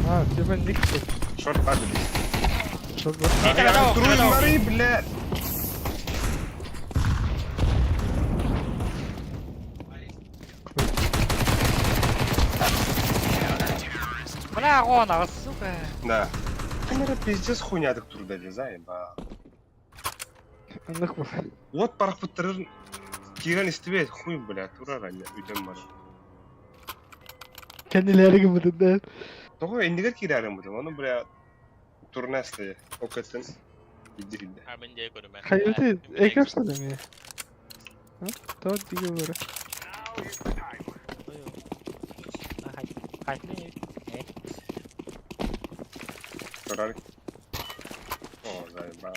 А, типа никто. Short hadi. Что было? Трус мари, блядь. Бля, гонағыз, сука. Да. Камера пиздец хуйнядык турда дизайн, ба. Андық бұл. Вот парақ бұттырыр, кирен істебейді, хуй, бля, турар ане, үйден бар. Kendileri gibi de. Тоғы, ендігер кирарым бұды, оны, бля, турна істе, океттен, иді. Hemen diye koydum ben. Hayır değil. Ekran sanırım ya. Ha? Tamam diye böyle. Қайтын. Турар. О, зайба.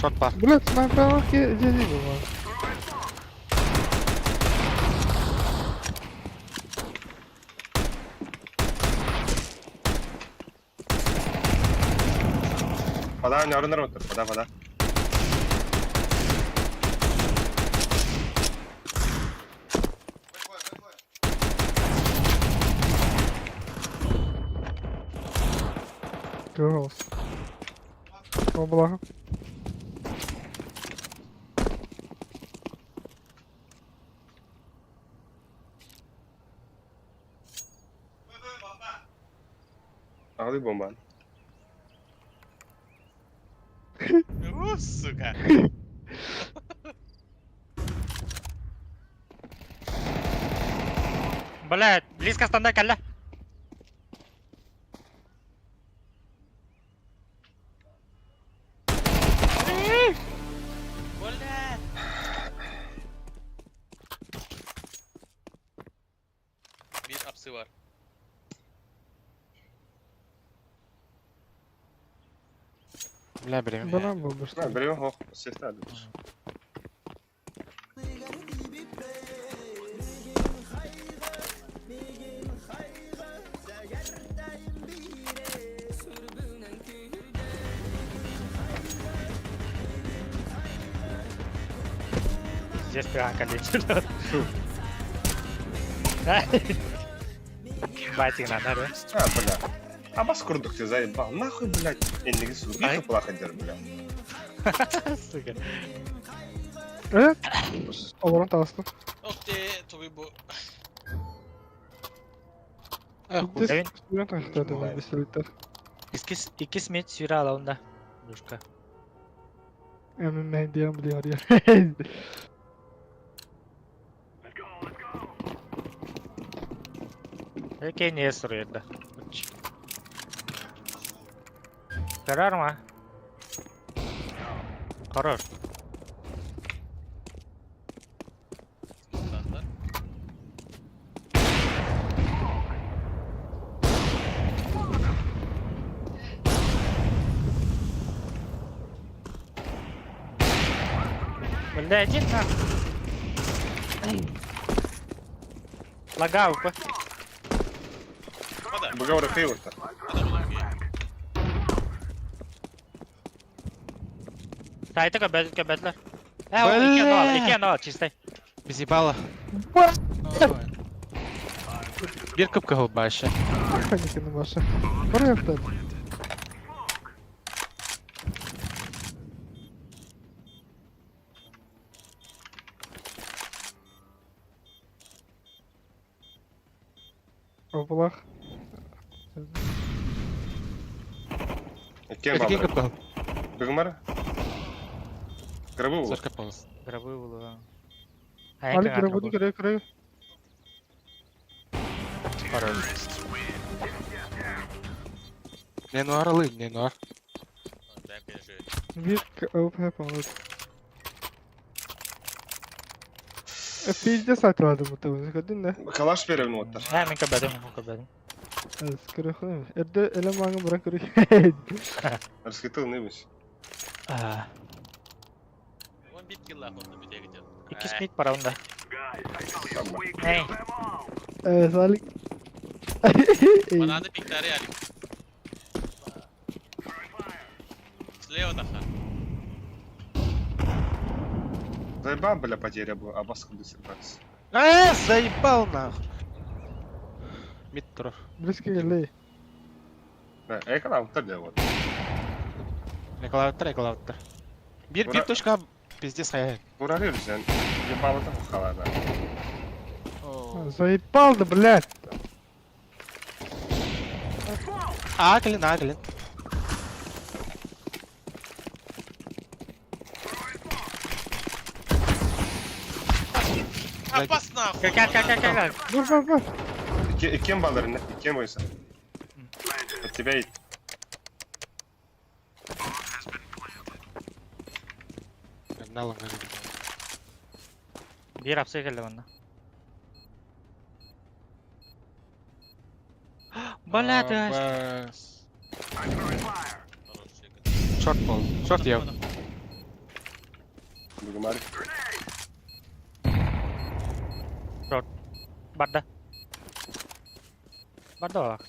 Short бар. Блядь, снайпер бak ya. Cedi bu var. Пада, нярынар отыр, пада. Girls. O bırakın. Ağlıyor bomban. Сука. Блядь, близко станда кәлі. Блядь. Bir apsı var. Бля, блин. Bana mı bulmuş? Ha, böyle yok, sesli hadi. Здесь прям количество. Байтинг надо, да? Ha, bля. А бас курдук ты заебал. Нахуй, блядь, ендігі сур. Ай. Нахуй плаха дер, бля. Сука. Evet. Olarak tavsiye. Okte tabii bu. Biz student taktırdı ben bir sürütler. İki smith süre alanda. Duşka. Emin ne diyen biliyor ya. Okey, niye soruyor da? Karar mı? Karar. Smoke'lanlar. Бля, один на. Лагау, па. Hadi. Бага врахай орта. Hadi oğlum ya. Сайты көбәтләр. Ул ике нол, чистай. Biz ебало. Bir кубка голба еще. Panikinin başı. Buraya yaptı. Oblak. Кен Öteki бабыр. кубка. Бүгін бар? Кірібі бұл. Сашка полос. Гробы було. Ali grabını göre. Не нуар алый, не нуар. Ben konuşuyorum. Bir alıp hep alır. Page сайт vardı muhtemelen. Kadın da. Калаш беремін оттар. Мен көбәдем. Скорее ходим. Erde elemanı bırakır. Раскрытый ныбыш. 11 kill laf oldu bir de gidelim. İki smith para onda. Hey. Salih. Bana da piklere yani. Слева таха. Заебал, бля, потеря была. А бас куды сыпаться. Заебал нахуй. Мид турар. Близко geldi. Да, экала оттар да вот. Экалаваттар. Bir Bura- точка Пиздец hayal. Vurarıyoruz sen. Yabalıda bu kalarda. Заебал, да, блядь. Aklın. А, пас нахуй! Gel. Dur. İki ballarında. İki boysa. От тебя и... Налом. Bir hapse geldi bana. Bana da. Хорош, чекай. Short ball. Short я. Bugümari. Badda. Badda bak.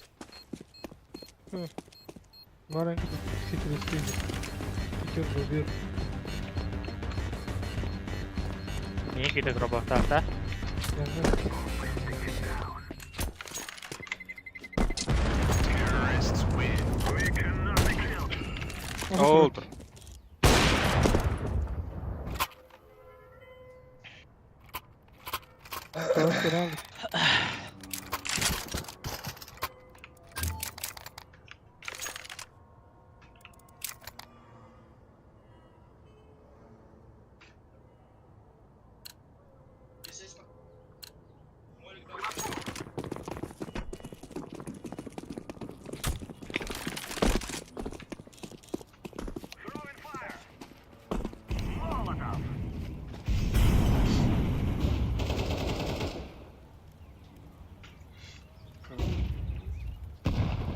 Маленький. Сикер. Сикер, бобер. Niye kita gerobak tahta? Oldu. Tamam.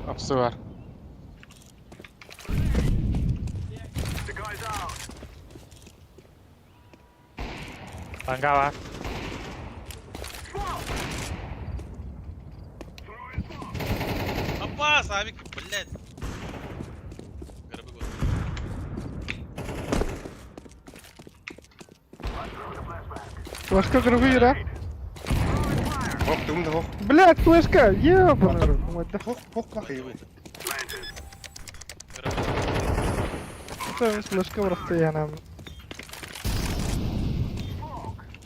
Apsı var. Bangga var. Apa, sabi ko, блядь. Grabe ko. Флешка гравира. Hop, dumda hop. Блядь, флешка! Ебаный рот. Да Hop bakayım. хуй флешка в расстоянии.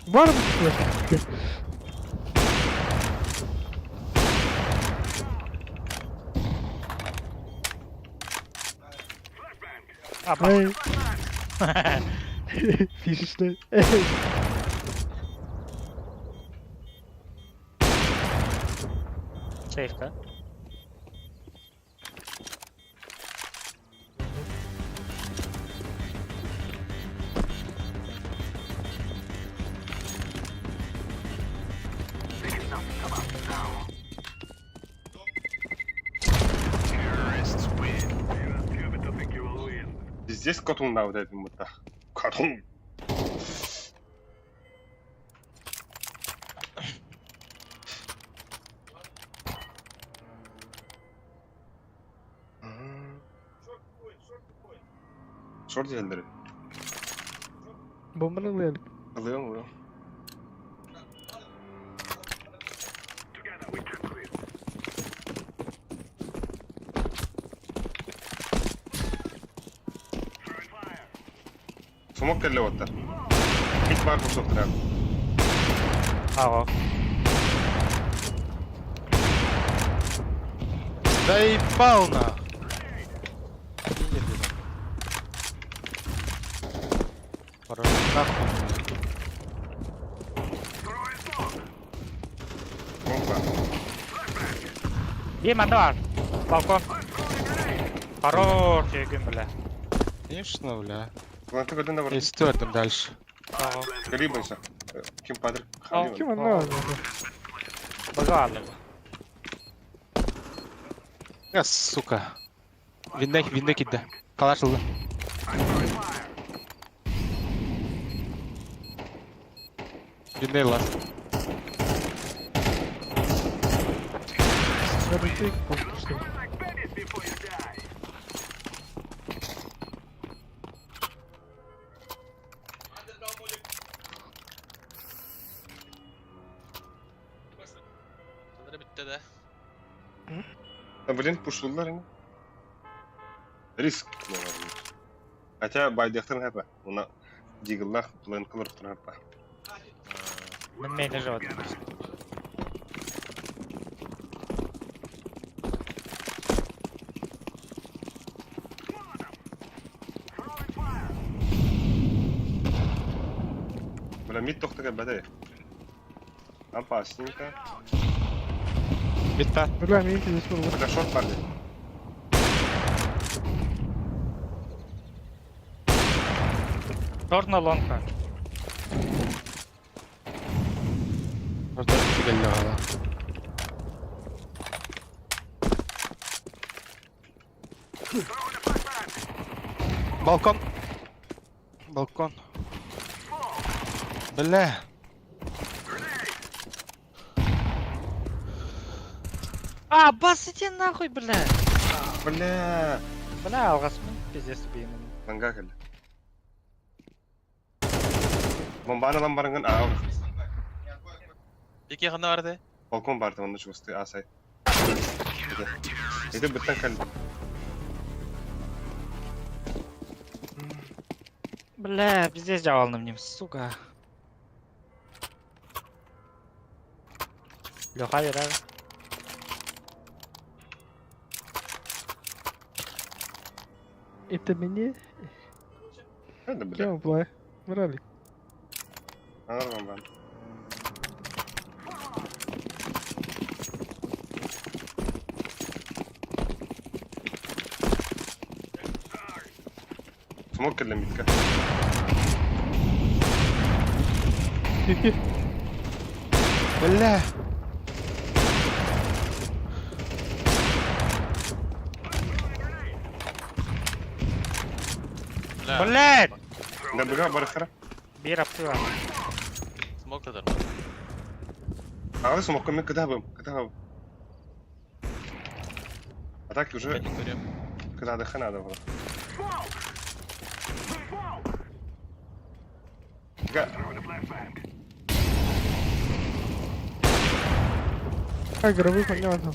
Var mı flash? Apa? Ey. Fiş işte. Ey. Safe ka? Здесь котун да, вот этим вот. Котун. Short yerleri. Bombanı alayım. Alıyorum. Smoke кelle вот так. Hit var bu software. Aa. Заебал на. Нахуй. Smoke var. Bir manda var. Balkon. Хорош, gün bile. Конечно, бля. Planeta kadın da var. Я стюардом дальше. Aa. Garibaysa. Kim Padre? Kim anlamadı? Baga aldı. Ya сука. Винда кидді. Қалар жылды. Винда ласт. Я бы тейк просто. Sanırım bitti de. Блин, пушулар yani. Риск. Хотя байдахтан хапа. Ona Дигыллах план кылыр тұрарпа. Bilmeydi жауап. Бля, мид тоқтыға бәді. Опасненько. Bitti. Бля, мен здесь был. Бля, шорт бар деді. Торна лонка. Orada geldi hala. Balkon. Balkon. Бля. А, бас иди нахуй, бля. Бля. Бля, алғасымен пиздец беймін. Ланга келді. Бомбаны лан барыңын ағыл. İki yakında vardı. Balkon bardı onu çıkıstı asay. Ede bitten kaldı. Бля, пиздец жауалным нем, сука. Леха береді. Это мне? Hadi bile. Кем плай? Брали. Anladım ben. Smoke kellim bitka. Тихи. Бля. Бля. Блядь! Ne bıga barıkara. Bir aptı var. Smoke da Ağlı smoke mi kıdabım. Kıdabım. Атаки уже Ben görüyorum. когда отдыха надо было. А, гробы понятно.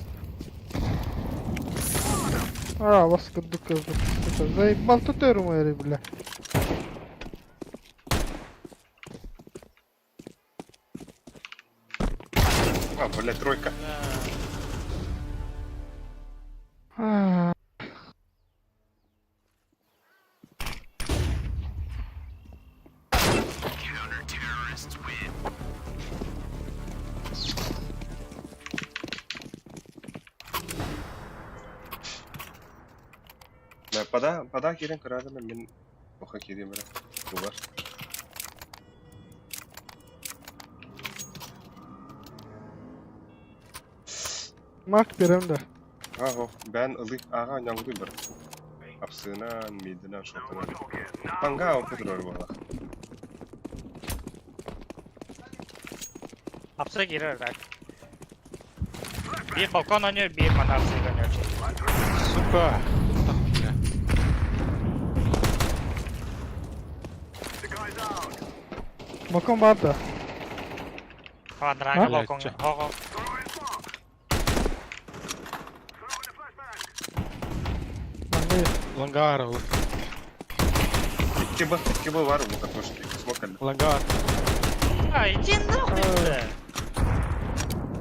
А, вас кадука. Заебал тут эру, бля. А, блядь, тройка. А, Ben pada kirin kırardım ben oka kireyim biraz. Bu var. Mark берем да. Aho ben ılık ağa yangu bir. Apsına midine şortuna. Panga o kadar var. Apsa girer bak. Bir balkon oynuyor, bir bana apsa oynuyor. Сука. Бля. Маком бар да. Квадранга Ha? балкон. Хого. Лангар. İki bu var bu katoşki. Smoke elli. Лангар. А, иди нахуй, бля.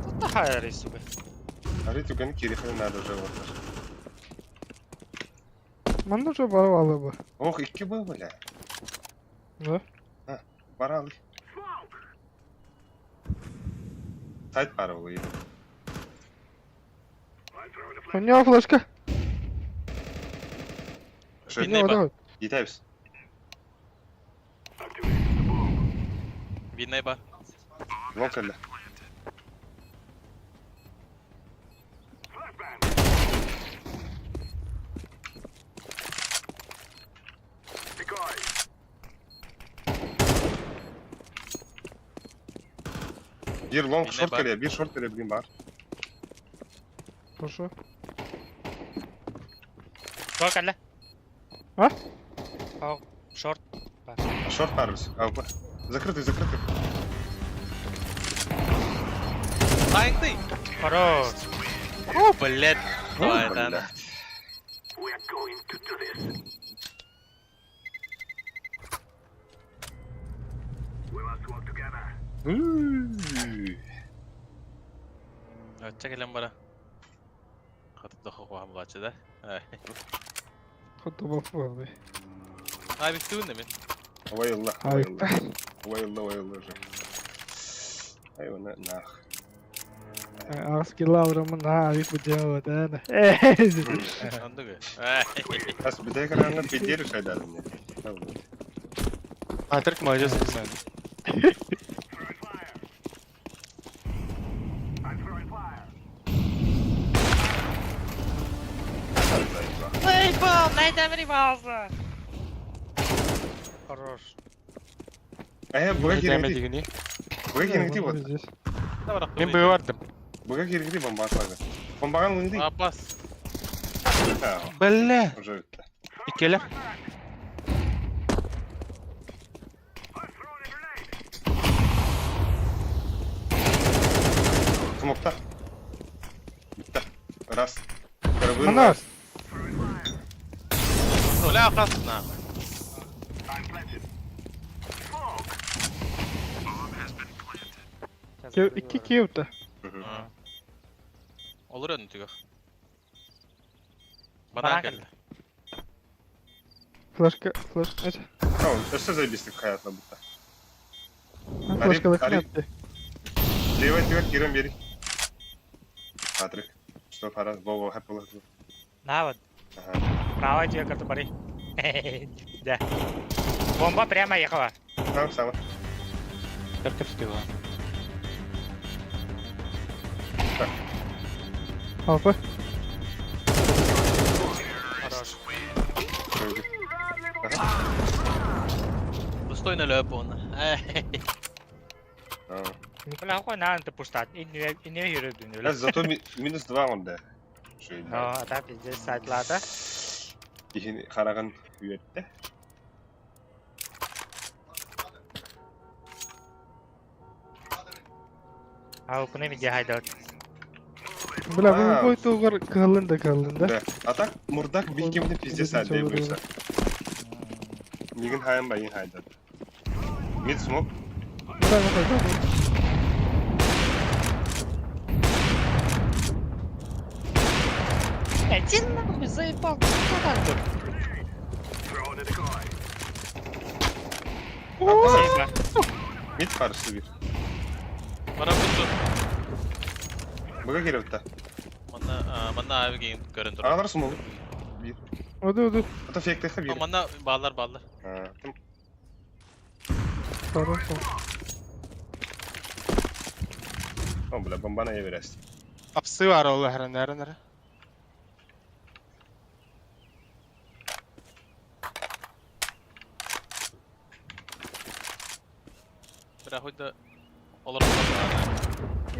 Тут такая рейс, сука. Арит юганы кириханы надо уже вот. Манда уже барвалы бы. Ох, iki bu bile. Да? Baralı. Сайт паровый. У него флешка. Что Видно. Ну, давай. Yetemiz. Видно еба. Long elli. Bir long Yine short bak. geliyor, bir short geliyor bugün var. Хорошо. Сколько, ля? А? О, шорт. Short var biz. Al bak. Закрытый. Ай ты! Хорош. Блять. Давай, да. Блядь. Ötçe gelen bara. Katıp da kokuğum kaçı da. Kutu bak vardı. Abi bitti mi? Hava yolla. Hava Hayır. yolla. Hava yolla. Hava yolla. Hayvana nah. Ağız killa avramın ayık bu cevap ana. Andı gı. As bir de karanlık bir diğer şey dedim ya. Tamam. Patrick mağacasın sen. Фейбл, найди револвер. Хорош. Buraya Ne girin demedi gidi. günü. Buraya girin gidi bu. Ben böyle vardım. Buraya girin gidi bomba atmadı. Bombagan bunu değil. Abbas. Ha, Belle. уже bitti. İkeler. Smokta. Bitti. Раз. Karabığın Ana. var. Ulan akasına. İki kiyota. Olur önü tügü. Bana Bana geldi. geldi. Flaşka. Aç. Tamam. Öste zaybistik hayatla bitti. Flaşkalık Ali- yaptı. Левый Киром бери. Патрик. Что пора? Вова, хэппи лэппи. Навод. Ага. Право тебе как-то бори. Да. Бомба прямо ехала. Сам. Terkep tutuyor. Alfa. Хорош. Öldü. Достойно löp он. Tamam. Никола хуй на ты пустат. И не yürüdün öyle. Зато минус 2 onda. Şöyle. No, ata pizde saytlarda. İşini karagan üyetti. А укуны виде хайдат. Бля, А. bu boy tuğar kalında. Да. А так мурдак билгемді пизде сәлде бұйса. Неген хайын байын хайдады. Мид смок. Bля, bak. Один нахуй заебал. Что там тут? Спасибо. Мид karşı bir. Bana tuttu. Buga gelip de. Bana abi game görüntü. Ağlar smok. Bir. Odu. Ata fake tekte bir. Bana bağlar. Ha. Tamam. Tamam bile ben bana everest. Apsı var oğlu her nere. Bir ahoy da olur.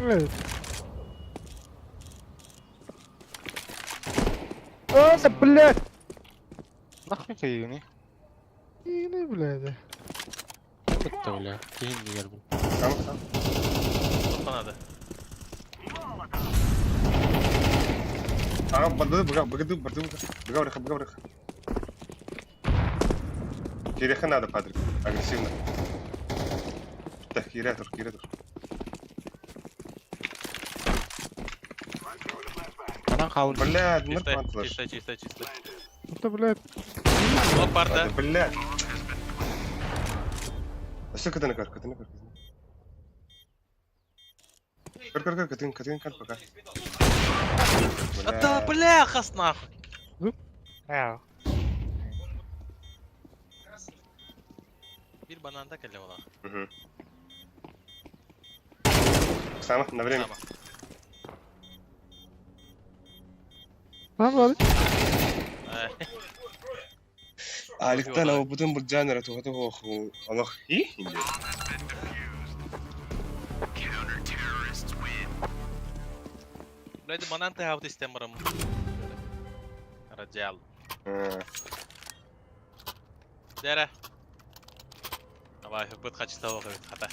Evet. Aa, bля. Nahmi kayını. Yine bля. Tuttu öyle. Kehin diğer bu. Tamam. Bana da. Ага, богату. Бога. Киреха надо, Патрик. Агрессивно. Так, Киретур. Bana kaldı. Блядь, мир панцлаш. Чисто. Это, блядь. Блок барда. Блядь. Что катана кар? Кар, пока. Да бляха нахуй. Ау. Bir bananda kelle ola. Сама, на время. Tamam. Lan abi. Аликтан ау бүтэн бүр жанр тухайдаг онох хий юм бэ? Блядь, бананты хавд истемарам. Раджал. Дера. Давай, будет хочу того, хата.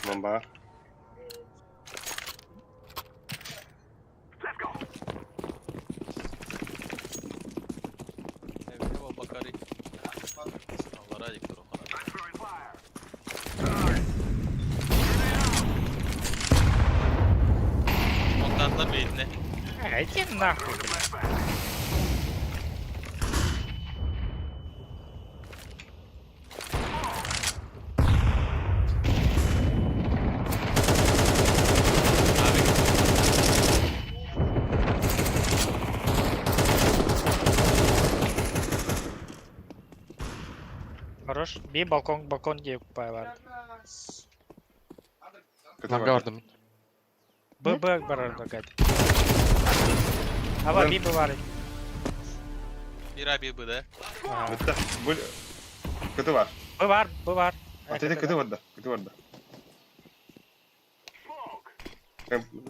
Бомба. Его пока Радик туру хана. Montanlar beyinle. Иди нахуй, блядь. Хорош. Bir balkon diye kupaya var. Lan gördüm. Bu var orada gayet. Ama bir bu var. Bir abi bu da. Aha. Bitti. Bu kötü var. Bu var. Ötede kötü vardı. Kötü vardı.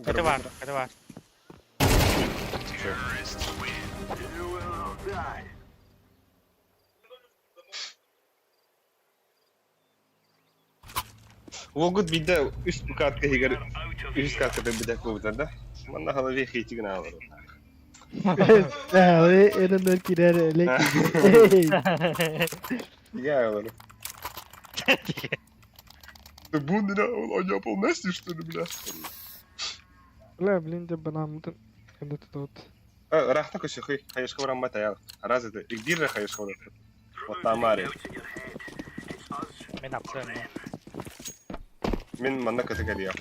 Kötü var. Волгут биде üst bu kartka higar üst kartka bir de kovda. Bana hala bir hiç gına var. Abi elimden girer elek. Ya var. Bu ne olan yapıl ne istiyorsun bile. لا بلين جبنا عمتن كنت تتوت راح تاكل شيخي خيش خبر ما تيار رازت كبير خيش خبر والطعماري Ben yapsam ya. من منك تقديا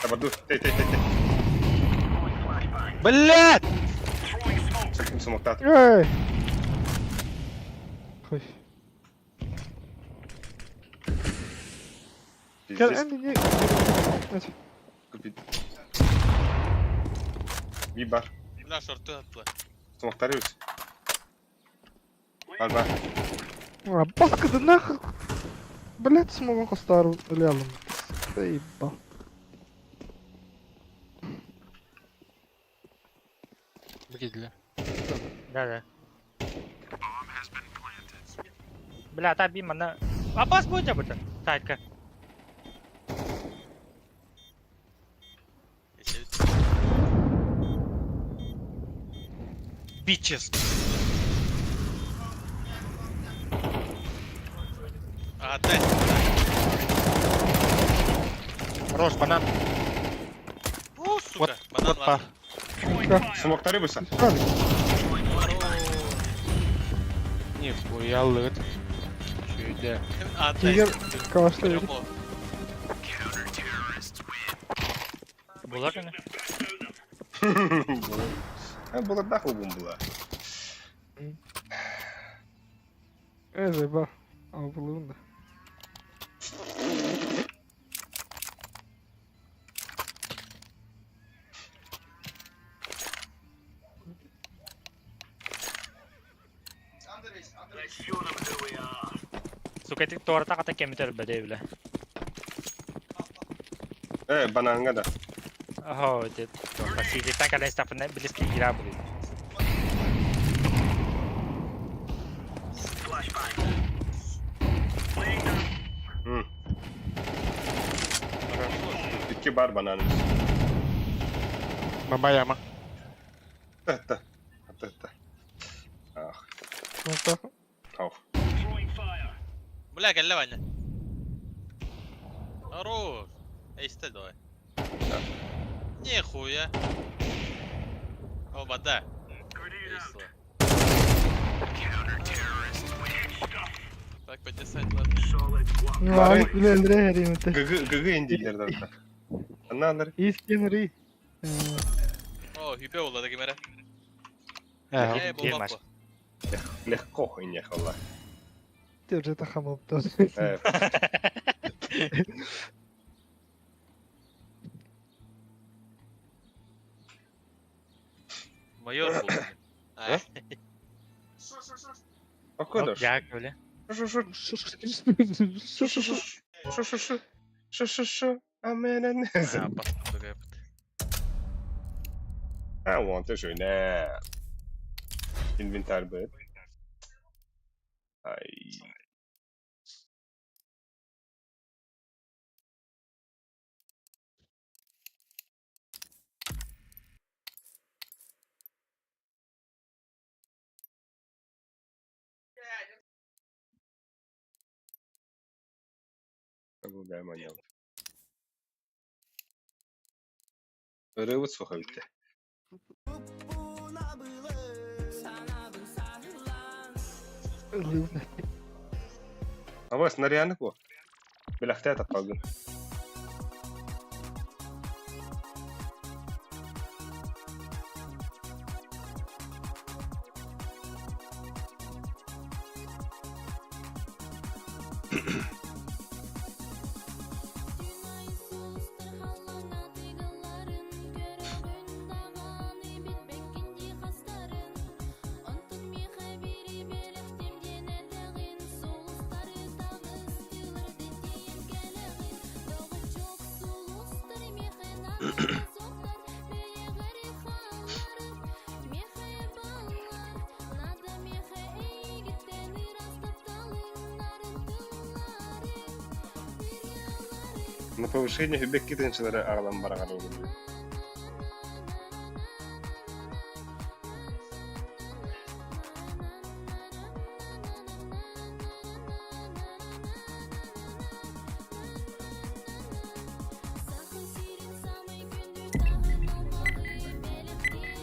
تبدو تي بلات! شكل سمكتات اي خش كان عندي نيك ماشي بيبر Bunlar şortu attılar. سمكتاري وش البا بس كده ناخذ بلات اسمه قصدار اللي يلا طيب Bu gediler. Да. Бля, tapi mana? Apa sebutnya betul? Side Geçeriz. Bitches. Aha дай. Хорош, банан. Oo suka. Banan Вот var. سمكتاري وش Nihуя лыт. Şöyle. Тигр Atay. кашляет Yok o. Bular ne? было дохло бумбула ايه بقى او بلون ده Suketik torta kata kemiter bade bile. بنان غدا Oh, det. Pasti kita kan staffnya bilis kira beli. İki bar bananın. Бабая ма. Tahta. Tahta. Ah, نقطة auf. Bula gel lan anne. Хорош. Ey iste давай. Нихуя. О, бада. Так, поднесать, ладно. نوعك بالأندريه هري متى Gıgı indiler da. Anlar. إيس كينري О, hüpe yolladı kimere. He, Bomba girmez. bu. Lehko inek valla. ترجع تخمم بتاعت Evet. Mayor bu. Ha? O kadar. Ya öyle. Şu. Amen. Ha, bastım da yaptı. I want to show ne. Inventar bed. Ay. Гайманял. Рывать сухо битте. Ава снаряны ко. Белахта тапалгын. На повышение бек кетенчилери агылам барагар болду.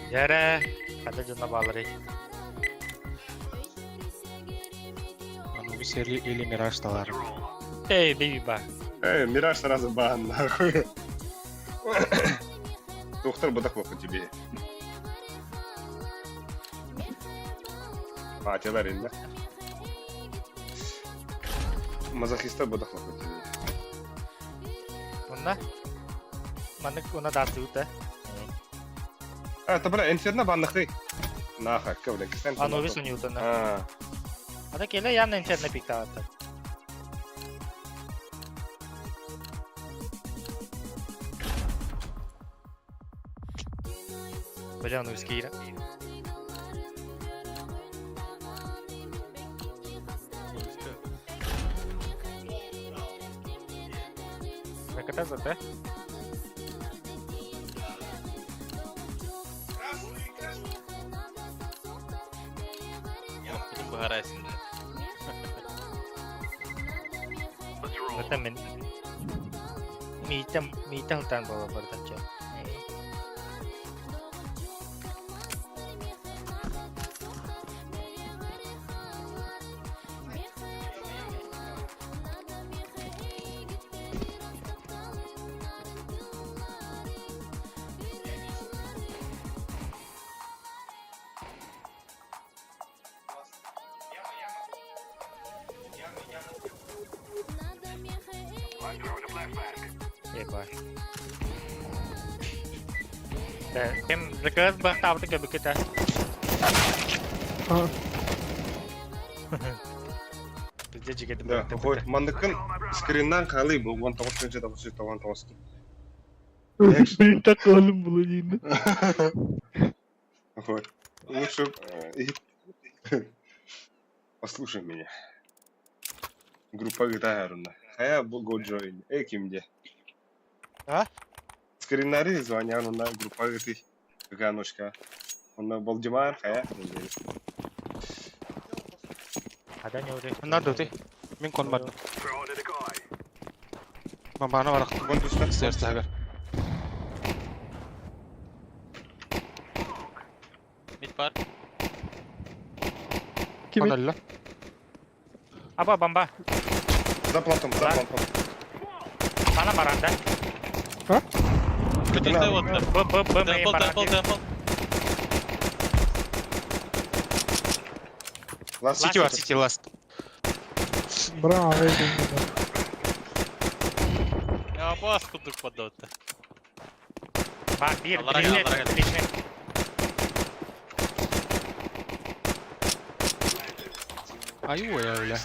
Яра, када жана балары. Анубис или Мираж талары. Эй, бейби ба. Мираж сразу бан, нахуй. Доктор бодахло по тебе. Атилар инде. Мазохиста бодахло по тебе. Онна? Маннык она дартута. Это, бля, инферно баннахты. Наха, кавля, кистен. Анубис унютана. Ада келе ян инферно пиктаватта. Бля, ну скира. Наката зате? Потом багарайся. Зате мен. Митам тан баба бардача. Ебать. Да, кем заказ бахтав ты как kita. Bizde juga Да, хой, мандыкын скриннан калый бу 19-19. Так oğlum bulacağını. Хой. Лучше послушай меня. Группа гитарна. Хая бу годжоин. Кимде. А? Скриннари звонят на группа гиты. Ганушка. Он Балдимар, хая. ada nyuri. Надо ты. Мен кон бар. Бамбана бар. Вон тушта. Сердце агар. Mid bar. Kim? Коналла. Apa bamba? За плантом, за плантом. Mana baranda? Где-то вот. Temple. Темпл. Ласт Сити var, City last. Bravo. Ya bas kuduk padota. Bak bir Allah'a gel, Allah'a gel. bilinçli. Аю я öyle.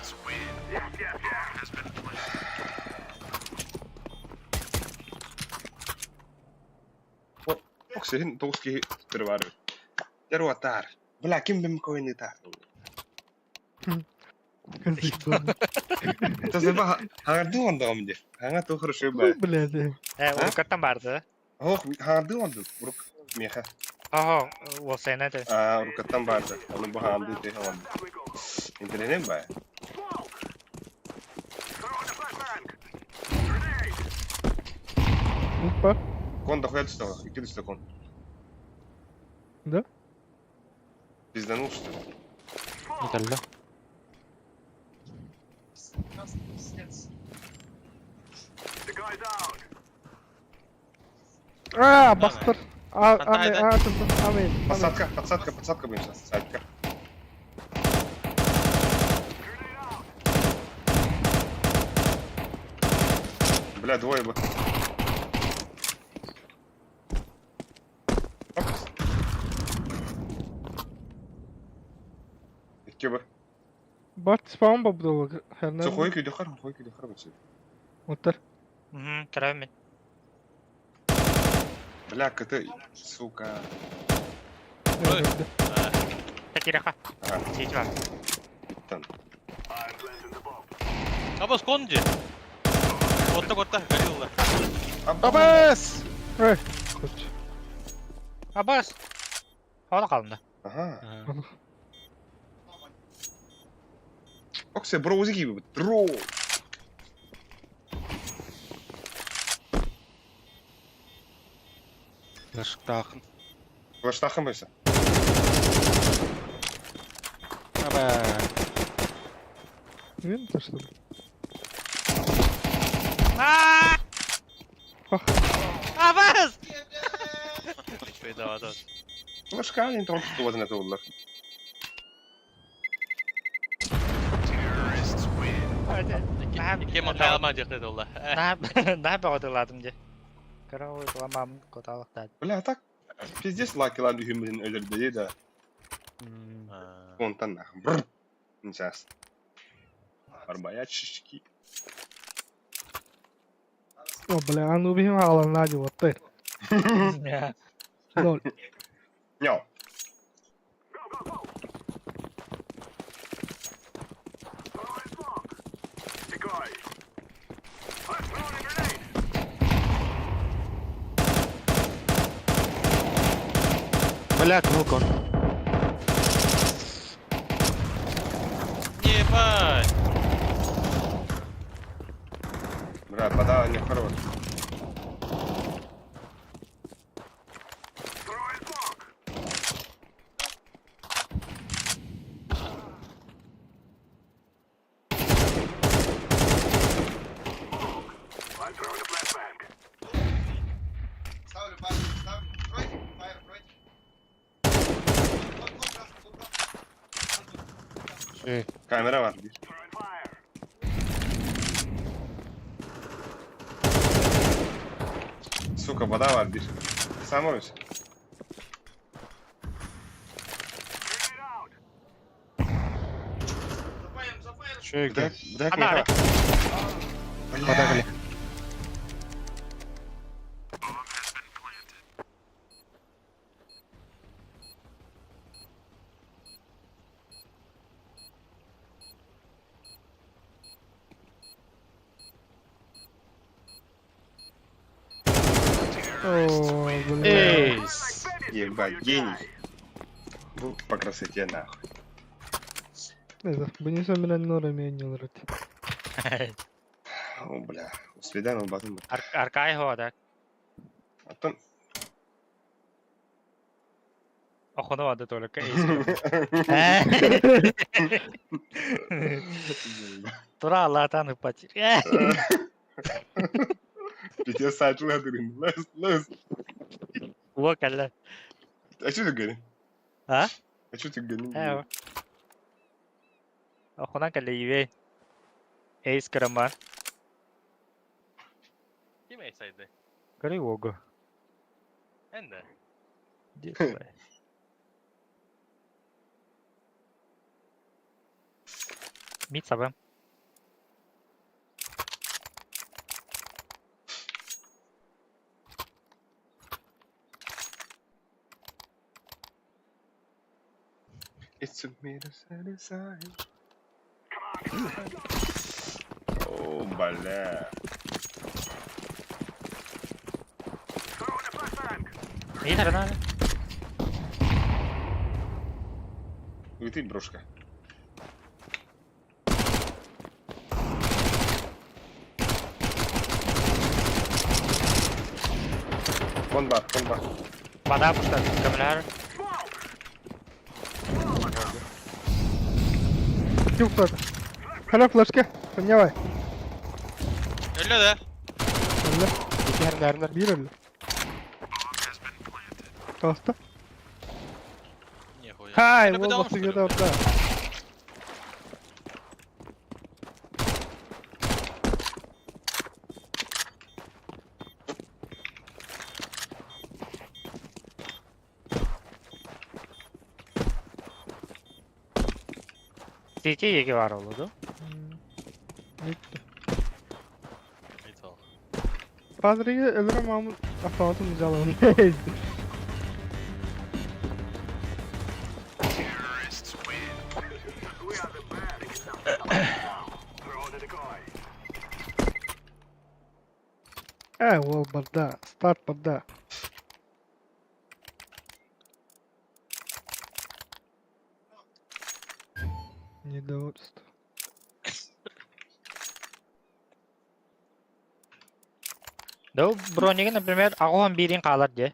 Оксин тоски тырвар. Терватар. Бля, ким бим коины та. Это заба харду он домде. Ханга то хорошо ба. Блядь. Urukattan vardı. Ох, харду он рук меха. Oho, o sene de. Рукаттан барды. Аны бу ханду те хаван. Интернет ба. Опа. Кон дохуя достал. И кидай сюда кон. Да? Пизданул, что ли? Не дали. Бастыр. Антайда. Амин. Подсадка будем сейчас. Садка. Бля, двое бы. Опс. İki бы. Бат спаун бабдол. Хернер. Сухой күйде қар бөтсе. Отыр. Кірем мен. Бля, КТ, сука. Тәтіреха. Ага, Сейті бар. биттен. Абас конди. Котта горилла. Абас! Коч. Абас. Хавада қалымда. Ага. Ага. Оксе, бро, өзі кейбі. Дро. Лаштахын. Флаштахын бөйсі. Абас! Винтер, что ли? Ах! Абас! Bedavadan. Флашка, не там что возле этого лак. İki makal almayacak dedi Allah. Daha bir odaladım diye. Kara uygulamam kodalık da. Бля, так, пиздец лакилар үйімден өлірді да. Онтан нахым. Бррр. Сейчас. Барбаячки. О, бля, а ну бігім алан наді, отыр. Ноль. Няу. Блядь, ну-ка. Ебать. Бля, вода не хорош. Kamera var bir. Сука, вода var bir. Сам oysun. Че, где? Бля, Ага. Бля. О, бля. Эйс! Ебать, гений. Ну, по красоте нахуй. Neyse, bunun son bir anne uğramayın yıllar. О, бля. Свидание батон. Arkaya havada. Аттан. Okunu vardı только. Тура Allah'tan hıpatır. Пиздец, сачула дырын. Лэс. Bu kelle. А что ты говоришь? Ha? А что ты говоришь? He. Okunan kelle iyi. Ace kırama. Kim eyseydi? Kırı vogu. Ben de. Mid sabah. It took me to set aside. О, бля. İyi tarana. Летит брошка. Kon var. Bana puşlar. Kameralar. Yok zaten. Hala flashka. Понимай. Öyle de. Öyle. İki herler. Bir öyle. Kasta. Нихуя. Hay, Это bu потому, bastığı что ли, da orada. CT yegi var oldu. Gitti. блядь, итог. Padri'yi ölürüm Mahmut автоматın mücadele. Ол барда. Старт барда. Недовольство. Дәу бронеге, например, агуан биrin қалар де.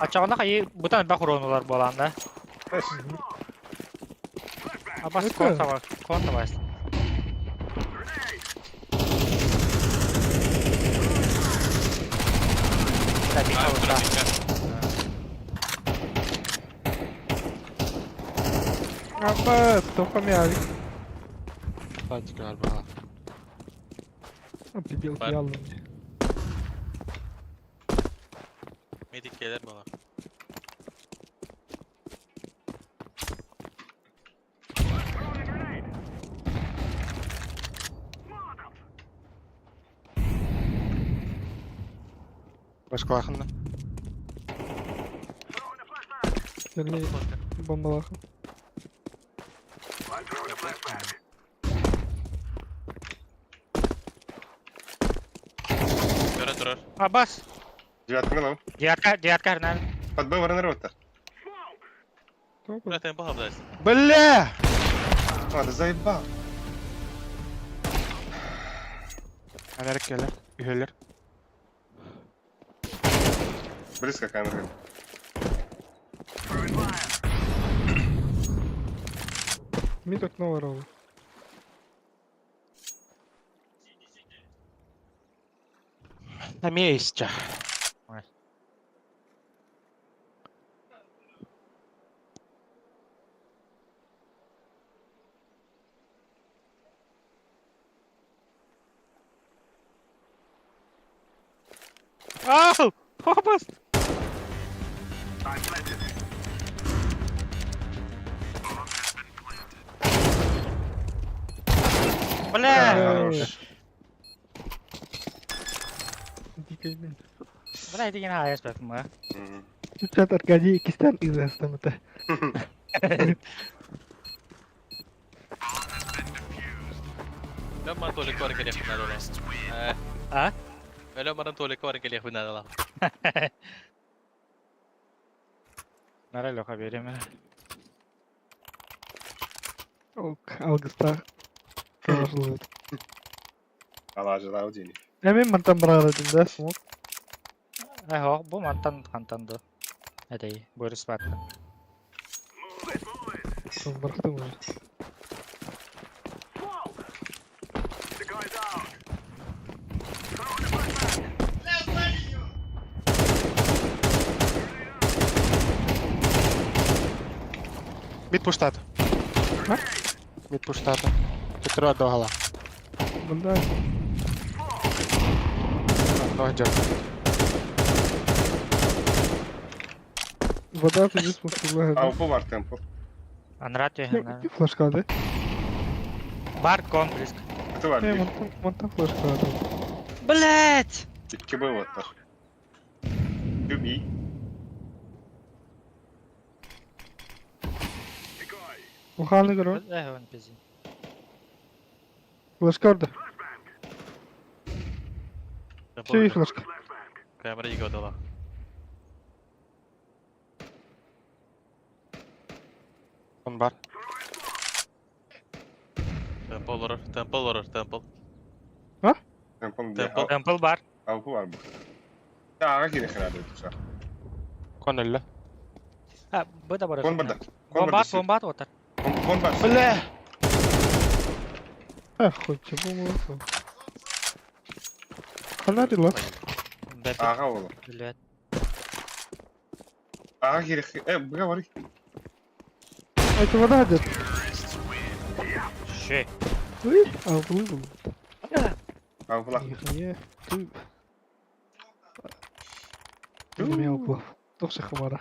Ачағында қайы бұтан бақ уронулар боланда. Абас Это- кон сабас. Да, бика А, ұста. Abbas, tô com a minha ali. Hadi galiba. Pediu Var. que ela. Medik gelir bana. Başka yakında. Ele bombalar. Göre durur. Аббас, Девятка мелом. диярка хернан. Под Б варен рота. Göre tempo havdayız. Бля! А, да заебал. Enerik gelir. Üheler. Близко камера. Мид окно воровал. На месте. Ау! Аббас! Бля! Хорош. Дикий мид. Бля, деген аяс бәкім ба. Чат Аркадий Кистан изастам это. Ben bana tuvalet var geliyor bunlar öyle. Ha? Öyle bana tuvalet var geliyor bunlar öyle. Нарай лоха берем. Алгыста. Калашылы. Алажыда удини. Эми мантан барарадым да, смог. Хо, бу мантан хантанды. Этой, бөріс баттын. Сон барахтым уже. Mid pushtat. Ha? Mid pushtat. Четыре до гала. Банда. Ноги держит. Вода здесь смог Алпу var tempo. Анрат я. Флешка, да? Бар кон близко. Кто var? Монтан флешка, да. Блять! İki B var. Kübi. Уханы görüyor. Он пизи. Флешка orada. Şey flaşka. Kamera iyi gördü lan. Он бар. Temple vurur, temple vurur, temple. Tempo diye. Tempo. Темпл бар. Alpı var bu. Ага, кире хана дойду са. Kon elle. Ha, bu da bara. Kon barda. Bombat otar. Kon бар. Бля! Хоть чего было. Фонари лав. Ага ол. Билет. Ага кире. Бга бар. Это вода идет. Şey. Был. Ага була. Не, ты. Ты умел плав. Тоже хмара.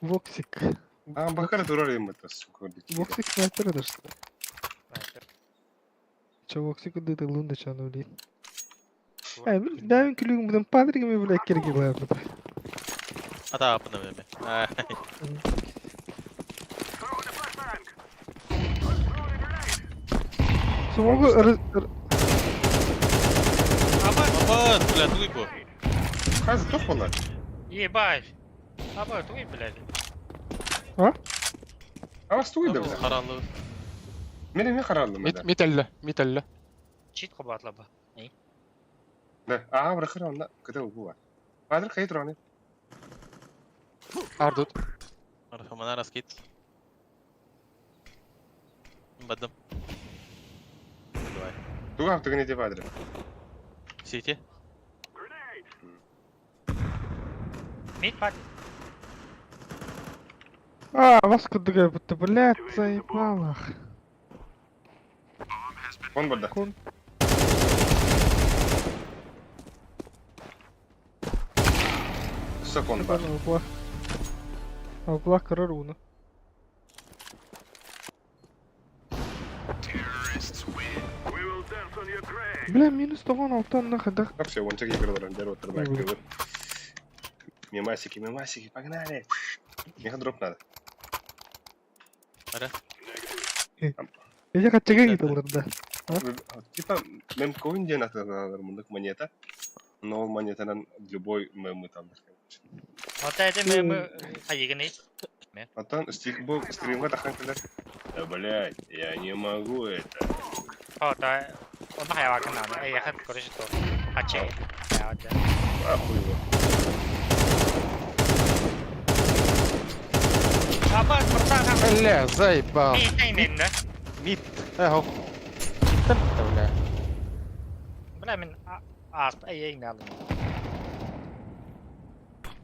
Воксик. Ага бакара турар юм это, сука. Воксик снайпер это что? Че воксик это лунда чанули. Давин күлүгүн менен падригиме билек кереги бар. Ата апына меме. Смогу Апа, бля, туй бу. Хаз тоқ була. Ебать. Aba, туй, блядь. Ага стуйда бля. Каранлы. Мен карандым да. Мит elle. Чит кабатла ба. Да. Ага бара каранда. Кыда бу. Падр кай тураны. Ardut. Архамана раскит. Бадам. Давай. Туга автогне де падр. Сити. Мид пат. вас куда будто, блядь, заебало. Кон барда. Кон. Секунд бар. Албла Караруна. Бля, минус того алтан нахуй, да? Так все, вон такие игры дерут, трубайки. Мемасики, погнали. Мне дроп надо. Ара. Я хочу гейт да. Типа, мем коин надо мундук монета. Но монетанан любой мемы там. Вот это мы хаиганы. Потом стримга тахан килер. Да блядь, я не могу это. О, да. Он хайва канал. Я хочу короче то. Аче. Я вот. Ахуй его. Аба, братан. Бля, заебал. Мид, да? Мит. Эго. Тента, бля. Бля, мен аст, ай надо.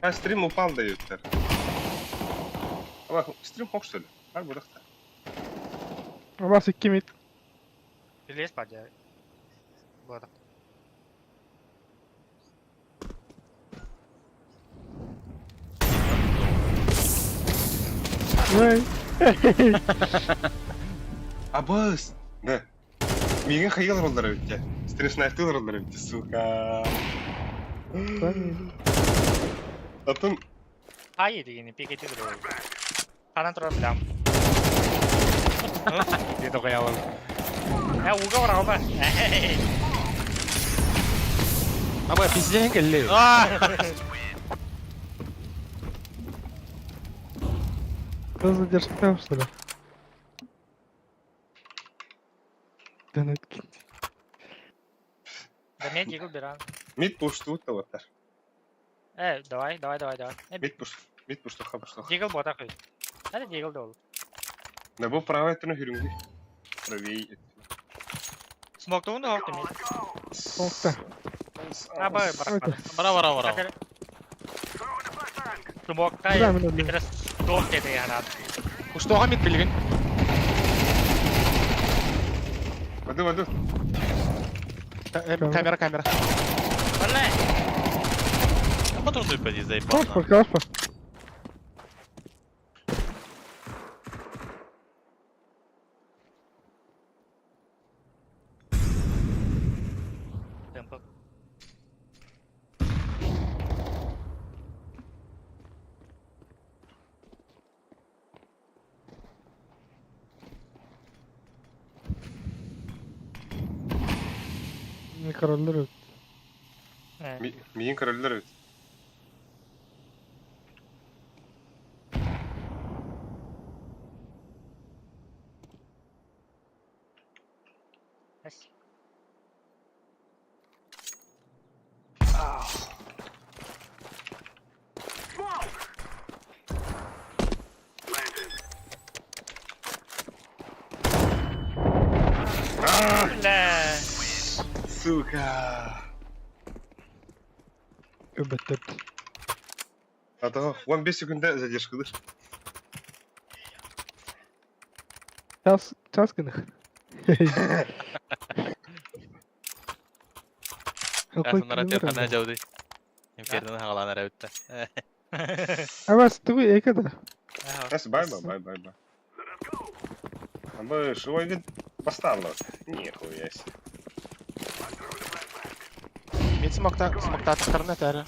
А стрим упал дают. Стрим мог что ли? Как бы так. Вас и кимит. Билет падя. Вот. Ой. Абас. Да. Мига хайгал роллар өтті. Стрим снайптыл роллар өтті, сука. Потом Ай, дегені пикеті дұру. Қанан тұрар білам. Деді қоя ол. Уға бара оба. Аба, пизден келли. Кто задержка там, что ли? Да ну это Да мен дегіл біран. мид пуш тут таваттар. Давай. Мид пуш тоха пуш. Дегіл бота қой. Әлі дегіл де ол. Да бұл правая тұрны хүріңді. Правей. Смоктуын да хоқты мен. Смокта. Аба, Бара. Смокта Да, мен өлі. бітіріс доқ деді янат. Уштоға мит билген. Ваду. Камера. Валай. А потом ты поди заебал. Каспа. Темпо. Не королирует. Миин короллар өт. Bля. Сука. Öbettet. Atağı 15 sekunda задержкалыш. Ças kınık. Kasımlara terhana jaudı. Imkerden havalanara öttü. Ama sıtığı eka da. Нас бай. Абы шивойга поставлю. Нихуя себе. Mid smoke'ta atıklarına teri.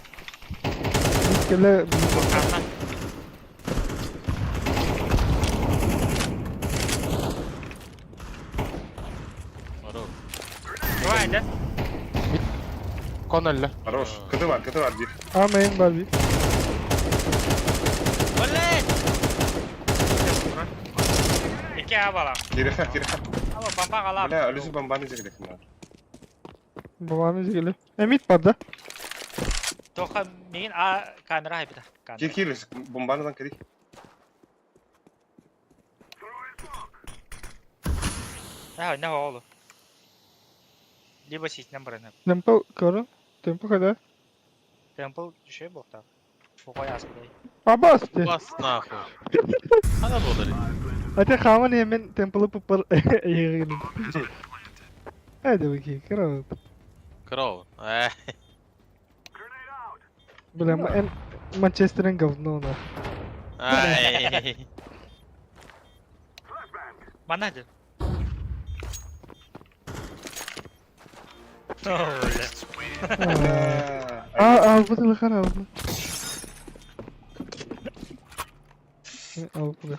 Kele Kanma. Oru. Haydi. Kon öldü. Хорош. Кыты var bir. Amen var bir. Oley! İki A bala. Киреха. Ama bamba kala. Бля, ölüsü bombanı çekecek bunlar. Babanız geliyor. Emit var da. Toka mingin A kamera haypida. Кир, bombanıdan kırık. Ne oldu? Либо сесть number ne? Tempo korun. Tempo kadar. Temple düşüyor bu da. Bu koyas burayı. Baba astı. Bas nahu. Hana doları. Hadi kaman hemen temple'ı pupar yığın. Hadi bakayım. Kral. Crow. Bilmem en Manchester'ın gavunu ona. Ay. Mana aja. Oh, öyle. Al bu da kan al bu. Al bu da.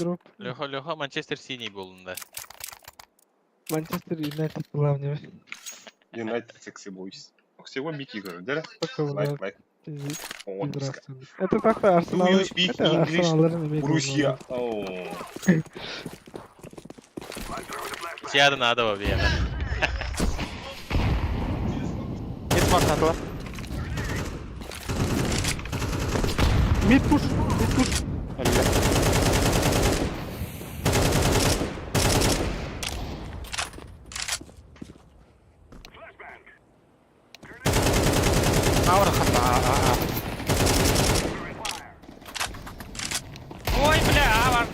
Drop. Леха Манчестер синий болунда. Manchester United главное. United Sexy Boys. Всего Микки говорю, да? Такого Лайк. О, здравствуйте. Это так-то Арсенал. Do you speak Это English? Арсенал'ların emeği. Rusya. Siyahı nada var bir yana. Mid smoke'ta atılar. Mid push. Öldü. Авра хата. Ой, бля, А var.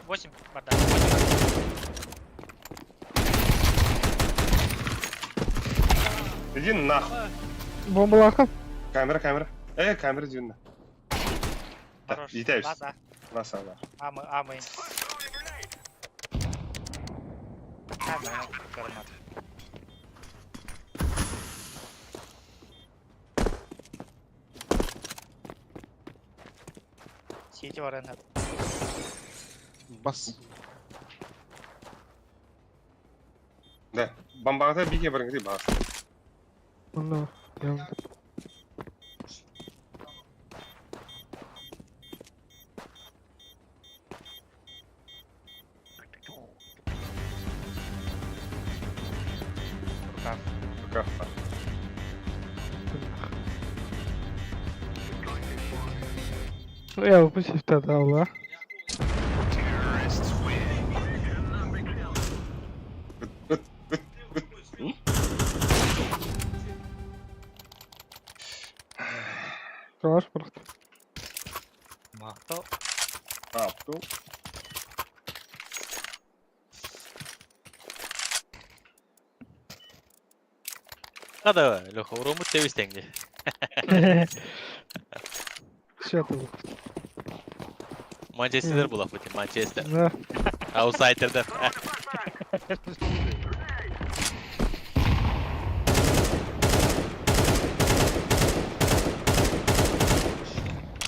8 бада. Иди нахуй. Bombalakın. Камера. Камера дивно. Хорош. Yeteriz. Basa. Nasıl var? А мы. Kamera görmedi. Сети var en Bas. Да. Бомбаңда биге барыңыз деп бас. Allah. Yandı. Кафа. Ya bu çifte de Allah. Savaş bıraktı. Махто. Апту. Hadi Lеха, уруму тевистенги. Şey yapalım. Manchester'der bu lafı ki, Manchester. Ne? Outsider'der.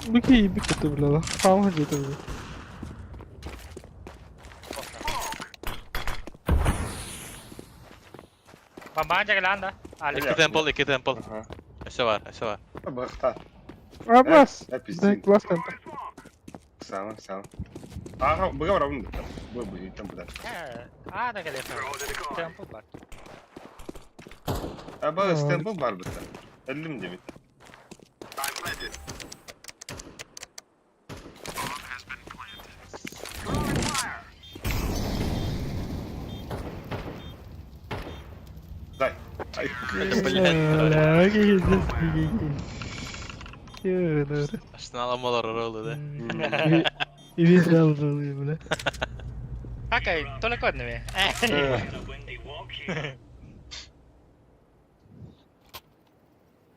Bu ki iyi bir kötü bile lan. Tamam hadi tabii. Bambang jaga landa. Ali. İki temple. Ага. Aşağı var. Бахта. Abbas. Пиздец. Denk last tempo. Сам. Ага, быга ровно. Вы там подальше. Ada gele. Tempo var. Аба стемпл бар бітті. 50 демек. Дай. Ай. Aşkına alamalar aralı da. İyi aldı böyle. Какай, только одними.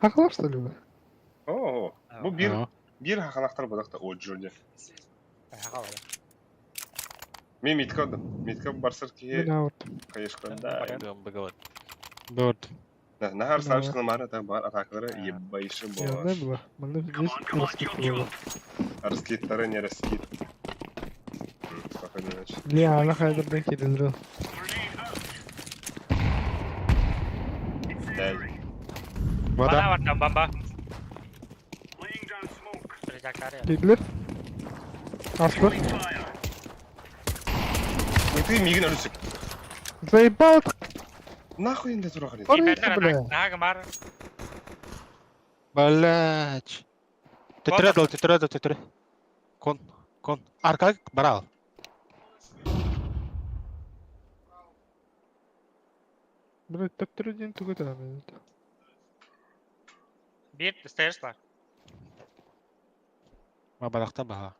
Haklar что ли bu? Oo. Bu bir hakanaktar budakta o jölde. Мен митка алдым. Митка барсыр Ben ки avuttum. каешканда. Быгават. Dört. Нахар сарышкына мара та бар атакları ебайшы Ya bo. ne bu? Bana здесь раскидывали. Раскиттары не раскит. Спокойно ночь. Бля, она хайдерden kedildi. Дай. Bana var tam bamba. Bırakacaklar ya. Kedildi. Aslı. Ты мигін өлісік. Заебал ты. Нахуй енді тұра қаледі. Oraya bля. Naga var. Блять. Тетре. Кон. Арка барал. Блядь, так труден тугу там. Bir stairs var. Мабалакта баха.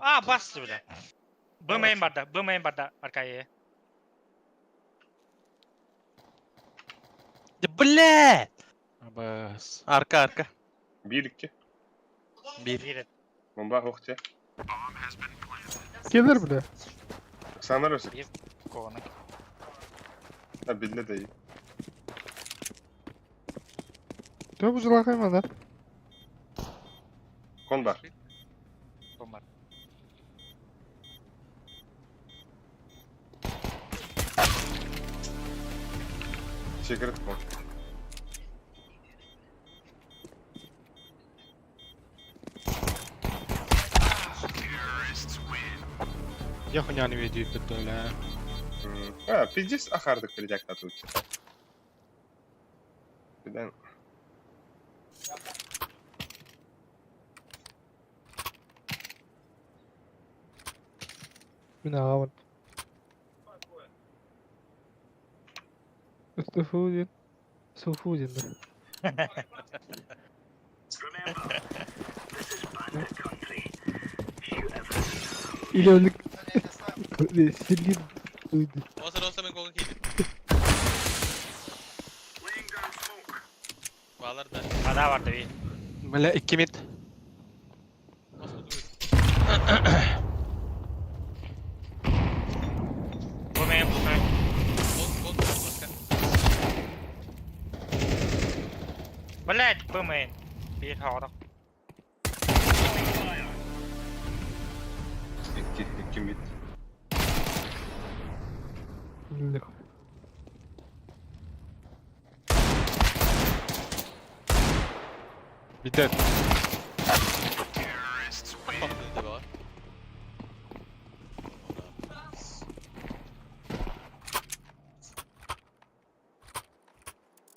Aa bastı bile. Bımayın barda arkaya. Блять. Абас. Арка. Birlikte. Bir. Bomba hoqte. Gelir bile. Sanlar өлісік. Konu. Ha bildi de iyi. Çok ucula kaymadan. Kon var. Bomba. Secret kon. Я хуйня не видит тут, бля. Ha pizdes akardık bilecek nasıl uçacak. Birden. Bina avan. Üstüfudin. Sufudin de. İlerlik. Silgin. Uydu. Olsa ben kolu giydim. Bağlar da. Bana vardı bir. Бля, 2 mid. Bımayın. Kol başka. Блять, bımayın. Bir havada. İki mid. Bildik. Bir de. Patladı da var.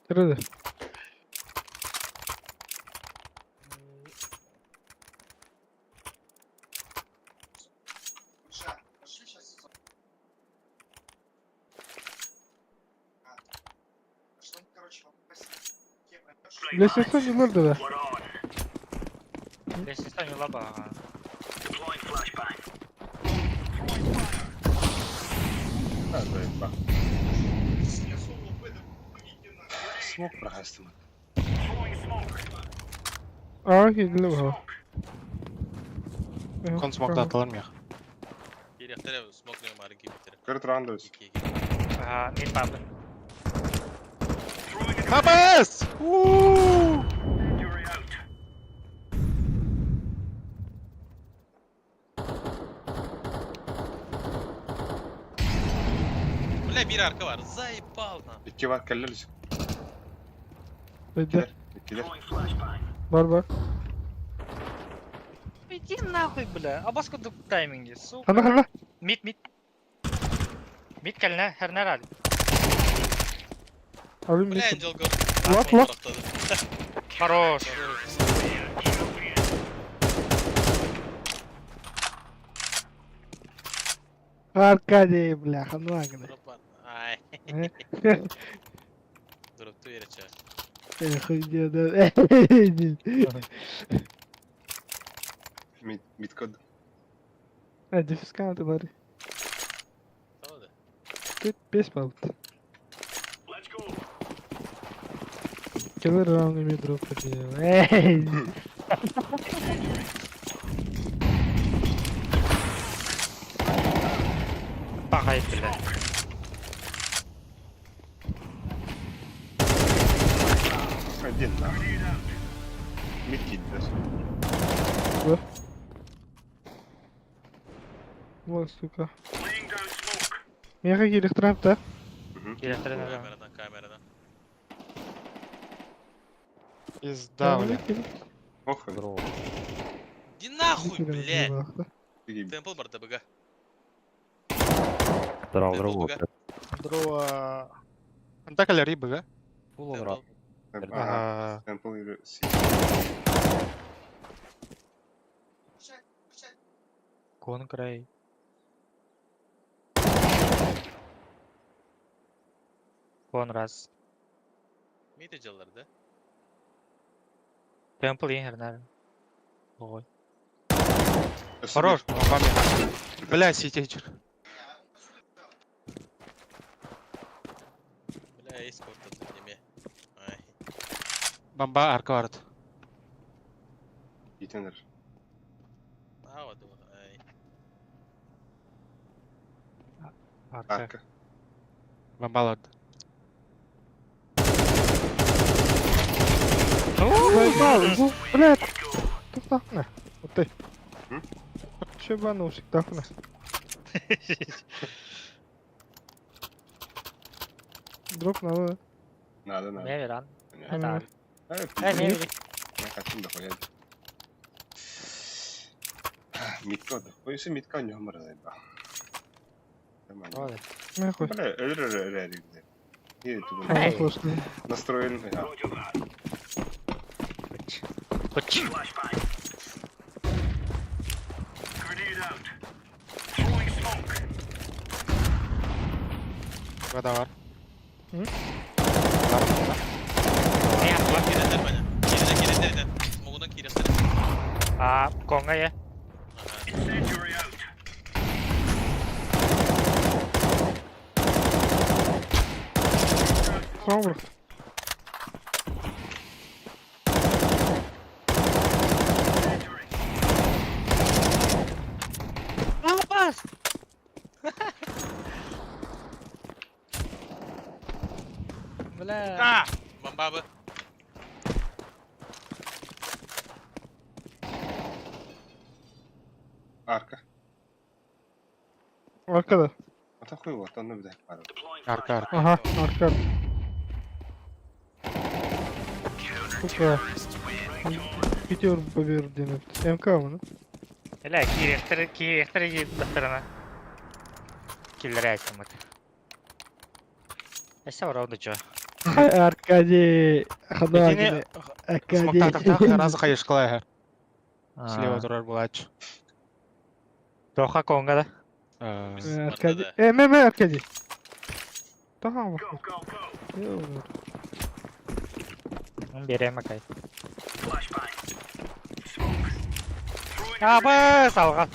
Nerede? Leşeston yıllardı da. Leşistan yola bak. Ha böyle bak. Smoke bırakastım. Aa kedildi bu. Kon smoke'da atalım ya. Bir yaktere smoke ne var gibi bitir. Kırıt round ölüsük. 2 2. Aha, mid pump. Абас! Bля bir arka var. Zaybal lan. İki var kelle өлüsük. Bende. İkiler. Var. Иди нахуй, бля. А баска тут тайминги, сука. Hana. Mid. Mid kelne, her nerede? Alayım Bля bir. Angel gör. Lan. Хорош. Arkadi bля, hanu agne. Ay. Durup da yere çağır. Mid kod. Defis kanatı bari. Tamam da. Pes palp. Killer round mi drop ediyor. Bakayım bile. Один на. Mid gidiyor. Вот, сука. Меха гирих трапта. Direktörün öyle. Kameradan. Пизда, бля. Охуй. Иди нахуй, блядь! Беги. Темпл бар ДБГ. Драл Темпл другого. БГ. Дрова. Антакаля риба, га? Темпл. Ага. Темпл или си. Кон край. Кон раз. Миді жалар да? Темпл ең hernar. Ой. Хорош. Бля, сетечер. Бля, эскорт atın деме. Ay. Бомба арка vardı. Gitenler. Hava da var. Ay. Arka. Arka. Бомба vardı. Блядь. Тахна. Вот ты. М? Че банушек, тахна. Дроп надо. Надо. Ne ver lan? Yani. Hadi abi. Evet. Ne ne ver? Ben kaçtım da koyayım. Mid kod. Oysa mid kod yok mu arada? Tamam. Ой. Нахуй. Бля, öyle. İyi tu bunu. Эй. Просто. Настроен. Ya. Koç. Вода var. Ne yaptı lan? Kireden bana. Kireden. Smoke'dan kiresen. Aa, konga ye. Сомбр. Bas. Bla. Ah! Bomba abi. Arka. Arkada. Ata koy var. Onunla bir dakika var. Arka arka. Aha, arka. Сука. Пятерку повердены. МК мı? Hele kirektire gidip batırana. Killer ayısın bak. Eşe var oldu ço. Аркадий. Хода. Бекине Аркадий. смоктан тактақ разы қайыш қылай. Слева тұрар болады. Тоха конга da. Аркадий. Аркадий. Tamam bak. Yok. Bereye makay. Apa salga.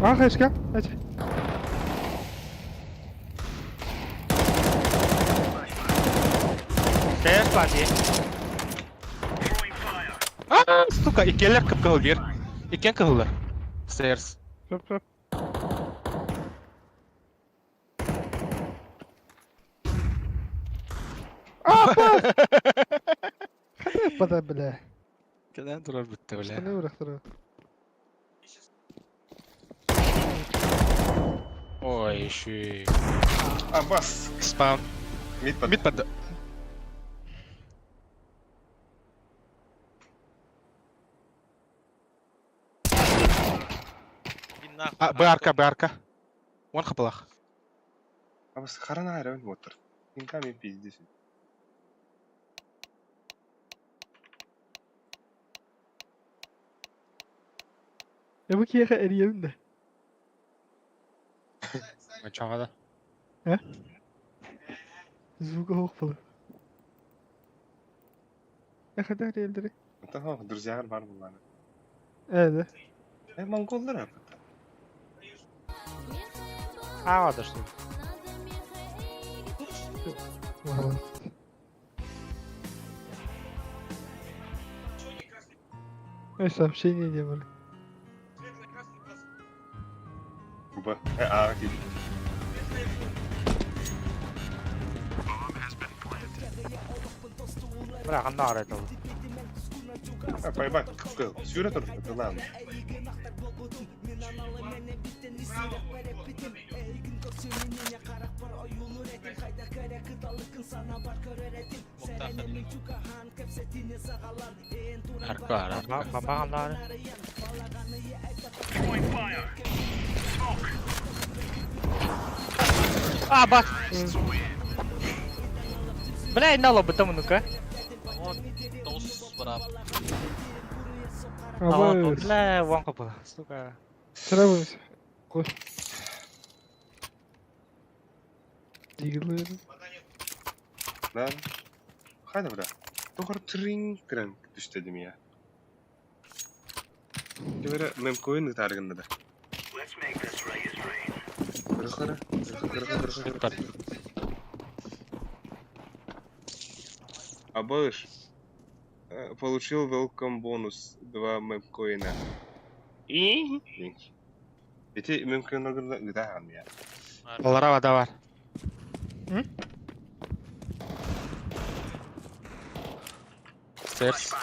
Ah, eşka. Hadi. Ses var diye. Aa, сука, икелер кып-кыл кер. Икен кылылар. Stairs. Söp. Bada bile. Кеден тұрар бітті, бля. Ne uğraştırıyor? Ой, еще и... А, бас. Спаун. Mid под. Мид под... Bir nahut. А, Б-арка. Вон хапалах. А бас харана айрын отыр. Инка мен пиздесин. Ya bu kiye eriyelim de. Çağada. Звука hoopala. Ne kadar elleri? Tamam, друзья var bunlar. Evet. Mongollar abi. Ağadır şu. Valla. Neyse bir şey ne diyeyim öyle. Bu. Ağa gibi. Bırakın da araydı olur. Bak, süre dur. Lan. Arka var. Bakın da araydı. Bak. Бля, не лоб там ну-ка. Он тос брат. Ama Бля, вон капы. Сука. sıra bu. Koy. Yığılıyorum. Lan. Hadi bırak. Doğru tring krank düş dedim ya. Böyle memkoyun targında da. Kırıkları. Абыш. Получил welcome бонус 2 мемкоина. И? Эти мемкоинлерді гыдаған ya. Onlar havada var. Stairs.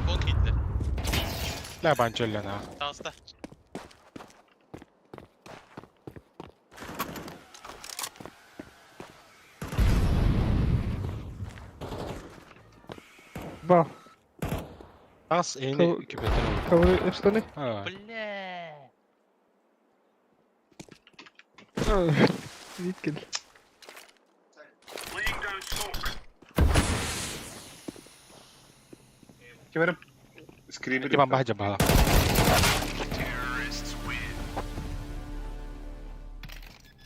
Gol gitti. La bançölle ha. Dansta. Bak. Az en Tamam. küpetten olur. Kavga efsane. Ha. Бля. Git gel. Kemere screamer. Iki bamba aja bala.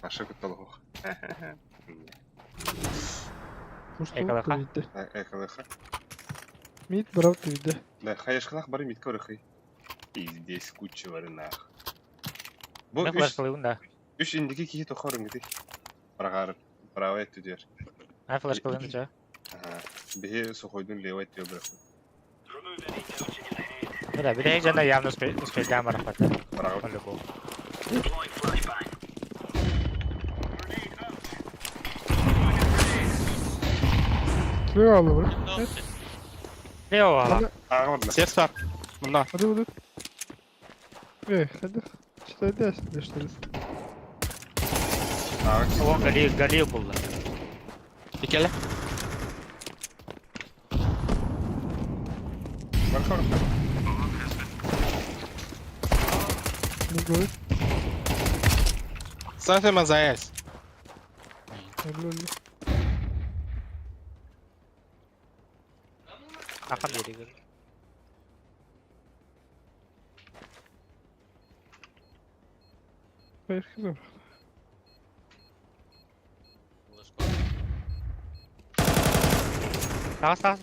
Aşağı kutlalı hoş. Ekala ha. Bitti. Экалыха. Мид брав түйді. Да, хаяшкалах бары митка орыхый. Здесь куча варынах. Bu Ne flash kılıyım da. üç indiki kişi tokarım gidi. Paragar, prava etti diyor. Ne flash kılıyım da ça. Bihi sokoydun leva etti bırak. Bir de heyecanla yalnız uspeyden var hatta. Prava. Öyle bu. Şuraya aldı bırak. No. Ne o hala? Ağa vardı. Stairs var. Bunlar. Hadi hadi. Hadi. İşte dersin değiştiririz. Ağa gibi. O galiyo buldu. İkele. Bak orada. Ne koy? Zaten mazayas. Öyle. Akan diri gör. Hayır kızım. Sağ.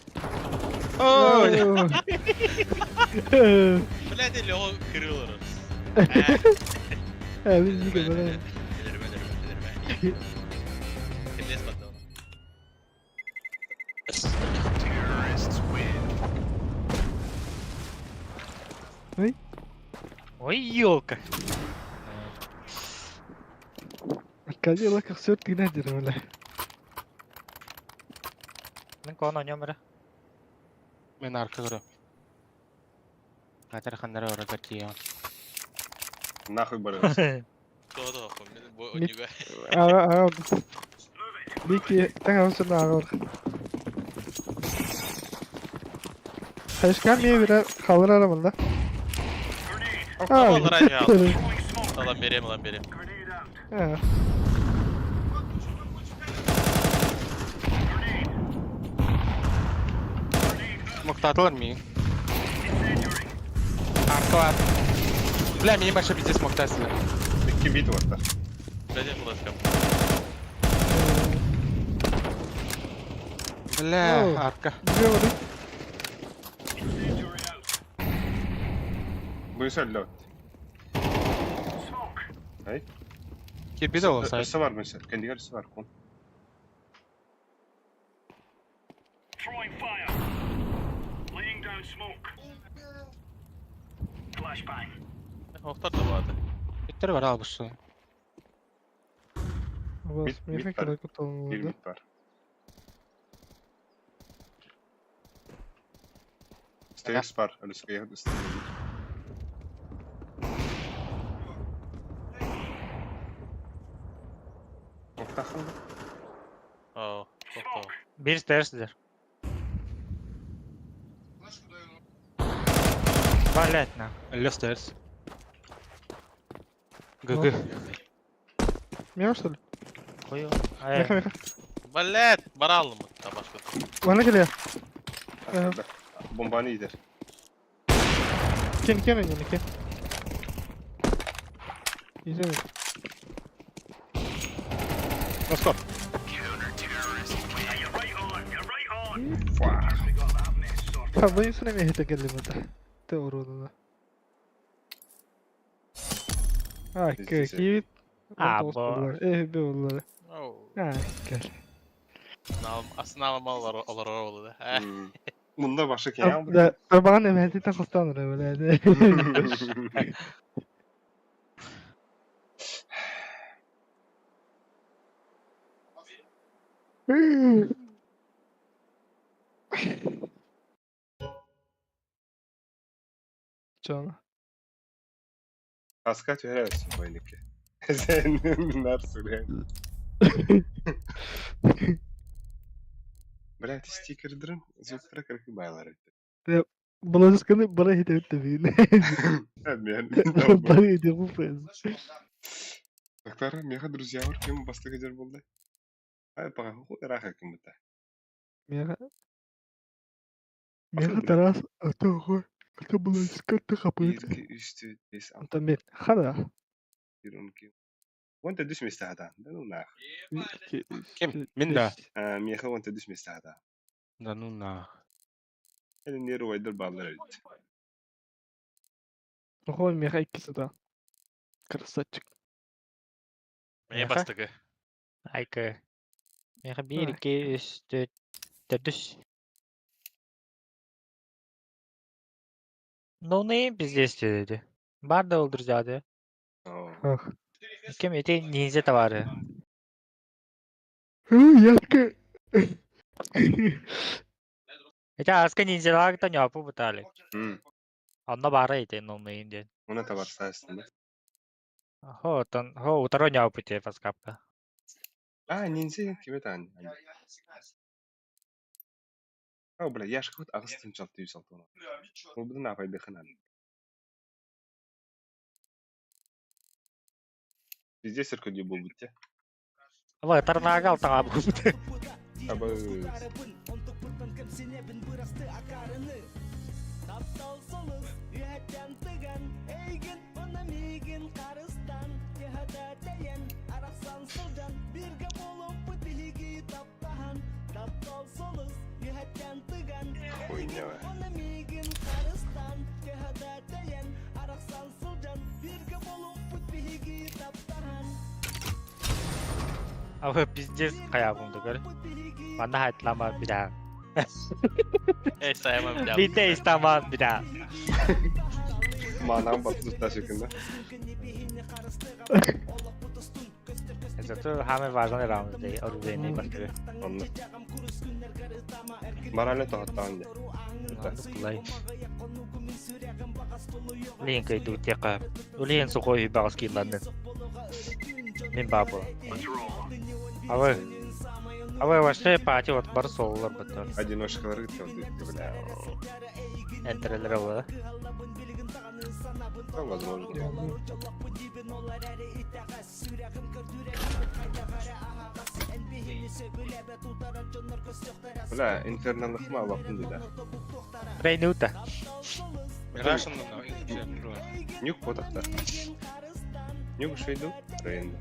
Бля, это Лёва кырылырız. Evet bir de böyle. Келес бата. Ой, ёлка. Arkadaşlar bak 44 günedir öyle. Ben konu oynuyorum bire. Ben arka kırıyorum. Katar kanlara oraya kaçıyor. Нахуй бары. Todo, bu Ник- oyunu. Ağa. Bir ki tamam sonra ağa var. Kaçkan niye birer kalır arabında? Alır aynı aldı. Lan vereyim. Ha. Mukta atılır mı? Arka var. Bля, meni başa bize smoktasınlar. 2 bit var. Блядь, флешка. Bля, Oh. arka. Где воды? Bunu söyle. Hay. Kirpi de olsaydı. Üstü var mesela. Kendi üstü var. Kon. Muhtar da vardı. Bitleri var abi bu su. Вас Бит- меха бит когда var. готовы, 1 да? bit var. Stairs var. Öyle sıkıya üstü. Nokta kaldı. Aa, çok da. Bir sters'dir. Валять на. Hello stairs. Gıgı. Меха что ли? Koyu. Меха, меха. Блядь, bara aldım da başka. Bana geliyor. Arkada. Bombanı iyidir. Ken önüne ken. İzle. Let's go. طب وين سنة مية تكلم ده تورو ده كيف ايه be والله gel. Aslında almalar oldu da. Bunda başka kim ya? ده طبعا ما هدي تاخذ ولا ده Canım. Kaskaç veremezsin bu oyundaki. Sen bunlar söylüyor. Блядь, стикердерин звуктара кыркы байлар эти. Bulaşıkını bana hidayet tabii. Мен. Bana hidayet bu fez. Доктора, меха друзья бар, кем бастыгы жер болду. Ай, пага, хуй раха ким бата. Меха. Меха тарас атого. Это bulaşıkı kapıyı. 1 2 3 4 5 6 Tamam. Hadi. 1 12. وانت تدش مستعدا ده نونا. Kim? Min de. ميخا وانت تدش مستعدا. Danuna. يعني نيرو ويدر بالله. Oho Meha ikisi de. Красавчик. Neye bastık? Ayka. Meha 1, 2, 3, 4, 4. No name bizde istedi. Var da öldüreceği. Ah. Kim eti ninja da var. Yatka. Eti aska ninjalar da yapı bu tali. Onda var eti no name diye. Ona da var sayesinde. Ho utaro yapı diye faskapta. Ниндзя кime tane. Бля, я ж какой-то агыстын жалты юз алты. Ол біздің апайды қынан. Везде сіркөде бол бітте. Ama tarnaga altağa bu. Абы. Хуйня. Ama pizdes kayak bunu gör. Bana haytlama bir daha. Sayamam bir daha. Bir de istemem bir daha. Manam batı tutta şeklinde. Zato hame vagon round değil. Oru beni başka. Anladım. Marale tohatta anne. Play. Link itu tiaka. Ulihin sukoi bagas kilanın. Min babo. Ава вообще пати вот барсоллар бутар. Одиночкалар гителди, бля. Энтрелер было. Ну, возможно. Бля, интерналық ма вакын да. Рейнута. Russian Нюк потахта. Нюк шойду. Рейнда.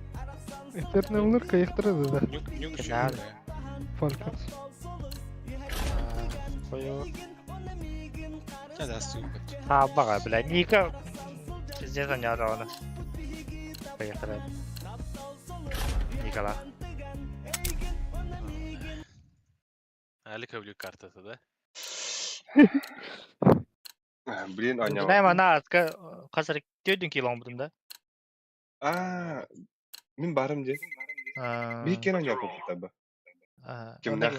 Eternal'lar kayıktırdı da. Nuke Claro. Falcons. Koyu. Yeah, that's stupid. Ha baka bile. Nika. Sizce sanıyor da onu. Kayıkları. Nika la. Али кавлю картасы, да? Блин, Аня. Знаем, она атка. Қазір төдің килоң бұдында. Мен барым же. Бекен Аня болып табы. Кімдер?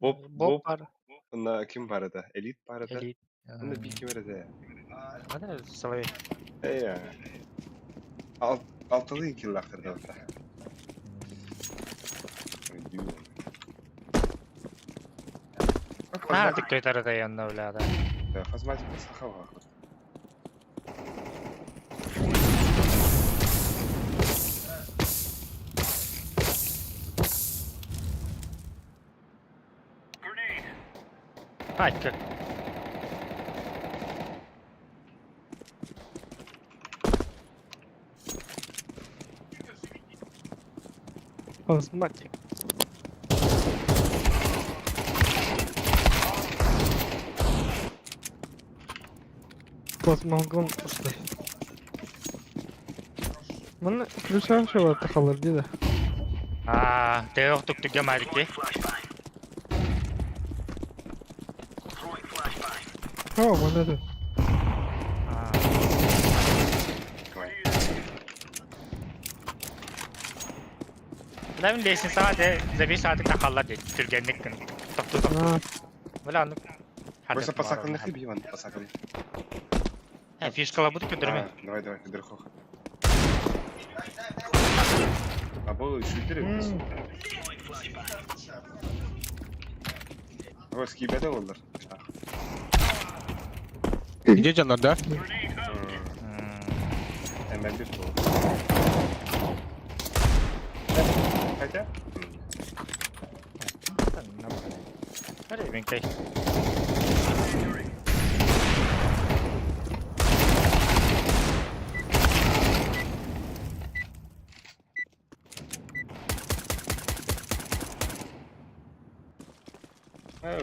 Боб бар. Ына кім бар еді? Элит бар еді? Элит. Ына беке бар еді. Ана солай. Алтылы килл ақырда ота. Ha dikkat arada yanına öyle adam. Косметика сахава. Ha dikkat. Osmatic. Osmangon usta. Mana ключа şey var takalır diye de. Teo tuk gemadik ki. Mana da. Lamin değilsin saate, zebi saate takallar dedi. Türgenlik gün. Tuk. Ha, Böyle anlık. Просто посаканных и биван, посаканы. Фишкала буду көндірме. Давай, кыдыр хох. Бұл шүлдер емес. Ой, скибеді олар. Где жанар, да? Әмәл бір тұл. Қайта? Hadi ben kay.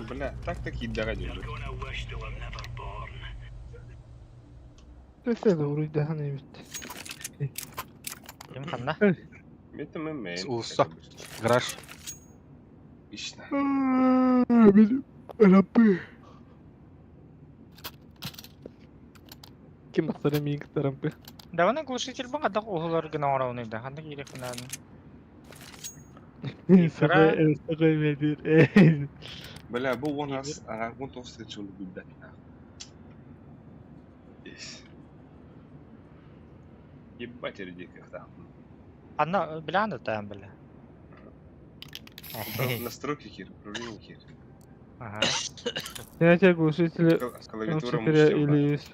Бля, так иддіға жүрді. neyse de vuruyu daha ne bitti. Kim kanna? Меті мен. Usta. Garaj. İşte. Benim Rabbi. Kim aksara miyim Rabbi? Давно глушитель был, а так уголор гнал равный, да. Ханда кирик надо. Sakay verir. Бля, бұл 19 сечуны білді. Ебать, людей как-то. Анна, бля, да там, бля. Настройки хер, управление хер. Ага. Я тебе глушители Клавиатура или мужчина. есть.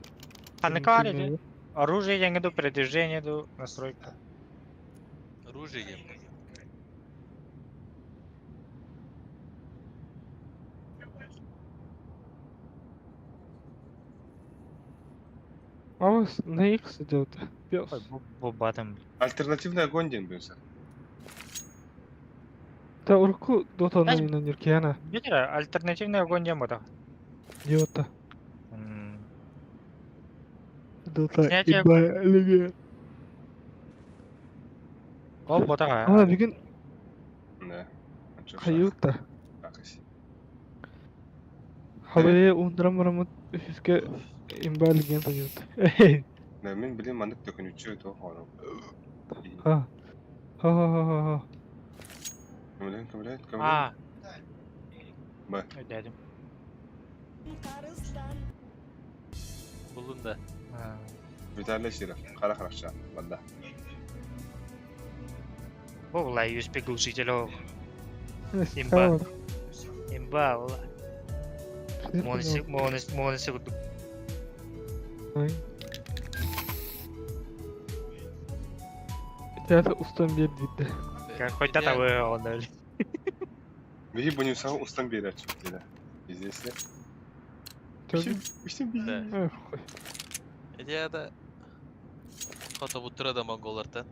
Ханда кари, оружие я иду, передвижение иду, настройка. Оружие. А у вас на X идет пес. Bu batım. Альтернативный огонь день был. Да урку Dota'nın Знаешь- inanır ki yana. Видишь, альтернативный огонь не было. Dota. Hmm. Dota Снятие- ibaya. O boda ha. Ama bir gün Да. kayıp da. Акась. Havaya undıramıramı üfüske imbalgen kayıp. Да, мен білем мандық төкін үтші өті оғырым. Ha. Ha. Көмілен. Aa. Bak. Ödedim. Bulun da. Ha. Виталий Широв. Қара қарақша. Банда. Bu olay USB глушитель o. Neyse. İmba. Tamam. Imba ola. Monesi kutu. Ay. Teatro ustam bir dedi. Koyda da böyle onları. Беги, бұны сау ұстан бері açıp dedi. Bizesi. İşte bir Да. Идеяда. Хото бутыра да монголардан.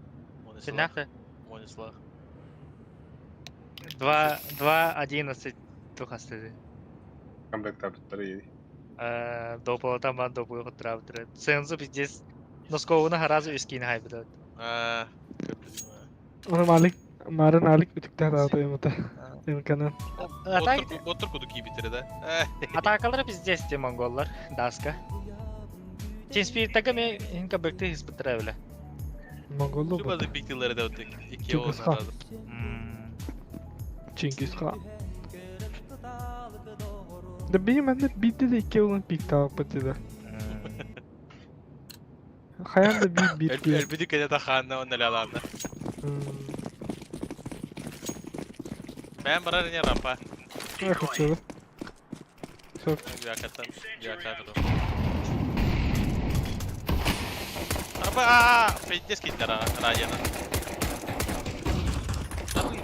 Синахы. Монислах. 2-11 тухастыды. комплект таптары еді. Дополота ман допол хотрабытыр. Сензу пиздец. Носковуна харазу искин хайбыдат. Köprüdüm. Onu Malik, Maren Alik ütükten dağıtıyor muhtemelen. İmkanı. Ботор кудук iyi bitirir Атакалары пиздец те монголлар. Даска. Тинспирттага мен инкабекти хиспытыра беле. Mongollu Şu bu. bazı piktilleri de ötük. İki Çok oğuz kısa. aradım. Çingiz Khan. Da benim bende bir de iki olan pik tavapatı da. Hayan da bir diyor. Elbidi kede de xanna onun alanda. Ben bana ne rampa? Ne kaçıyor? Çok. Liyakattan. Liyakat o. Apa? Fitness kitler ha. Rayana.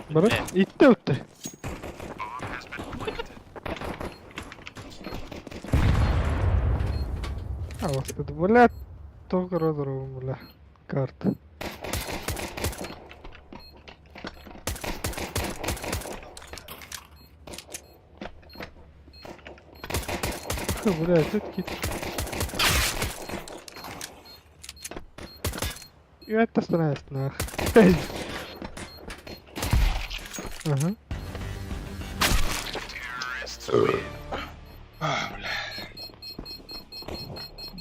Bana itti öttü. А, господи, блядь, только разорвал, бля, карта. Блядь, это кит. И это становится нах. Ага.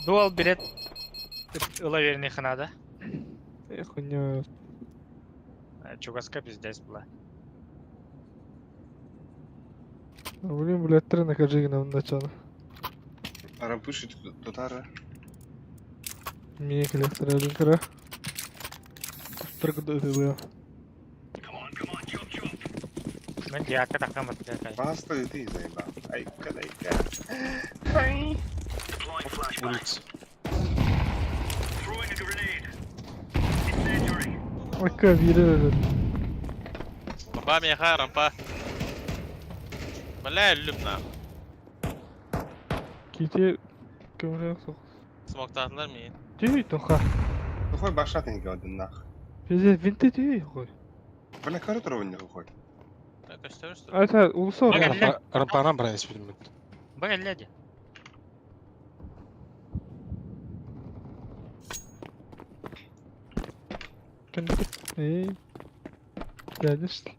Дуал берет лаверный ханада. Эх, у него... Чугаска пиздец была. Блин, блядь, три накажи нам начало. Арам пушит тотары. Мини коллектор один кара. Прыгну это было. Мен диакка такамат какай. Баста еді зайба. Ай, калайка. Улица. Aka biri Rampa mi ha rampa. Bala ölüm na. kiti kömürü sok. Smoke tatlılar mı? Değil toka. Хой башатын gördün nak. Bize vinti değil koy. Бля, коротор oynuyor koy. Ne gösteriyorsun? Ata ulusa Bak, oraya. elle. Рампанан брайс фильм. Бага ляди. Kendi. Geldi işte.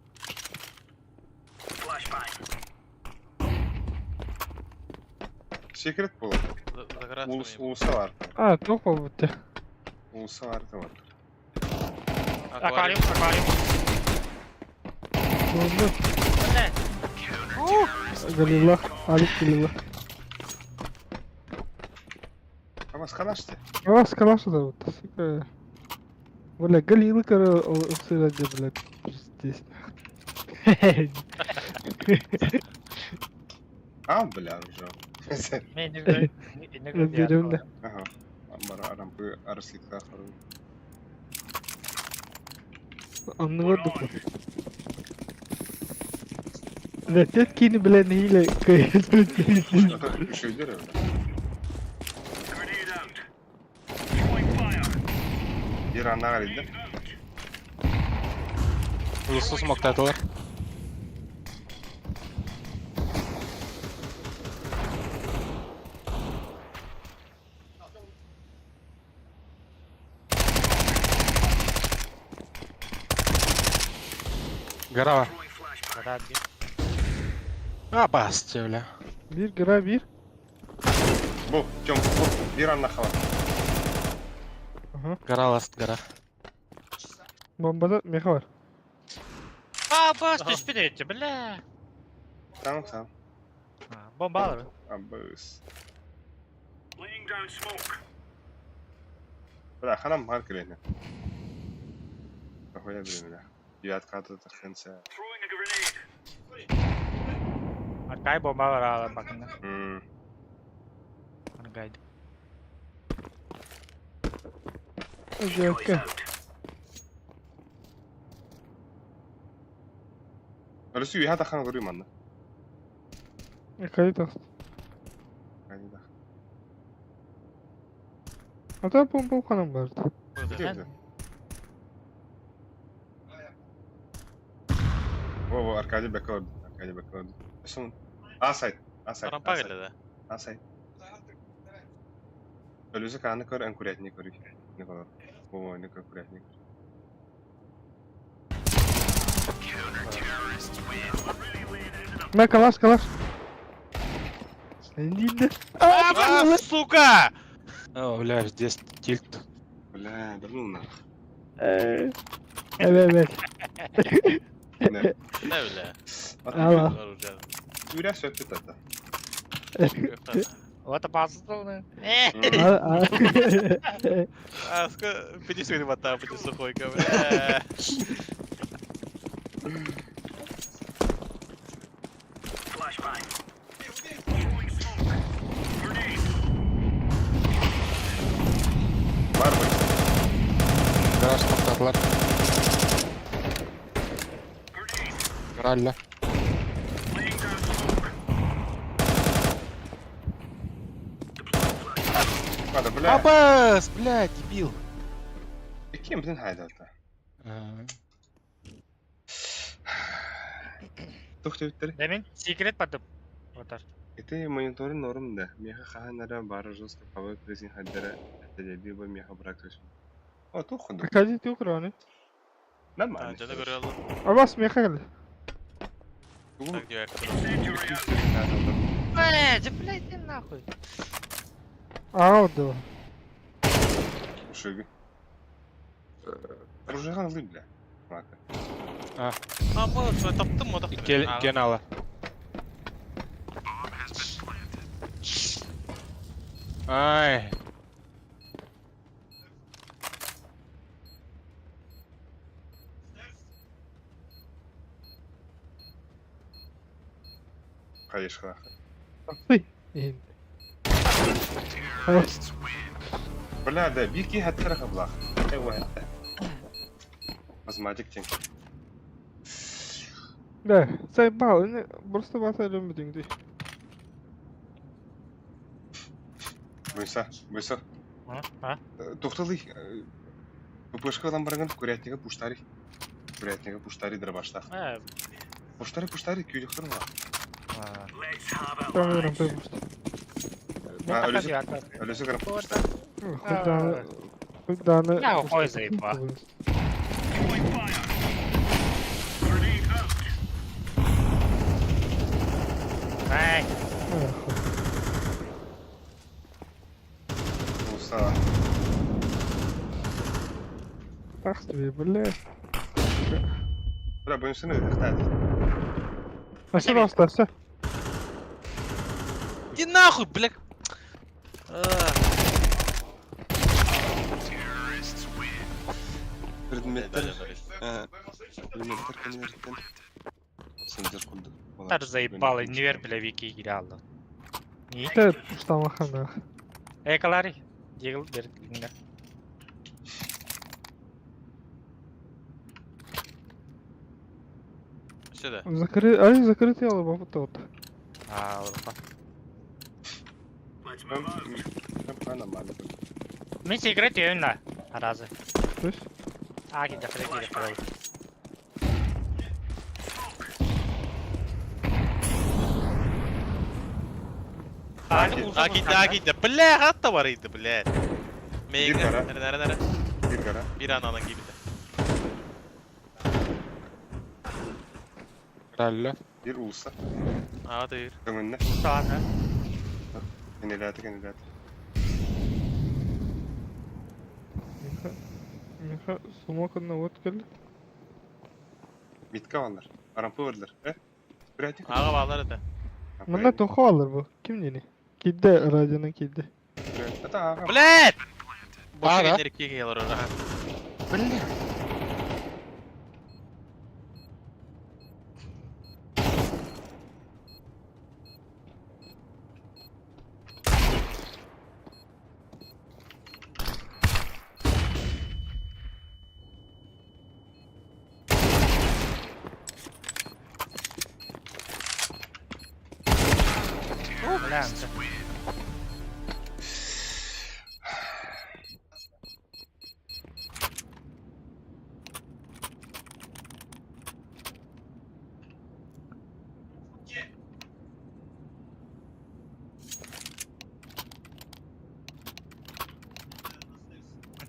Секрет был. Загораться Ulusa var. Aa topa bitti. Ulusa var da var. Аквариум, аквариум. Sonunda. Ne? Galillah. Alik Galillah. Ama скалашты. Aa скалаша да вот. Бля, Галилы кара сыради, блядь. Здесь. А, бля, уже. Мен не Берем да. Ага. Бара арампы арсликта хару. Anlamadık mı? Tetkini bile neyle kıyasın? Şöyle öyle. Bir anda geldi. Улица смог татылар. Гора var. А, басти, бля. Bir gra bir. Bu, Тём, bu. Bir anda hava. Гора ласт, гора. Bombada meha var. Бас düştü etti bile. Tamam, tamam. Bomba alır. Abuz. Bırak, hanım var kireyne. Öyle bir bile. Yat katı tıkınsa. Arkaya bomba var ağlar bakın. Arkaydı. Özellikle. Öylesi üye hata kan vuruyor anne. Kayıt al. Arkadyda. Ata bu kanım vardı. Gidiyordu. O Arkady Bekordu. Arkady Bekordu. Son. A-side. A-side. Rampa geldi. A-side. Ölüsü kanı kör, enkuretini kör. Ne kadar? Bu oyunu kör, kuretini kör. Ben kalas. Sen değil de. А, сука! О, бля, здесь тильт. Bля, durun lan. Evet. Ne? Ne öyle? Allah. Var hocam. Biraz söktü tata. Вот опасно. А, пойди сегодня вода, пойди сухой, бля. Var mı? Garaj toplarlar. Garajla. Hadi bля. Абас, бля, дебил. Kim bilen haydatta? Toxtu bittiri. Demin secret batıp. Otar. Это мониторы норм да. Меха ханара бара жестко павы кризин хаддара. Dedi bu meha bırakıyorsun. O toxundu. Kazi yok rani. Нормально. Canı görüyorlar. Abbas meha geldi. Так, diyor. Блядь, ты нахуй. Aldı. Шуги. Ружахан злый, бля. Мака. Ama ben taptım mı? Ген ала. Ай. Кайыш хаха. Taktı. İndi. Evet. Бля, да, бики хаттара хаблах. Эва хатта. Азматик тенк. Ne? Sen bağlı ne? Burası da bana dönmedin diye. Быса. А? Тоқталый. ППшкадан барган курятнига пуштари. Курятнига пуштари драбашта. Пуштари күйдіктір ма? Tanıyorum ben işte. Ölüsü kırım. Kudağını... Ya, koy zayıfa. Ай, Уса. Ах ты, бля. Бля, бұнысыны ықтады. Nasıl rastlarsa? Иди нахуй, бля. Предметтер. Предметтер конверттен. Сендер курду. так заебал, универ, бля, вики играл. Не? İşte ustama kanka. Эколари. Дегл, бердинга. Сюда. Закрытый алба вот. А, урфа. Нормально. Мы играть ее на разы. То есть? А, где пройти. Акида, бля, hatta var idi, bля. Bir kara. Nere? Bir kara. Bir ananın gibi de. Garajla. Bir usa. Aa, değil. Önünde. Sağda. Kendilerdi. Меха сумоканна вот geldi. Mitke varlar. Arampı varlar. Kuratnik. Ağa bağları da. Bunda tohu alır bu. Kim yeni? Kidde aracının kidde. Hatta ağa. Bля! Boşa Ara. gelir iki gelir orada. Бля. Гляньте.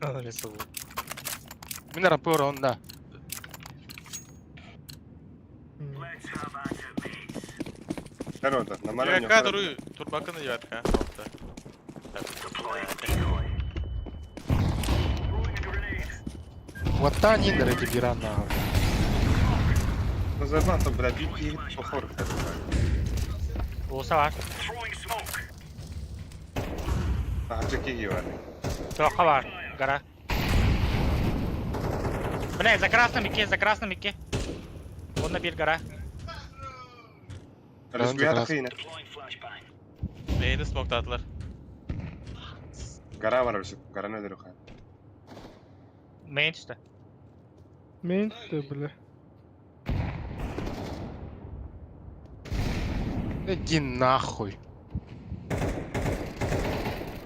Öyle soğuk. Mina rampa ora onda. Sen orada. Namaran yok. Девятка, турбака на девятка. Вот та они, дорогие гирана. Ну зарплата, блядь, и похор. Olsa var. Ага, Джеки var. Тоха var. Гора. Бля, за красным ики. Onunla bir gara. Рисуя раз. такие. Main'i smoke'ladılar. Гора var Рису. Гора ne demek? Main işte. Main de бля. Иди нахуй.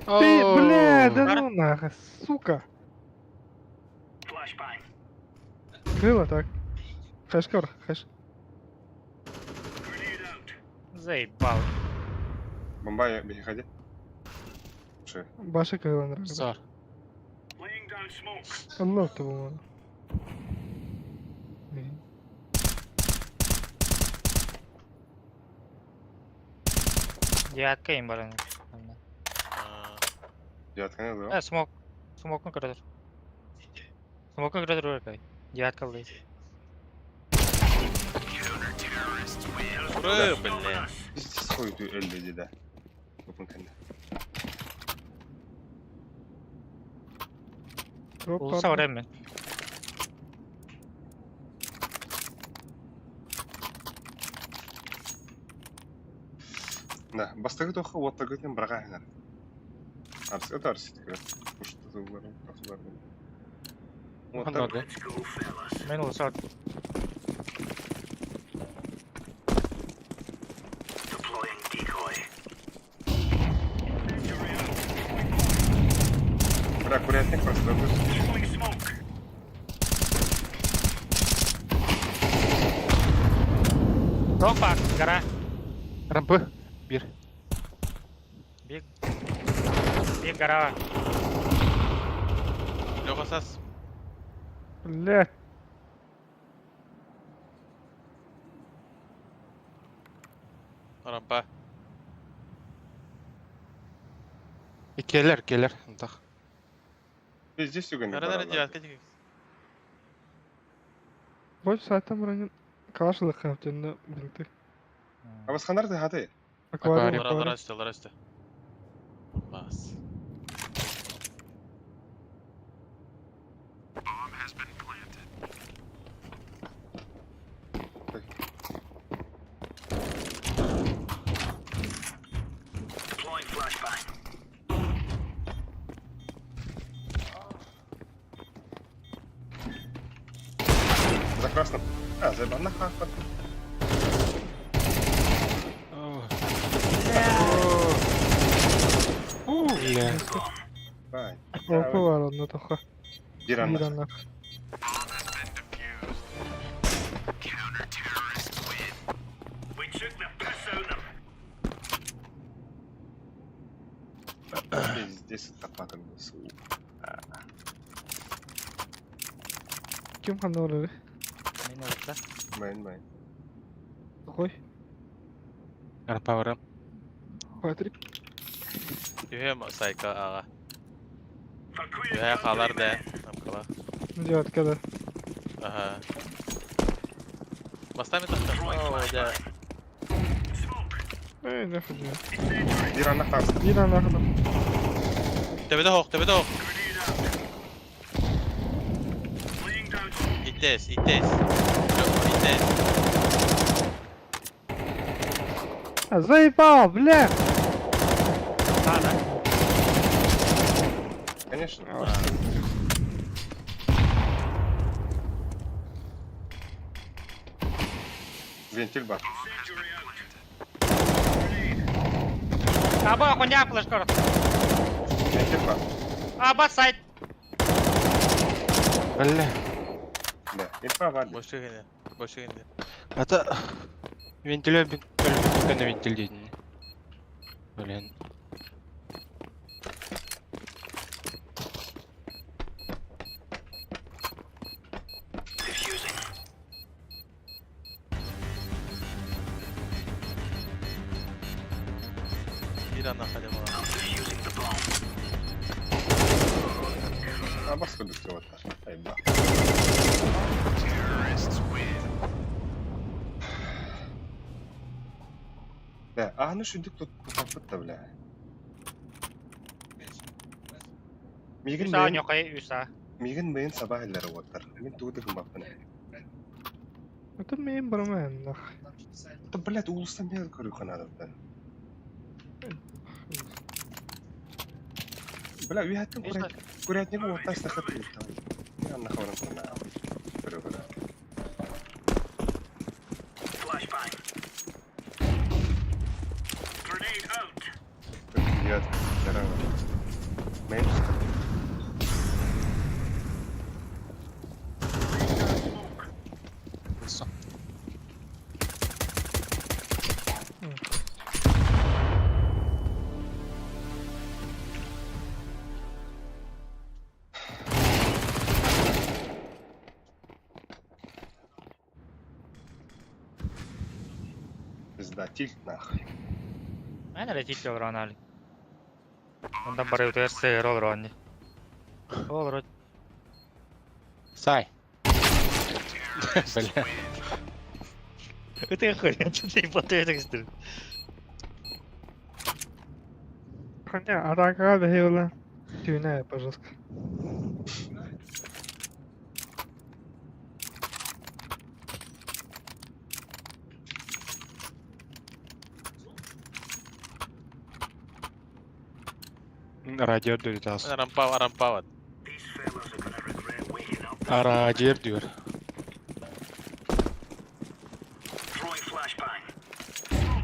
Ты, бля, да Гора. ну нахуй, сука. Крыло так. Хэш кор, хэш. Заебал. Бомба, переходи. Что? Баши крыло нравится. Зар. Allah того. Девятка им баран. Девятка не было. Смок. Смокun kırılır. Smokun kırılır oraya. Девятка влез. Buraya bля. Свой ты эльды, да. Olsa oraya mı? Да, бастығы тоқы отта көтен браға хәңір. Арсы өт арсы тікірі. Күшті тұғыларын, тақыларын. Много. Ben olsa Бра, курятник просто өтір. Çok var. Gara. Рампы. Bir. Bir gara var. Лёха сас. Блядь. Rampa. И келер. Так. Здесь үгін. Nereden девятка дегенсіз? Больше сайтам ранен. Калашылық қаптенді білді. Абасхандар да хаты. Аквариум. Аквариум. Лар açtı. Bas. За красным. А, за банна хапа. Бля. Бай. Опы var onda toxa. Bir Bir anla. anlaq. Здесь капатым. Kim qanday oladi? Ben olsa. Main. Qo'y. Рампа барам. Patrick. Yuhaya sayka ağa. Yuhaya kalar da. Ramkalar. Девяткада. Aha. Бастами тахта. О, да. Ne хуйня. Bir anla kalsın. Bir anlaqdım. Tepede hok. İtteyiz. İtteyiz. Заебал, бля! Sağda. Конечно. Вентиль бар. Aba konya flash kor. Вентиль бар. Aba side. Бля. Да. Инфа бар. Boş indi. Это... Вентиля только на вентиль дейтін. Блин. Ана халема. Басқа дүкте оттар. Айба. Да, аны шүндік тұтаппыт да, бля. Мигін Үса бейін, нёқай, үса. мигін бейін сабақ әлері оттар. Мен туғыды кымбақпын. Это мейн бармен, нах. Да, блядь, улыстан бейін көрі қанадыптан. Бля, үйәттің көрәтнегі оттай стақат үйеттан. Я нахаврын қана. Көрі. Нет, здорово. Меньше. Все. Пизда, тильт нахуй. Мен ретит жолран али. Ондан бары өтер сыр olur онни. Olur. Сай. Бля. Өтер көрген чөтей батыр өтер. Хотя, атака да хейла. Тюня, пожалуйста. Радио diyor tas. Arampavad. Araciğer diyor.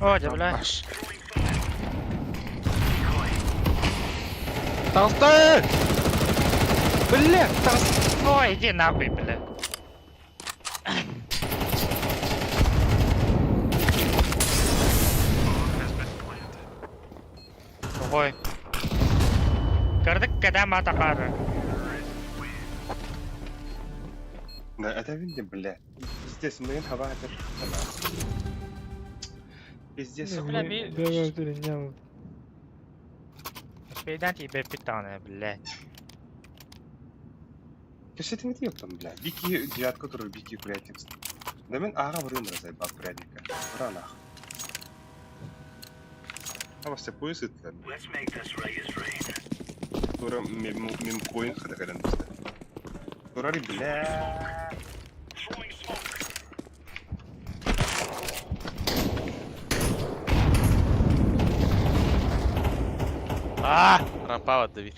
О, бля. Baş. Толстой! Бля, толстой! Ой, иди нахуй, бля. Ой. Кырдык кадам атакары. Да, это винди, бля. Пиздец, мы хава это. Пиздец, бля, хуй. би- Давай, не Бейден тебе питаны, бля. Кеше ты не ёптам, бля. Бики девятка турur, бики курятник. Да мен аға вырын разай бак курятника. Ура нахуй. А вас пояс это. Тура мим коин хада кадан бизде. Турари, бля. Arampavad Давид.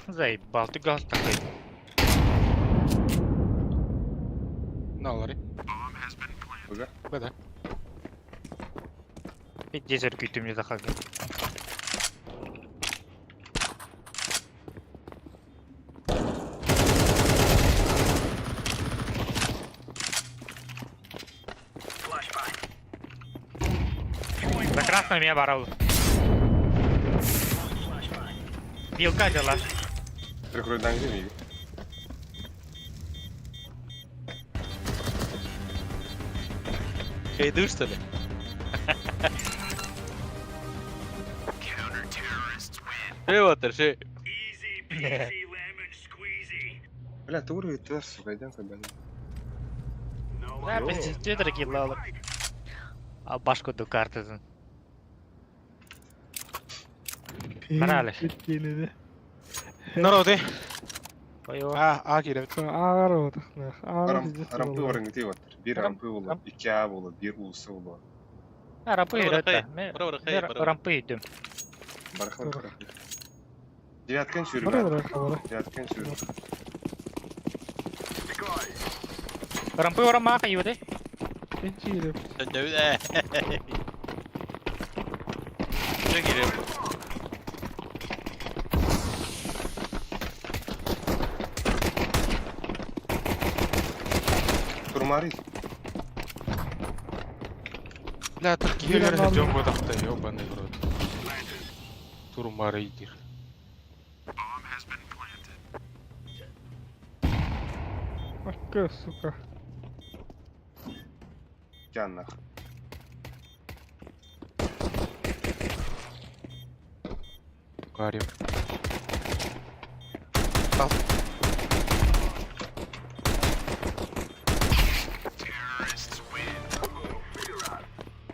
Заебал, ты газ такой. Ne olur? Бага. Беда. Иди ты мне заходи. За красным меня борол. Вилка дела. Прикрой данги миги. Кайду что ли? Waters, şey. Бля, тура и тер, сука, идем когда. Да, пиздец, ты дорогие лалы. А башку до карты. Morales. Yine de. Народы. Ой-ой. А girip. Ağır oldu. Ağır bizde. Рампы варыңгыты вот. Bir rampı olur, iki A olur, bir ulusu olur. Ha, rampı yürüttü. Bırak. Rampı yürüdüm. Барахан барахан. Девяткан sürü Buraya ben. bırak havara. Девяткан sürü. Rampı uğramak yürüdü. Hiç iyi değil. Давид. Ne giriyor? Турмари. Бля, так гелер ждем в этом-то, ёбаный в рот. Турмаридер. Bak suka. İki anlar. Garip.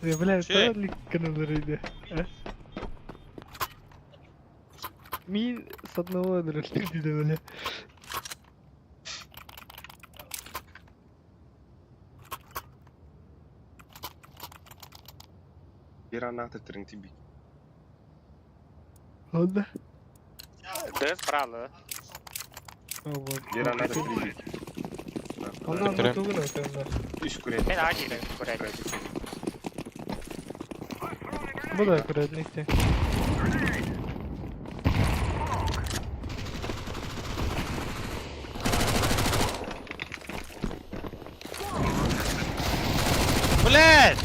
Ya bile Şey. sana lig kanallarıydı. Mi с одного дружки böyle. Bir anlar tetirin tibik. Ладно. Дэс правда. Bir anlar tetirin. Ondan Bitirelim. mutlu olur aslında. Üç kuret. Ben acil kurayım. Bu da kuretlikti. Блядь!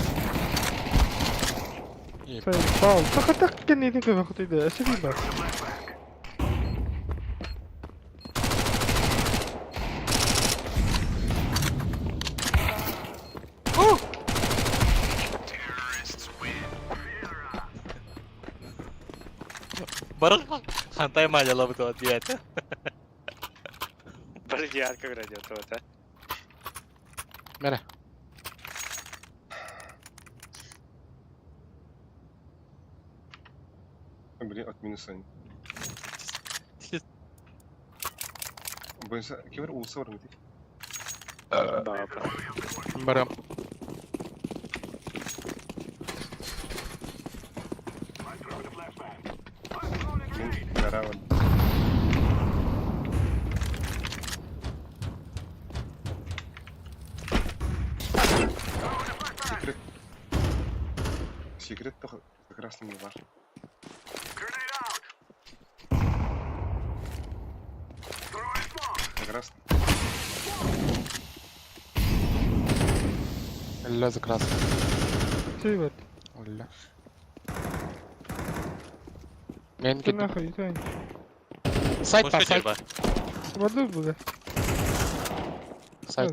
Sağ ol. Tak kendini köpek kutuydu. Esir bak. Baru santai aja lo betul dia tuh. Berjiar ke gereja tuh. Mere. Блин, от минуса. Бойся, кем улса var mı değil? Барам. Min beraber. Секрет. Секрет только как раз не важно. Как раз. Ля закрас. Şey var. Ля. Мен Sen gittim. nahı yıkayın. Сайт Пушка бар, сайт. типа. Vardı bu da. Сайт.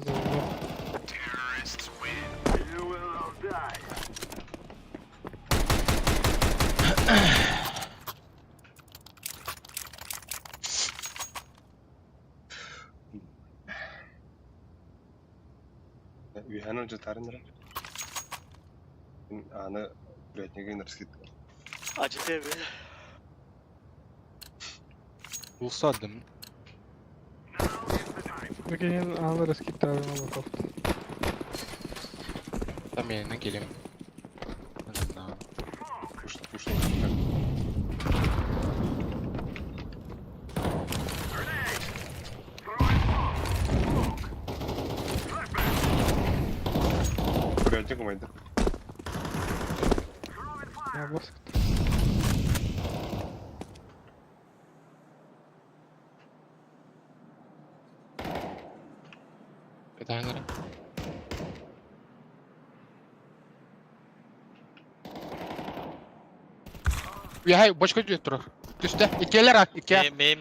Üyhen önce tarındır. Anı üretmeye geliriz gitti. Acil evi. Улсадым. Bakın alırız kitabını bakalım. Там я на келем. Пушта. Üretecek miydi? Ya basit. Питайнер. Яй, бочка тұр. Түсті. Икелер ақ, ике. Me.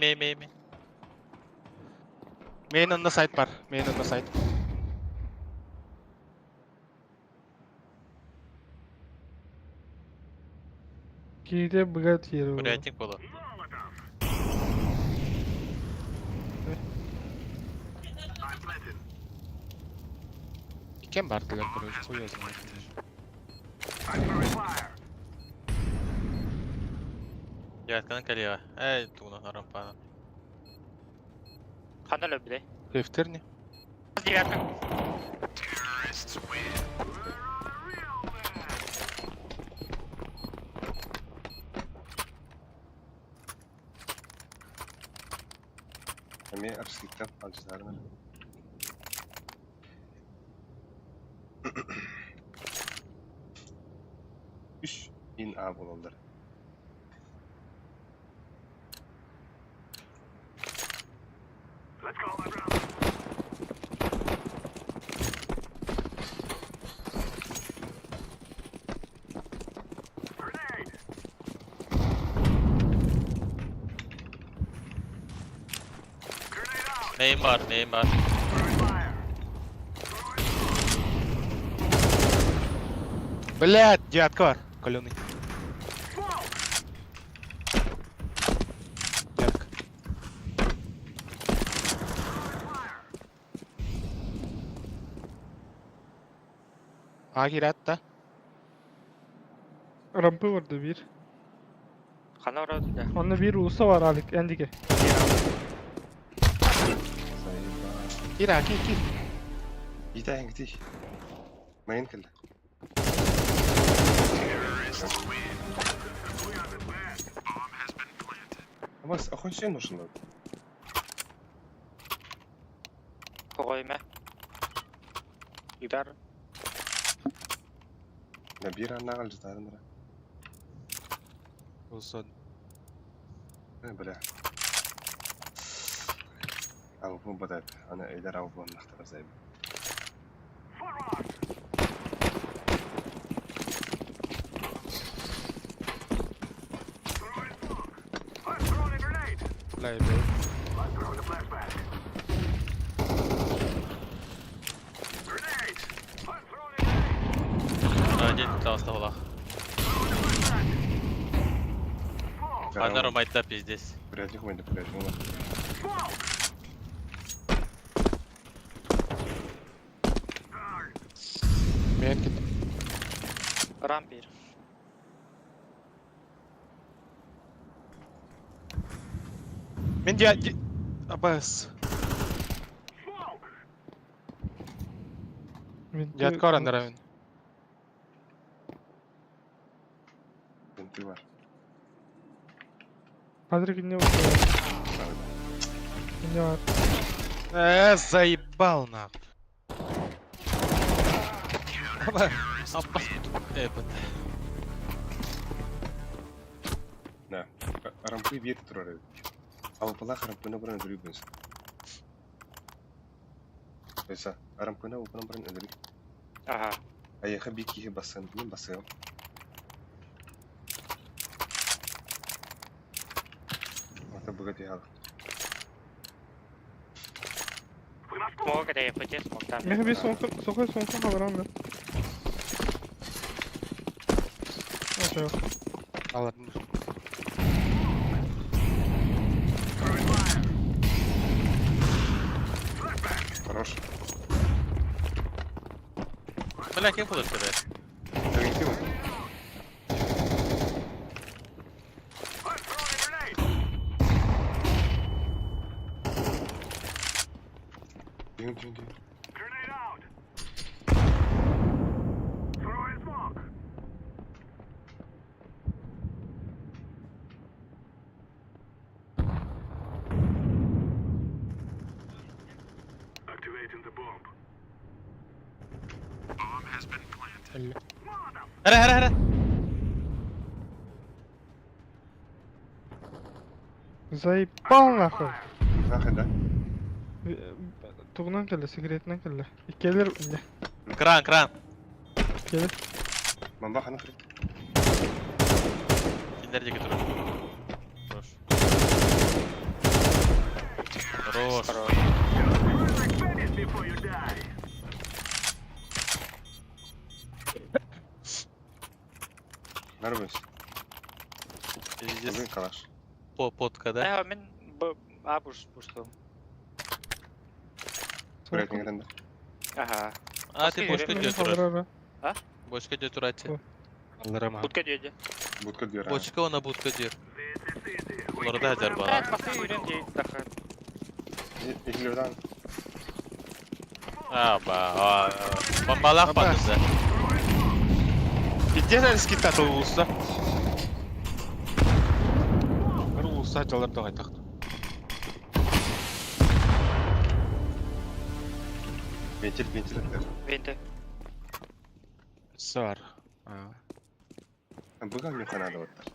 Мен онда сайт бар. Мен онда сайт. Кейде богат yeri var. Курятник было. Икен бар ділер, короче, хуязно. Ya kan kaliya. Tuna rampana. Kanal öbürü. Defterni. Diğer. Hem arşivden alacağız. Üç bin abone oldular. Neyim var. Блядь, девятка var. Каленый. Девятка. A girer hatta. Rampı vardı bir. Qana uradi da. Onda bir ulusa var alik endike. Gir ha, gir. Gideyim gideyim. Main kıldı. Ama akın şey noşunda. Qo'yma. Gider. Ne bir an nağıl cüzdarın da. Olsun. Ne böyle. Avupun badat. Ana eyler avupun naktar zayıf. Play bro. Один остался в лах. Она румайт да пиздец. Приятных моментов, приятных моментов. Men git. Rampir. Men dia Abbas. Девятка var anda Raven. Sıkıntı var. Patrick ne var? Ne var? Заебал нахуй. Abbas evet. Ne? Arampıyı bir tutar öyle. Avupala arampını buran öldürüyor bensin. Mesela arampını avupana buran öldürüyor. Aha. Ayağı bir kişi basan, ben basıyorum. Mata bu kadar hal. Smoke da yapacağız. Smoke'tan. Mehe bir sokuyor haber anda. Neyse yok. Alırım. Хорош. Бля, кем будут тебе? Огоньки вот. Дин. هلا Zaybal nahı. Nahida. Tuğundan kelle, sigaretinden kelle. Gelir ne? кран Gelir. Man bak nahri. Nerede götürüyor? Хорош. Nervös. Здесь Bugün kalaş. потка, да? Ja, men bushtum. Приятный гранда. Aha. А, ты бочка Benim götürür. Kaldır abi. Bочка götür ati. Alırım abi. Budka diyor. Будка diyor ha. Bочка ona budka diyor. Bunları da hacer bana. Evet, bası yürüyen değil. Daha. İhliyordan. Bombalak bak bize. Где на скита то улуса? Bir улуса жалар да айтак. Ventil etler. Vente. Sar. Bugün yok kanada otlar.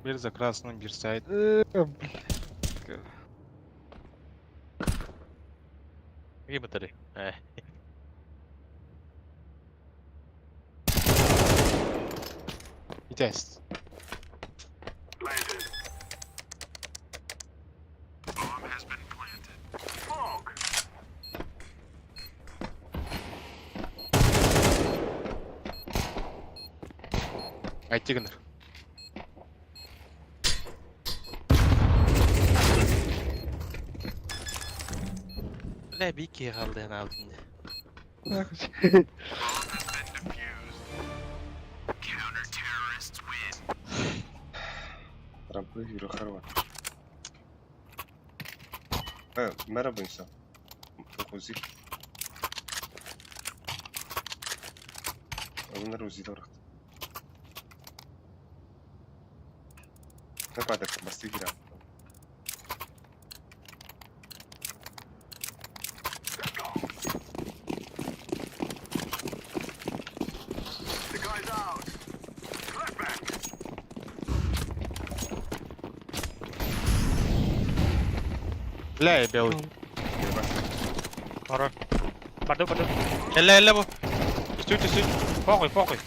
Bir за красным, bir сайт. İyi mi tari? Bir test. Айтигнер. Bля, bir iki kaldı en altında. Rabbı yürü harvat. Merhaba insan. Okuzik. Bunlar uzun olarak. Ne kadar basit bir Bля, белый. Ora. Padu. Elle bu. Üstü. Fokuy.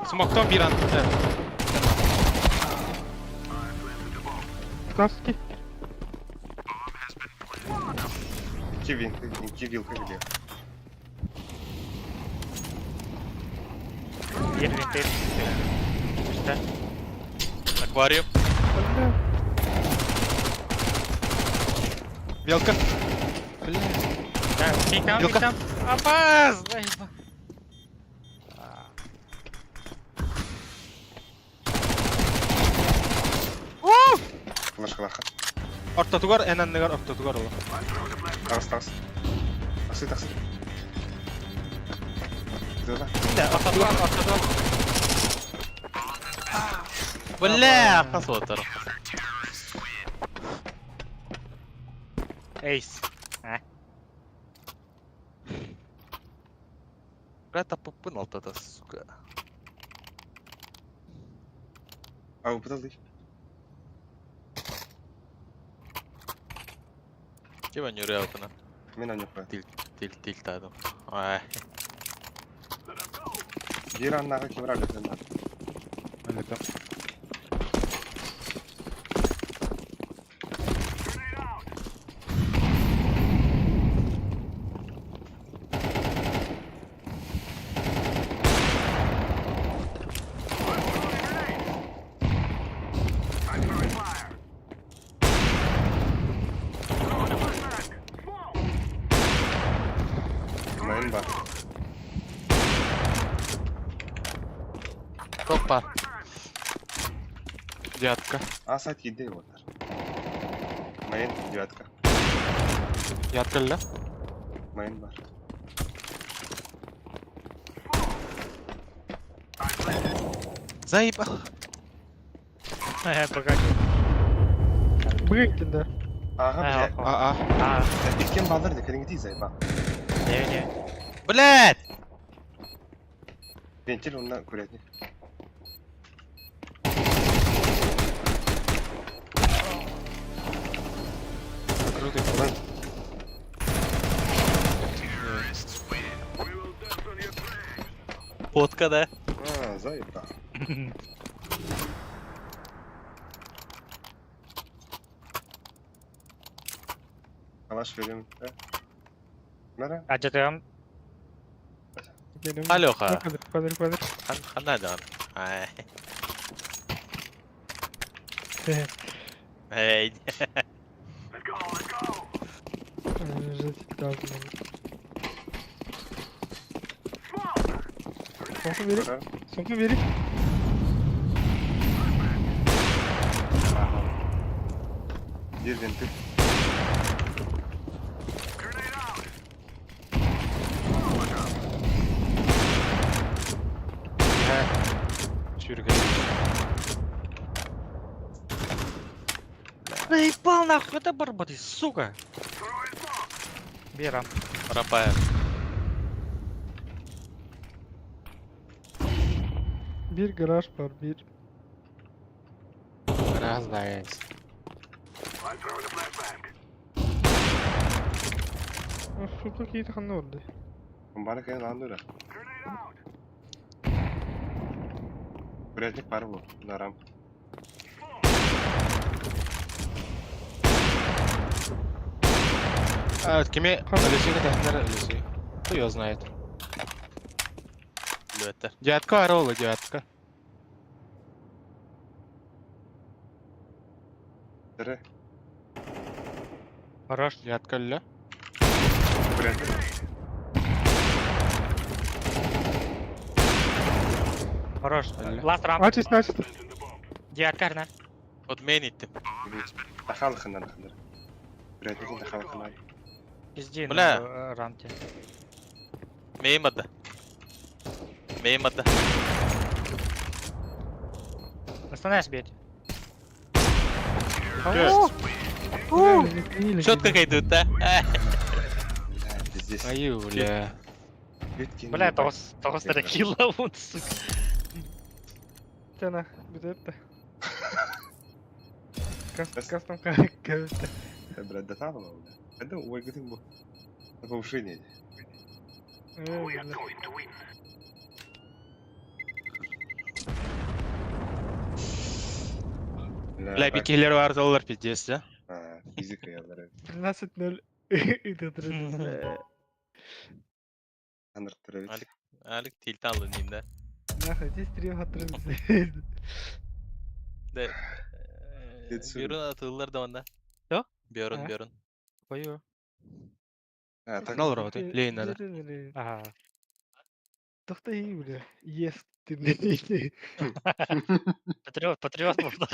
Smoke'tan bir an. Evet. Kaski. 2 win, 2 вилка где. Diğer vintage. Üstte. Akvaryum. Белка. Бля. Pikam. Yok. Apaz! Flash kalaha. Orta tugar, enen negar orta tugar ola. Tağız. Taksi. Güzel. Orta tugar. Bля, kas o taraf. Ace. Bля, tapıppın ortada suka. Abi bu da değil. Kiven yürü altına. Ben onu koyayım. Tilt adam. Ay. Bir an daha kim rağbet eder. Halledim. Main var. Toppa. Девятка. Asat 7 onlar. Main 9. Девятка ли? Main var. Заебал. Bagaj. Bırak da. Aha bize. Aa. İlken bağlardı. Kadın gidiyiz bak. Ne? Блядь! Ventil onunla kuretli. Круто. Ulan Vodka da. zayıf da. Kalaş veriyorum. Nere? Acıdım. Benim. Alo ha. Kadir. Hadi lan. Ay. Hehe. Hey. Rezil lazım. Sonku verip. Bir ventil. Чурка. Наебал нахуй, это барбари, сука. Берам. Рапая. Bir garaj var. Bir. Раздаясь. Su iyi tıkanlı oldu. Bana kaya lan dur. Kuretlik var bu. Naram. А, кеме Алексей Катахнер Алексей. Кто ее знает? Лётер. Девятка, Рола, девятка. Тірі. Хорош. Ятка ілля. Біреді. Хорош. Әлі. Last ramp. Açız. Cihat karna. Od main ittim. Тахалықынан ақындар. Біреді екен тахалықынан. Пизди Бля. на рамте. Main madda. Main madda. Остановись, бить. Четко кайдут, да? Здесь. Аю, бля. Бля, тогос килла вот, сука. Тена, бюджетте. Кастом кавите. Брат, да там было. Это ой, где был? На повышение. Бля, бикейлер бар доллар пиздец, да? Физика yazları. 13-0 ödediriz. Anırttırıcı. Alik tilt aldın yine. Нахуй, stream hatırımız. De. Yetişiyorum. Björn atılırlar da onda. Yok. Björn, Ha. Björn. Koyu. Так, Канал работает. Лейн надо. Ага. Тоқта iyi bile. Yes. Dinleyin. Патриот burada.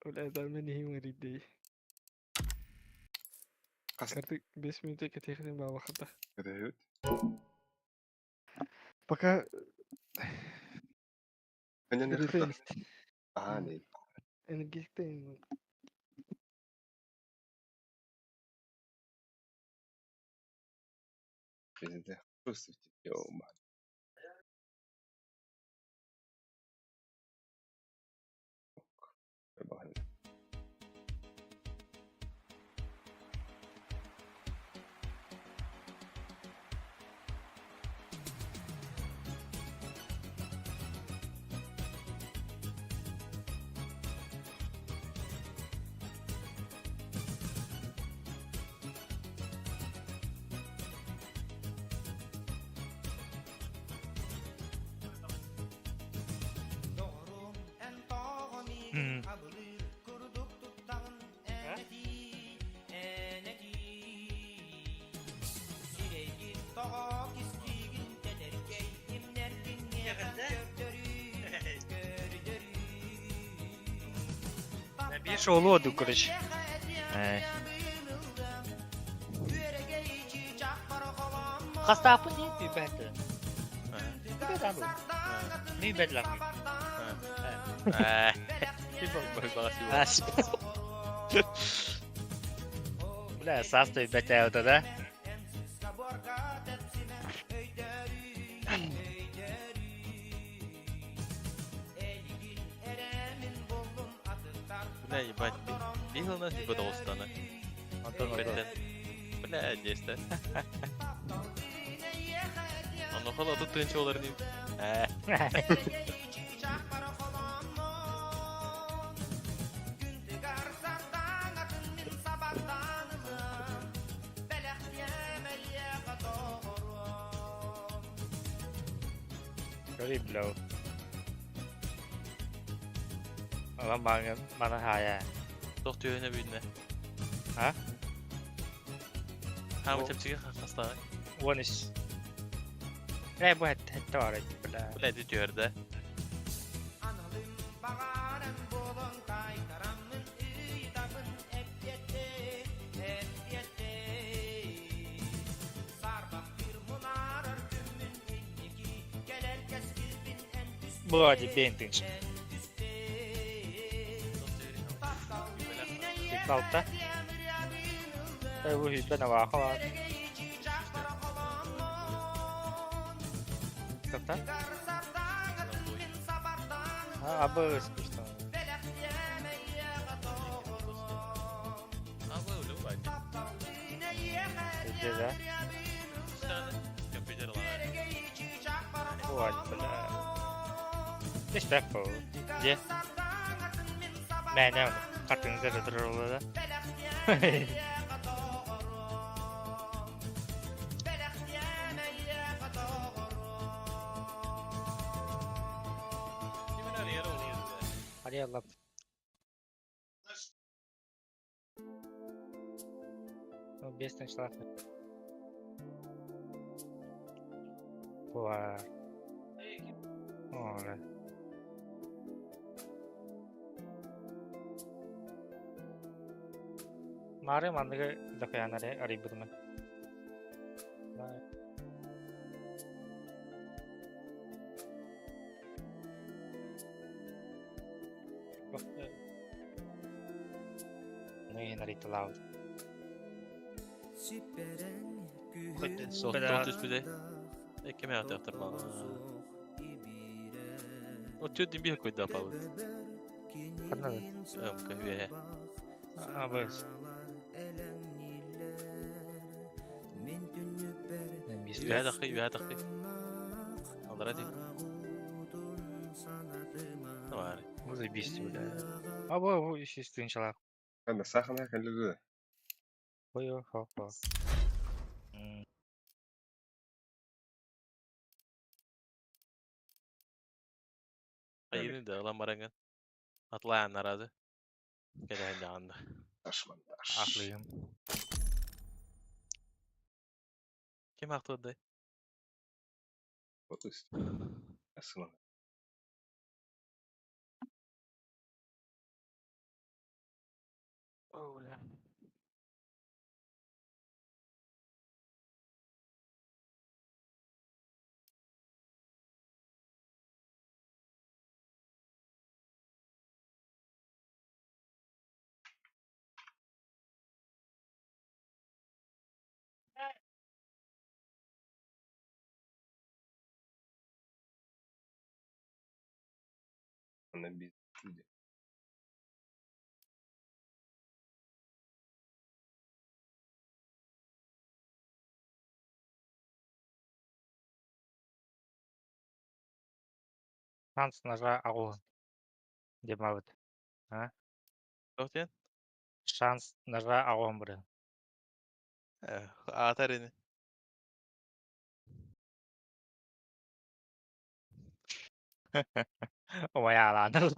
Ulan ben iyi var idi. Artık 5 minute ketekten bağ vakıta. Görüyor. Пока Ben ne Rüfen kadar? işte. Aha ne? Enerjikten. Bizde. Просто yo man. Bakın. Hmm. Bir şey oldu kuruş. Hasta apa ni bir better. Bir better. Ni better lah. Makasih. Bля, саста и бетел тогда. Бля, ебать. Бил нас типа Долстана. Антон Бля, здесь да. Он охол тут тынчы олар дейм. Göreyim bile o. Adam bana haya. Çok tüyöne büyüdüne. Ha? Ha bu tepsiye hasta. One is. Ne bu hette var et bile. Bля, de diyor da. Bu acı paintings. Altta. Bu hütte ne var? Kaptan? Ha, abi sıkıştı. Ama öyle mi bence? Ceza. Yapacağız lan. Bu acı bile. Respectful. Ye. Ben ne oldu? Kartınızda da durur olur da. Kimin arıyor? Yallah. O 5 şlaf. Bu var. Ola. Mare mandıga dakayanare arayıbıdım ben. Ne narıtılav. Sohtot bir de. Kime yaptır bana? O tüydün bir koydu yapalım. Anladın. Kahve. Abi. Ya dakika, ya dakika. Allah hadi. Ne var? Bu da bir sürü. Abi bu iş istiyor inşallah. Ben de sakın herkese de. Buyur, hop hop. Yeni de lan barangan. Atlayan aradı. Gelen yanında. Taşmanlar. Aklıyım. Kim haklı? O da işte. Aslında. Öyle. Annem bir. Şanslara ağu. Demavut. Ha? Yok Şanslara ağu biri. Atar ini. O bayağı lanır.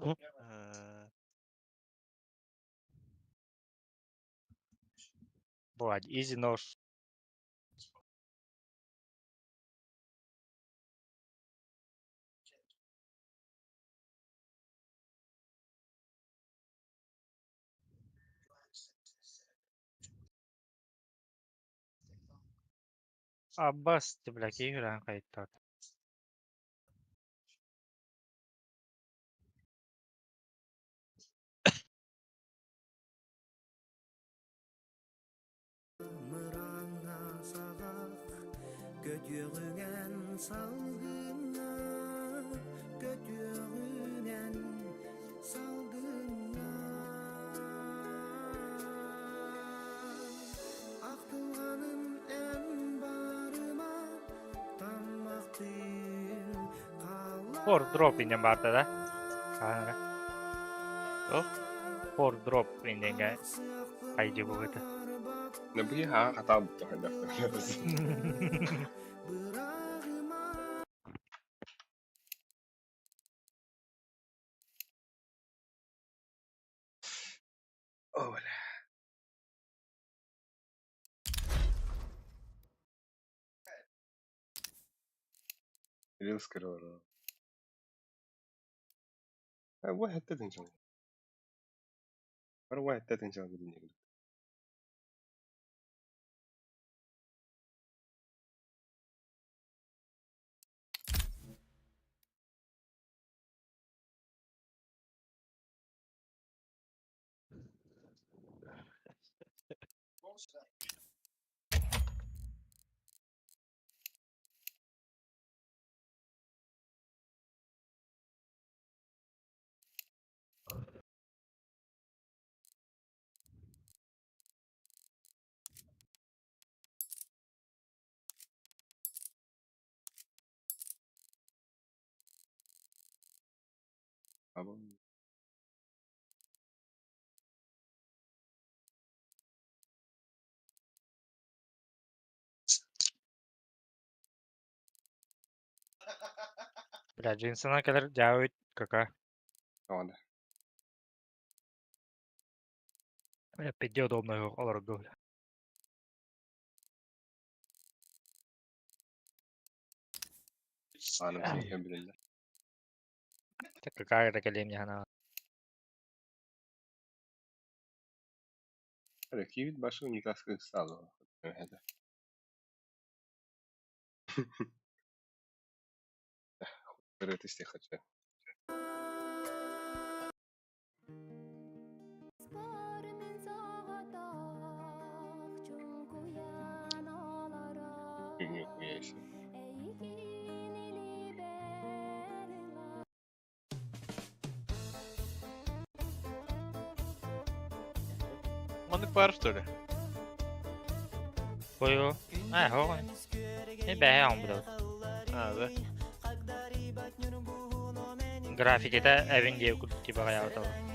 Bu acı easy nose. Abbas tiblaki yüren kayıtlar. Götürünen salgına, götürünen salgına. Aktılganın en barıma, tam vaktin kalan. For drop inen barda da. Kanka. Oh. For drop inen kayıcı bu gıdı. Ne bu ya? Hata bu. Hadi. Öyle. Reels kırıyor. واحد تنشان. واحد تنشان بالدنيا. Tamam. Biraz insana kadar Cavit kaka. Tamam. Пойдет удобно олорго. Anım şey bilirler. Так какая такая мне она. Hadi kivit başı unikas kısalı. Hadi. Kırıt işte kaçı. Spar min sağadak Çunkuyan olarak Ünlü kuyayışı. Eyginili berila Mandık var что ли? Koyu. Ha ho. Ne be ya bu. Ha да. Grafik de evin diye kurt gibi ayağı da.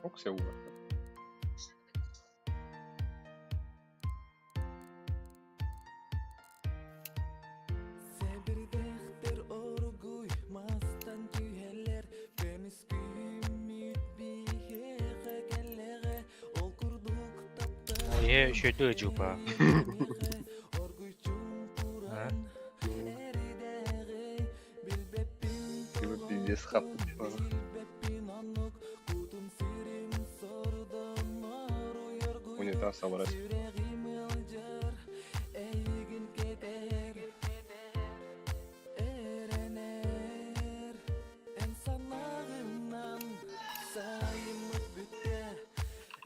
Çok seviyorum. Sebirdeğtir orguy mastan tüyeler Peniskümit bihe gelere Ol kurduk tapta Oye şöyle acaba. Orguy çumpuran erideğe Bilbepin Kivit bildiğiz kapı. bilbepin anlık Kutun sirim sordum maru yorguy Unitas savaş. Yüreğim ılcar Eygin keder Erener İnsanlarından sayımı bütte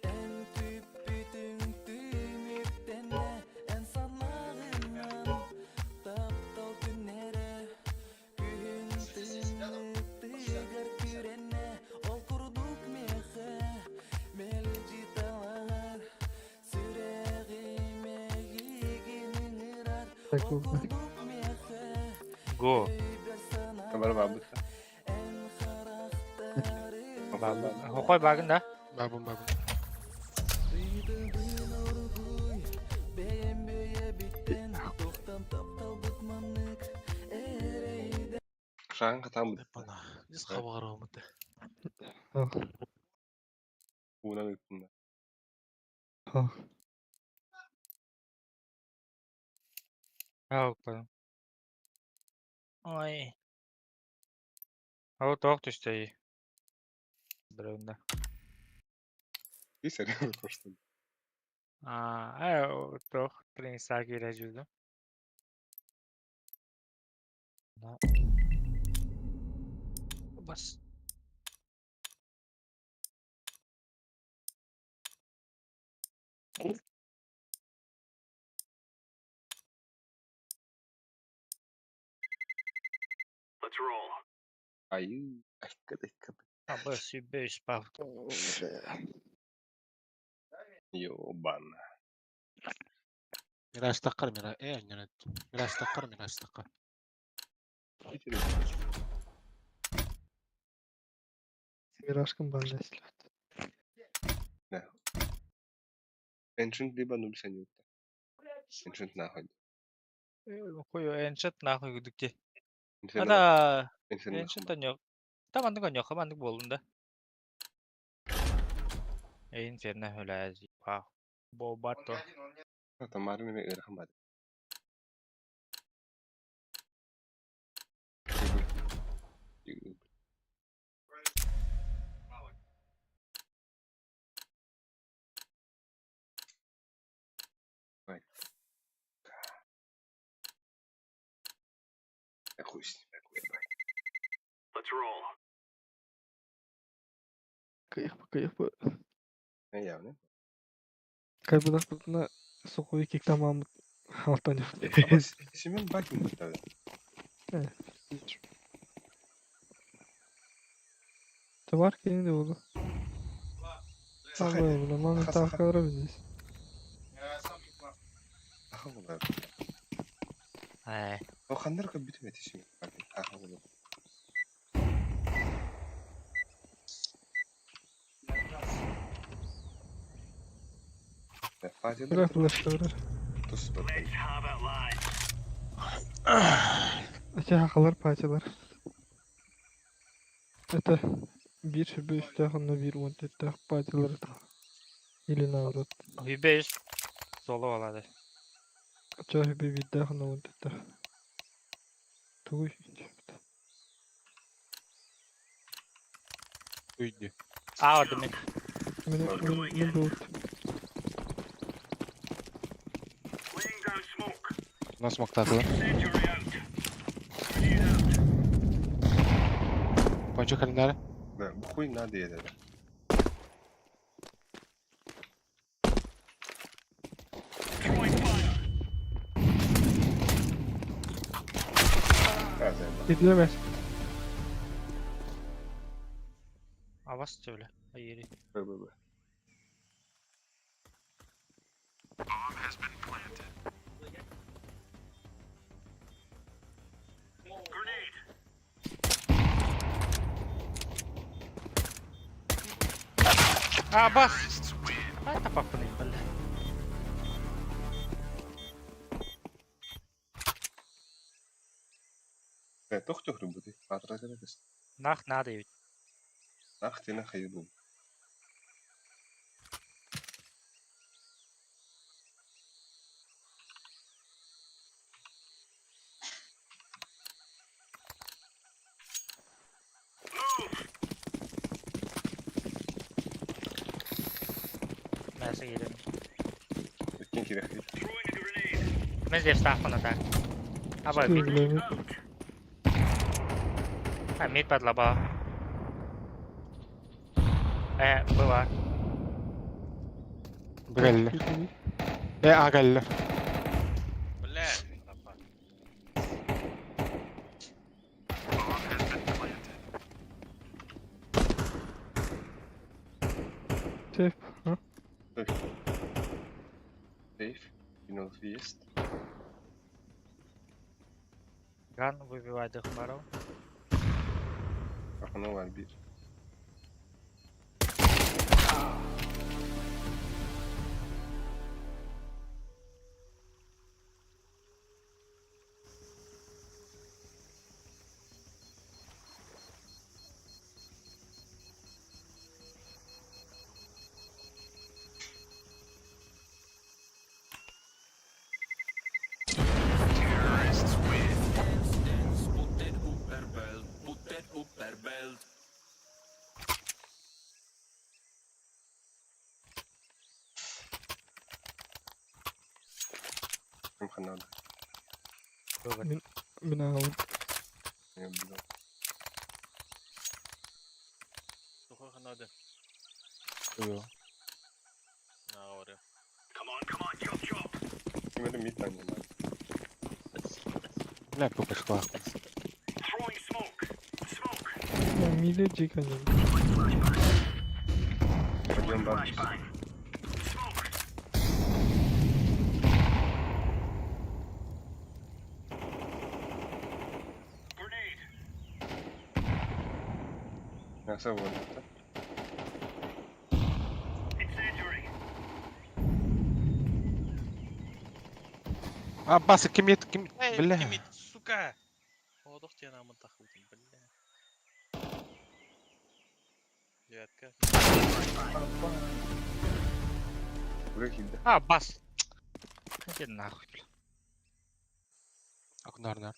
En tüp bütün tümüpten de İnsanlarından Taptal günlere Gün tınıktı kürenne Ol kurduk mehe Melcitalar Süreğime yigin ırar Так, Ol kurduk mehe Go. Kabar var bu. Koy bakın da. Babım babım. Şahan katan bu. Bana. Biz kabar olmadı. اه Uğunan üstünde. اه Ha bakalım. Ay. Ha tok düştü iyi. Birinde. Bir sene koştum. Aa, o tok. Prinsa gireceğim. Bas. Ayı. Ay kadar. Ha bas bir spav. Yo ban. Miras takar miras. Anjana. Miras takar miras takar. Мирашкам бажайсың. Ancient либо ну bisa nyuta. Ancient nahod. Koy enchant nahoi gudukte. Ancient Ada Ancient enchant'tan yok. Tamam yok. Kamandık bolunda. En fena öyle azı. Wow. Bobato. Tamari mene irham hadi. Хуй с ним, Кайфы. Ne ya ne? Кайбыдак бутуна сокой кик тамам алтан. Ama simin bakayım tabii. Det var ki ne de oldu. Sahay. Allah Allah. Mami Saha, saha. takara bindeyiz. Aha bular. Ay. O kanlar ka bütün etişim. Aha bular. Fazla Bırak bulaştı bırak. tuz bakın. Ake hakalar parçalar. Это bir şüphe üstahında bir muddette parçaları da. İlin avrat. Hübe solo oladı. Açar şüphe bir daha muddette. Tuğuş. Uydu. Aa orada mı? Ne doğru. Nasıl smoke atılı? Ponço kalendari. Bu хуй надо dedi. Edilemez. Avaz söyle. Hayır. Böyle. Aa bas. Ay tapak bunu böyle. Toch toch doen moet. Later dat is. Nach nada yut. Nacht in hayırlı. Neyse gidelim. Kim kirek? Biz de staff bana tak. Aba mid. Edilemez. Ha mid padla ba. Bu var. Brelle. Agalle. ولا Safe. Ha? Safe. You know wie ist. Gan выбивает их баров. Bakın var bir. Kim kanadı? Bina alın. Ne bileyim. سوخ هناده Uyuyor. ناوره Kim öyle mid tane lan. Ne yapıyor başka? Ya mide cek annem. Hocam ben. Nasıl vurdu? Abbas kim yet kim ايه بالله كمية سكا هو ضغطي انا منتخب بالله يا كاف Buraya gitti. Aa bas. Hadi nahul. Aku nerede?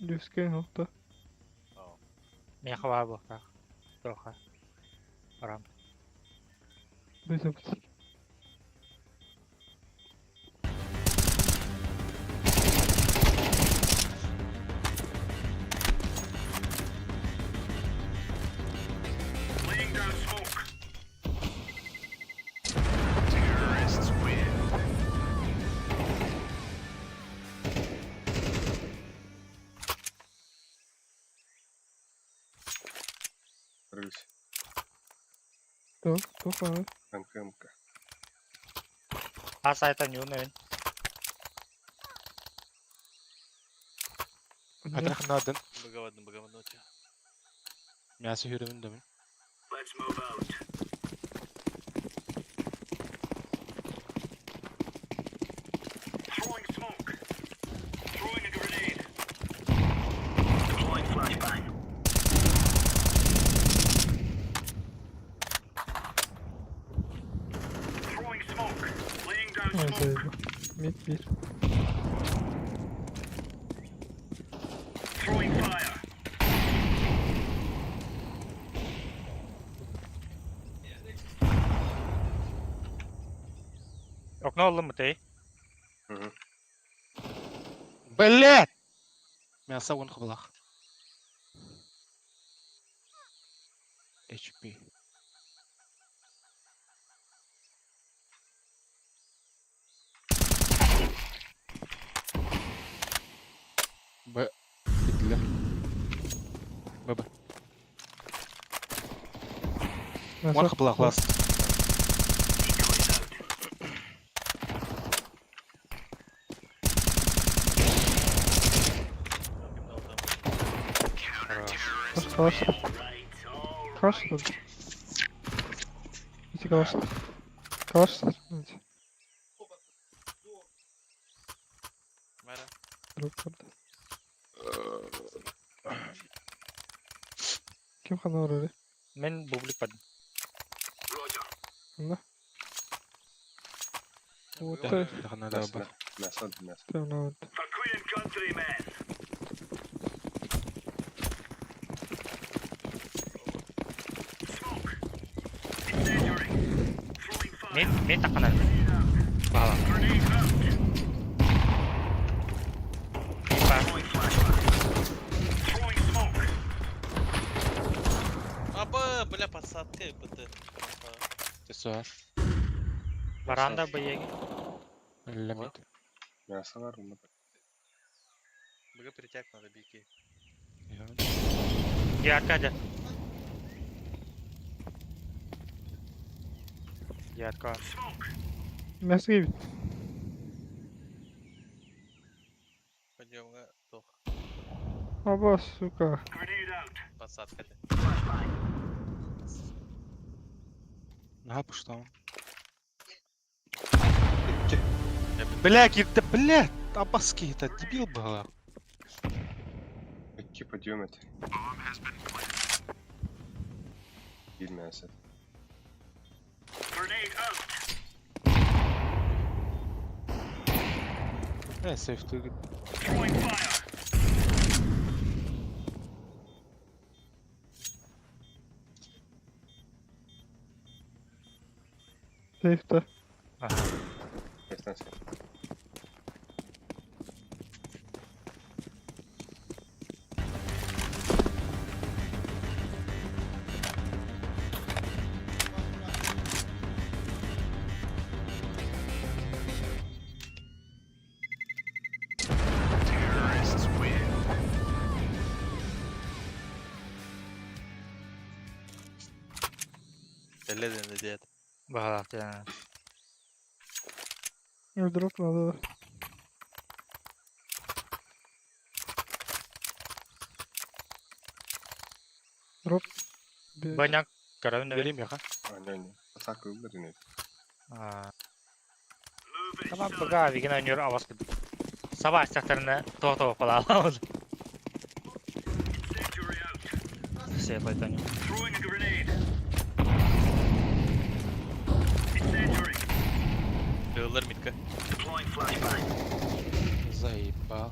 Lyske nokta. May kawawa ka. Ito ka. Parang. Bisa bisa. Yok abi. Kanka. A saytan yun na yun. Atrах надо. Багавадно тя. Мясо хюрümün de mi? Neyse. Mid 1. Okno oldu mu tey? Блядь! Мясо вон кыблах. HP. Б. Битли. Б. Вон кыблах ласт. Хорошо. Хорошо. Иди хорошо. Хорошо. Мара. Друг burada. Kim kan var öyle? Men bublik pad. Allah. Вот Да, это. да, надо бы. Мясо. Прям на вот. Mid takanan. Bahala. Аба, бля, подсадка, БТ. Тесуар. Baranda bayagi. Лемит. Мясо var mı? БГ притяг надо, бики. Yarka aja. Yarka. Мясо gibi. Пойдем, тох. Aba сука. Подсадка. Ne yapmış lan? İki. Бля, girdi, бля! Абаски, это дебил был. İki подъем et. Bilmezsin. Safety. Safe'de. Kesten sen. Теледен дед. Bahala ya. Drop надо. Drop. Banyak karun na. Vereyim ya ha. Aynen. Atak öldür yine. Tamam baga abi gene oynuyor avaz gibi. Sabah saatlerinde toh falan alamadım. Şey yapayım. Дылар митка. Заебал.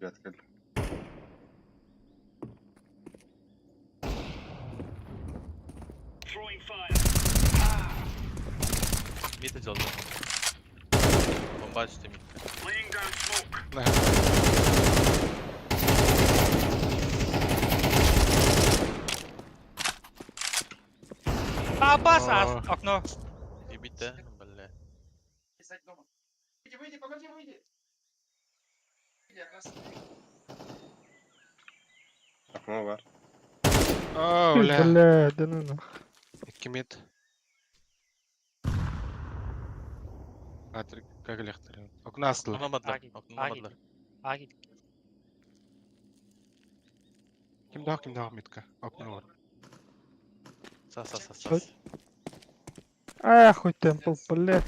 Rüyat geldi. Мита делал. Бомба что митка. Abbas Aa. okno. И бита, бля. Akma var. Öyle. Bля, dönün. 2 mid. Patrick kakılyaktır. Okna aslı. Oklamadılar. Agit. Oklamadılar. Agit. Kim daha midka? Okna var. Sas. Хуй темпл, бля.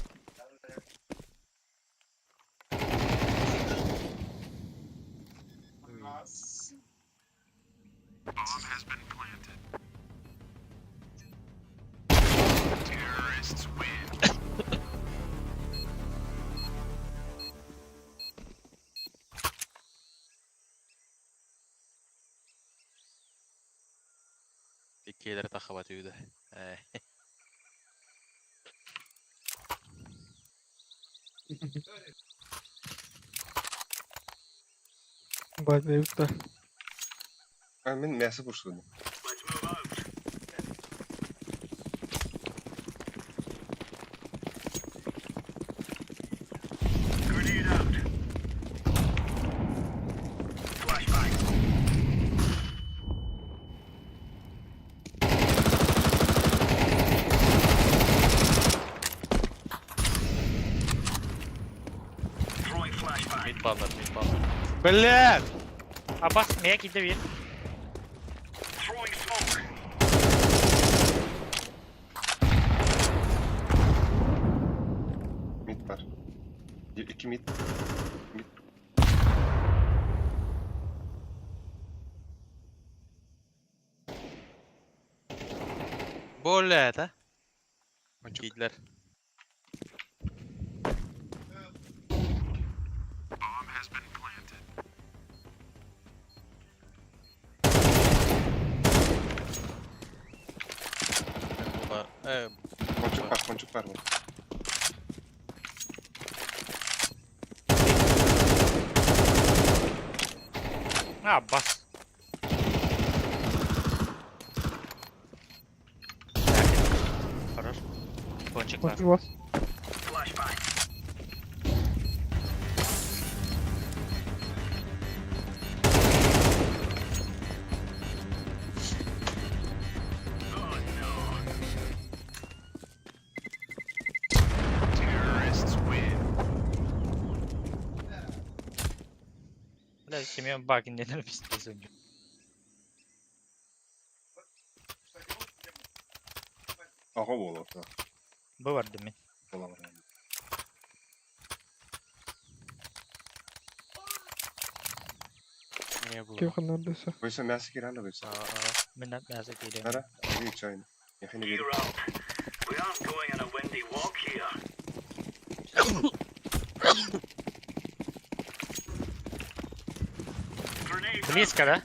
İkileri takıbat üyde. Бать, да. Ben мясо пушладым. Mid ballar. Блядь! Abbas neye gitti bir? Mid var. 2 mid. Bolle da. Boncuk. Giydiler. Var. Boncuk var. Abbas. Хорош. Кончик var. Watch вас. Bля, Семен Багин не написал. Ağa olur. Bu var değil mi? Olamaz. Ne bu? Kim neredeyse. Koysa мясо girer de koysa. Ben de yazık geliyor. Nara? Bir çayını. Yakını bir. Близко, да?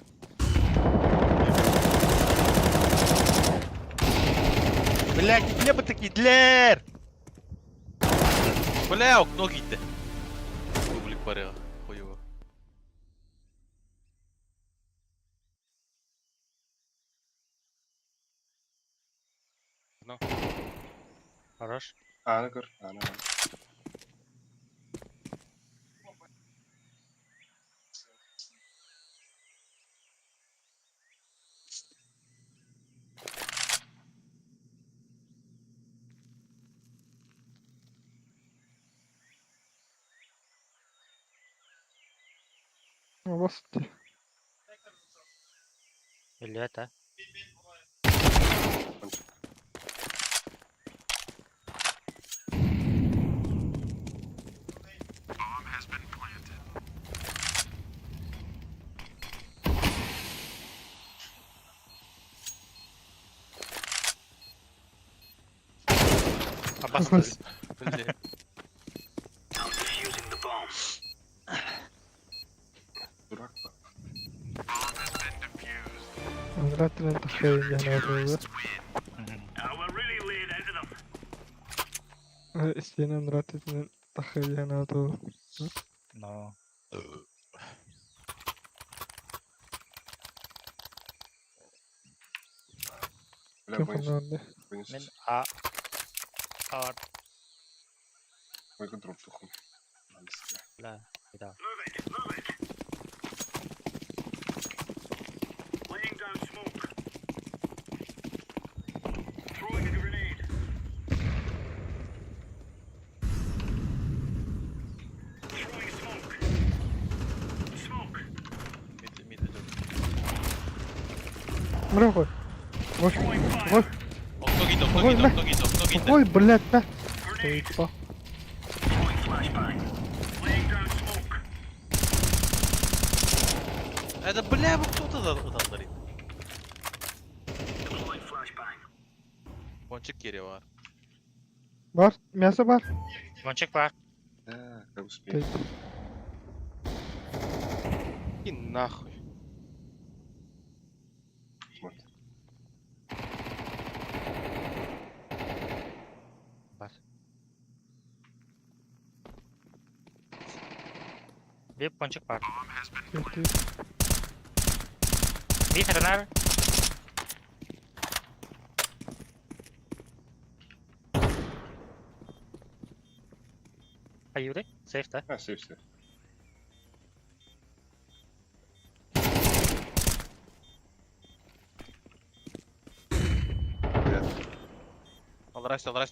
Блядь, где бы такие Гитлер? Бля, окно gitti. Publik var ya. Koyu. Хорош. Anı kır. Anı. Bastı. Или это? Abbas öldü. Bля. Durak mı? Anlatın en takayın yanardı. İsteyen anlatın takayın yanardı. No. Bile Kim koyun. nerede? Koyun. Men A. A. Koyun drop tokum. Bla. Bir daha. Bırak koy. Koş. Koy. Ой, бля. Окно гид. Ой, блядь, да. Стоит, по. Это, бля, кто-то ударит. Пончик Кири var. Бар, мясо бар. Кончик бар. Да, как успел. Стоит. И нахуй. Вот. Бар. Bir ponçik var. Стоит. Bir tane. Ayuri, safe da. Ha, sev.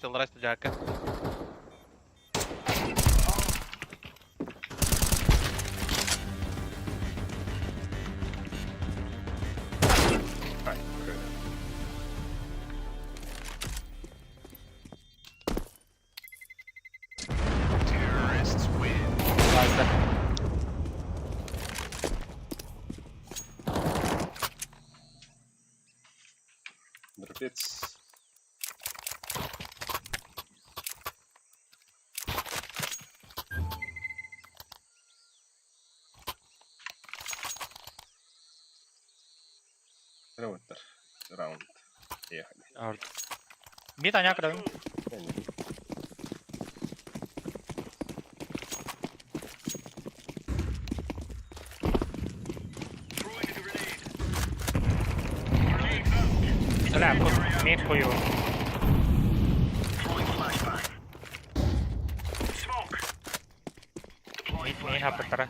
Долрайся, Джака. Ай, окей. Fazla. Дропец. Роутер. Раунд. Поехали. Arda. Bir tane kırdım. Selam, mid koyuyor. Mid hapatara.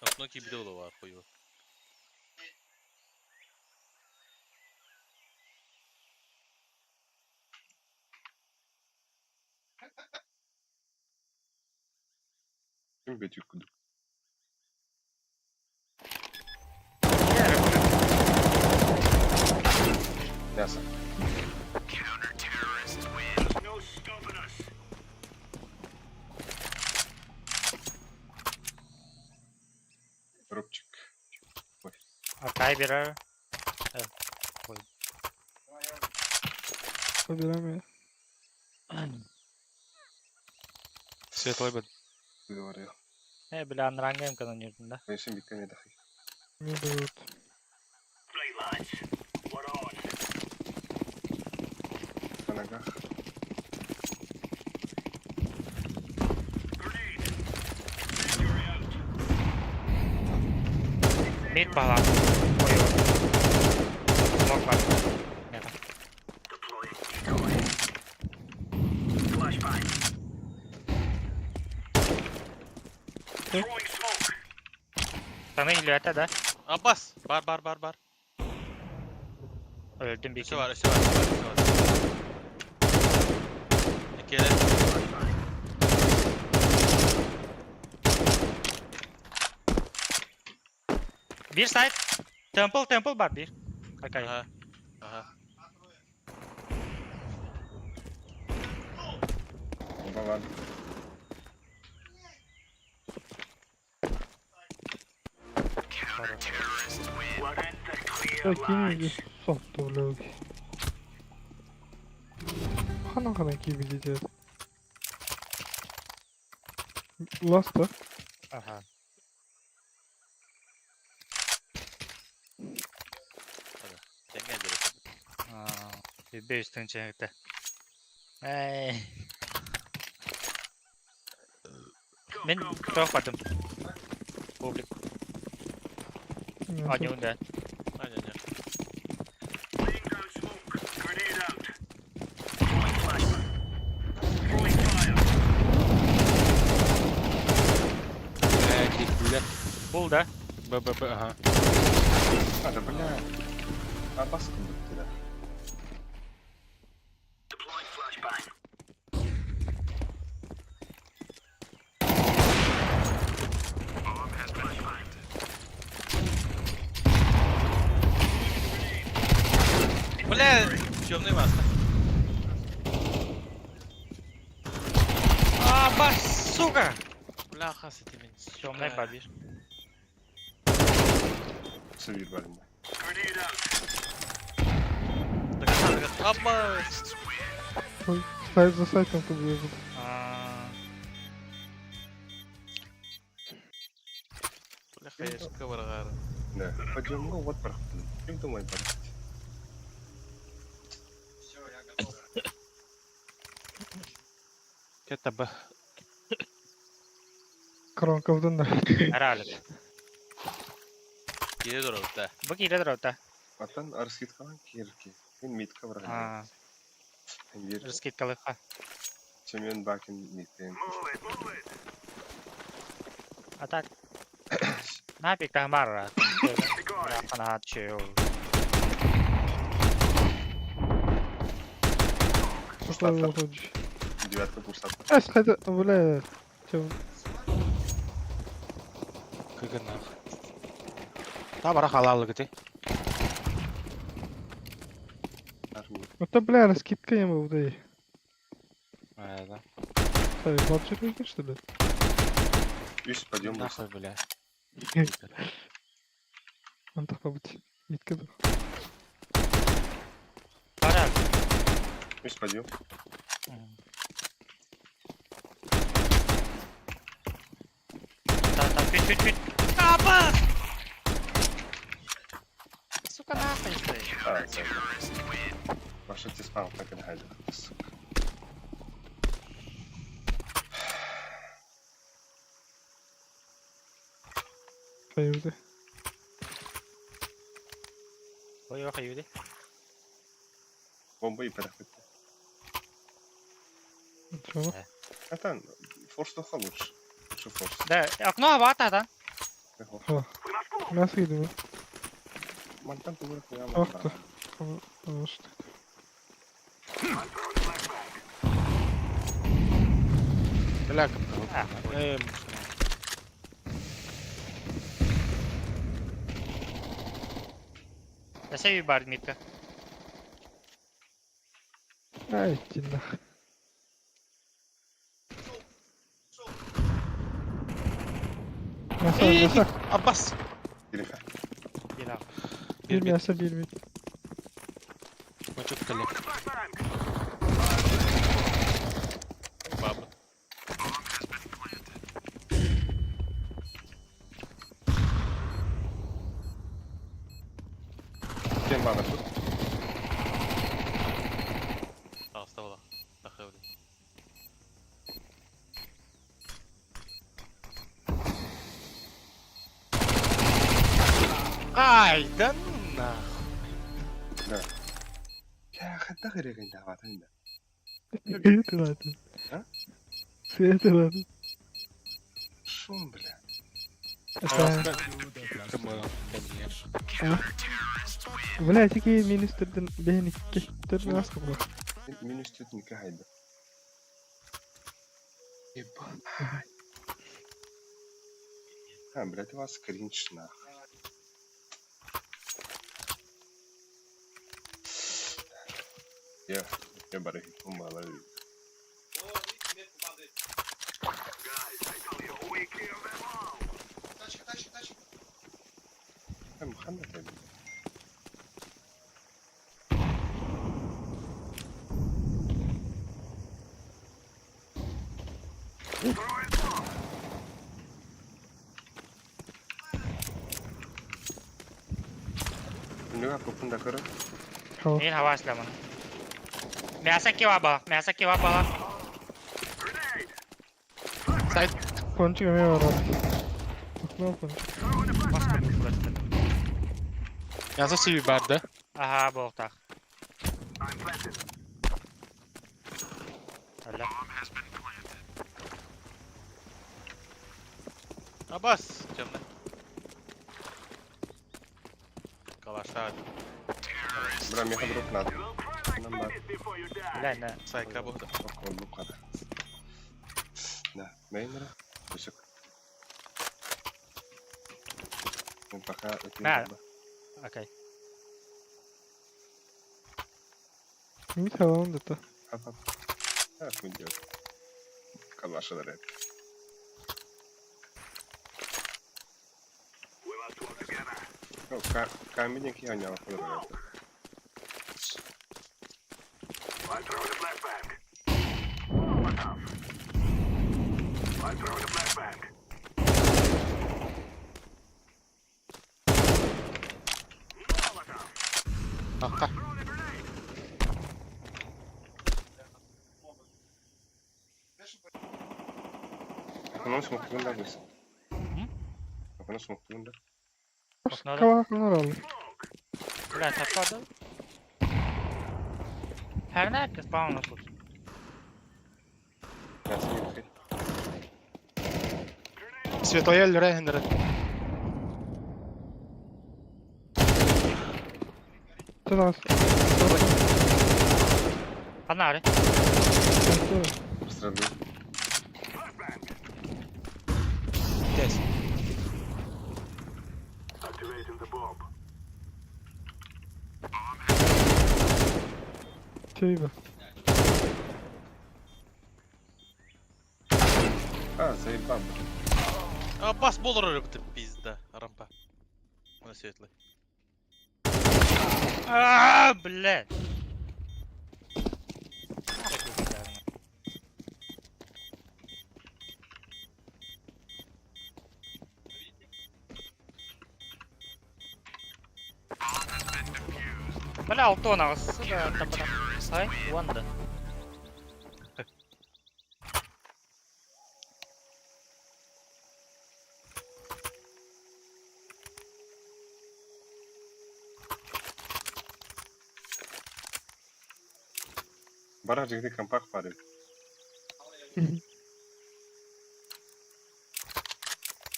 Окно кибидолу var koyu. Kim betiyor kudu? Мясо. Рубчик. Arkaya birer. Собираем. Светлый бед. Говорил. Bile anlarangayım kazanıyordum da. Конечно, битками дахи. Не дают. На ногах. Mid bağlan. Koyuyor. Smoke var. Neden? Sana hiliyata da. Abbas. Bar. Öldüm bir Üstü kere. var. İki ele. Bir side. Temple var bir. Okay. Aha. Bomba var. Такие здесь сотто, блядь. Хана gibi gideceğiz. Last'ta. Aha. Sen gel direkt. Bir üstün çekti. Hey. Ben çok vardım. Publik. Oynuyor da. Aynen ya. Бул да. ББ, ага. А, да бля. А баском бітті, да. Бля, темный маster. Бас, сука! Бляха, с этими. Темный бабиш. Сувір бәрінде. Аббас! Ой, сайт за сайтом тут бежит. Бляха, я шкаваргар. Да. Пойдем, ну вот проходим. Как думай, брат? Кетті Б. Коронка вдында. Аралик. Geri dur orta. Бу кире дрота. Атан арскит калан кирки. Мен митка барған. Ендер Рискит калыха. чемпион бакен миттен. А так. Нафиг там барра. Рахана чео. Что выходишь? Девятка курсат. Хотя, бля, чё? Кыгынақ. Та бара халалы кіте. Это, бля, раскидка ему вдай. Да. Стой, вообще какие что ли? Үш пойдем. Нахуй, бля. Он так быть. Нитка да. Аралик. Үш пойдем. Там, чуть-чуть. Абас! Сука, нахуй стоишь. А, це. Ваша ти спам, так і гайда. Сука. Поюзды. Ой, ох, юди. Бомба і перехватити. Чё? Это форс тоха лучше. Лучше форс. Да, окно авата, да? Мясо едем. Мантан ты вырах я Ах ты. Что? Бля, А, я себе бар митка. Ай, иди нахуй. Мясо. Аббас! Переха. Дина. Bir мясо, bir. Мачок кале. Баба. Кем бана тут? Оставила. Нахуй. Ай, да ну нахуй. Да. Я хата гырыгын да ватын да. Это ладно. А? Это ладно. Шум, бля. Это... Кім кәміне. Бля, такие министрден бейникке. Төр мясо было. Минус тут не гайда. Ебан. А, блядь, у вас кринж нахуй. Я барыги умалаю. Мухаммед Ali. Nggak, aku pun dah kerja. Ini hawas lah man. Biasa kiwaba, biasa kiwaba. Пончик у меня рад. Окно пончик. Я за себе бар, да? Ага, болтах. Алло. Аббас! Темный. Kavaşlar. Bra, мне подруг надо. Нам надо. Бля, на. Sayka burada. Вот, ну када. Да, мейнера. Пусик. Ну, пока это не Да. надо. Окей. Не tamam da. Ха-ха. Как мы делаем? Калаша дарит. Ну, камень я не подруг. Nokta. Onu smoke'luğunda biz. Onu smoke'luğunda. Oknada. Kavaklar aldı. Бля, tapkadı. Her herkes bana nasıl? Я снимаю. Святоя льре гендере. Teraz. Канари. Пострелил. Тес. Şey be. А, заебал. А, бас болор рыбты, пизда. Рампа. На светлый. Ааа, блядь. Бля, алтон ағысы да тапыда. Ай, уанды. Бара жигди компакт падает.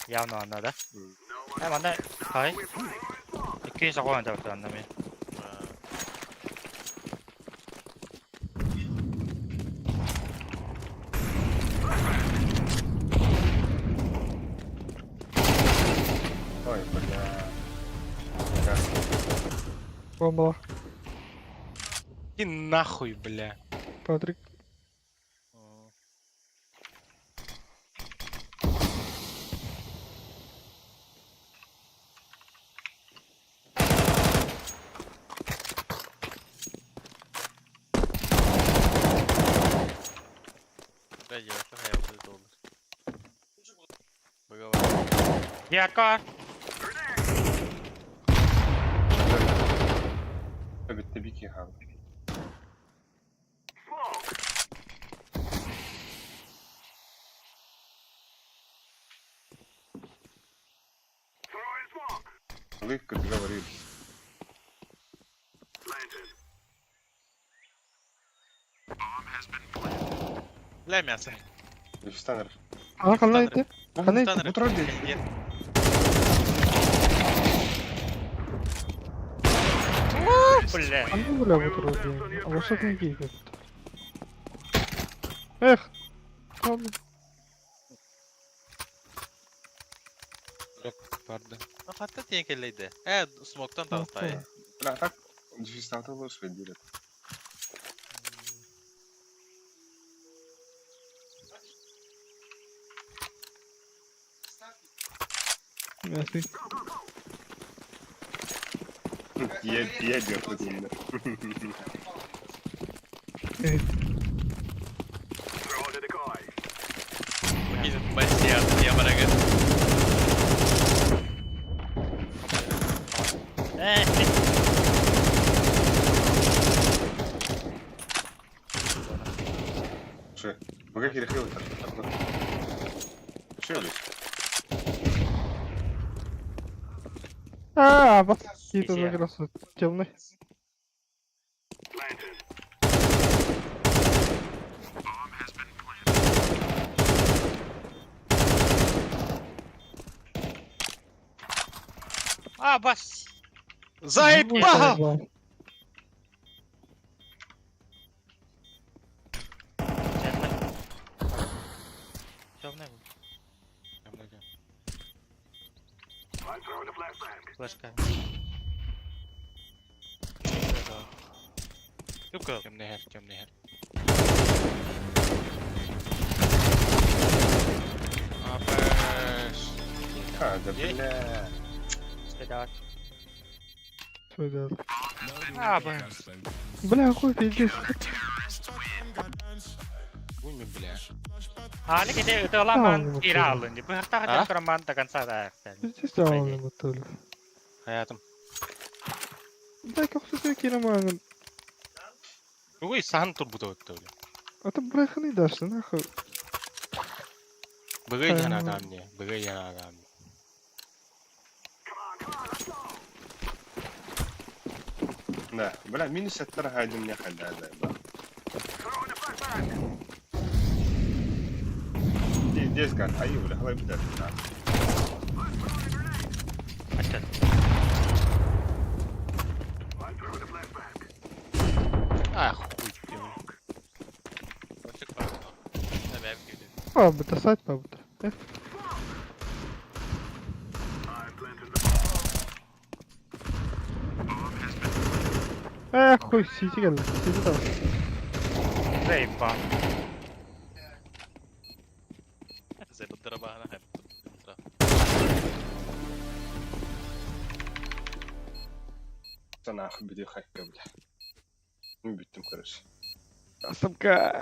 Явно анда да. Анда, ай. 200 қойын тапты анда мен. Ой, бля. Bombalar. И нахуй, бля. Patrick. Бля, я как я буду долго. Поговорим. Дiyaka. Bitti bir ki abi. Легко договорились. Бля, мясо. Станер. Aa kanaydı. Kanaydı. Станер. Bu troll değil. Бля. Anne bile bu troll yani. Ama sakın giy kötü. Eh. Kaldı. Pardon. Ну, хотя тенькелейді. Смоктан тарастай. Бля, так дефистата лучше делать. Merci. Я держу именно. Evet. Bakayım ben siyah diye bana gel. Что? Вы как перехил-то? Что здесь? Bak. Git o Siyah. zaman nasıl? Canlı. А, бас. Заебал! Темный был. Флешка. Юбка. Темный хер, темный хер. Апеш. А, да бля. Спидат. Söyle. Abi. Бля, хуй пиздец. Буй мен, бля. Hani gede itu lah man viralın. Bu harta Ha? kadar keraman takan sada. Пиздец devamlı mutlu. Hayatım. Да, как все таки нормально. Ой, сан tur bu da öyle. А ты брэха не дашь, нахуй. Bıgı yan adam ne? Bıgı yan adam. Да, бля, минус сеттер хайдын не хальда да. Здесь как, аю, бля, хлеб да. Açın. Ah, хуй diyorum. Açık var. Sebep gibi. А, это сайт, правда. Хуй, сити geldi. Siti de var. Zeyban. زي بالضربة أنا حب بالضربة. Sana akıl bir diyor hayka bля. Ne bittim karış. Asımka.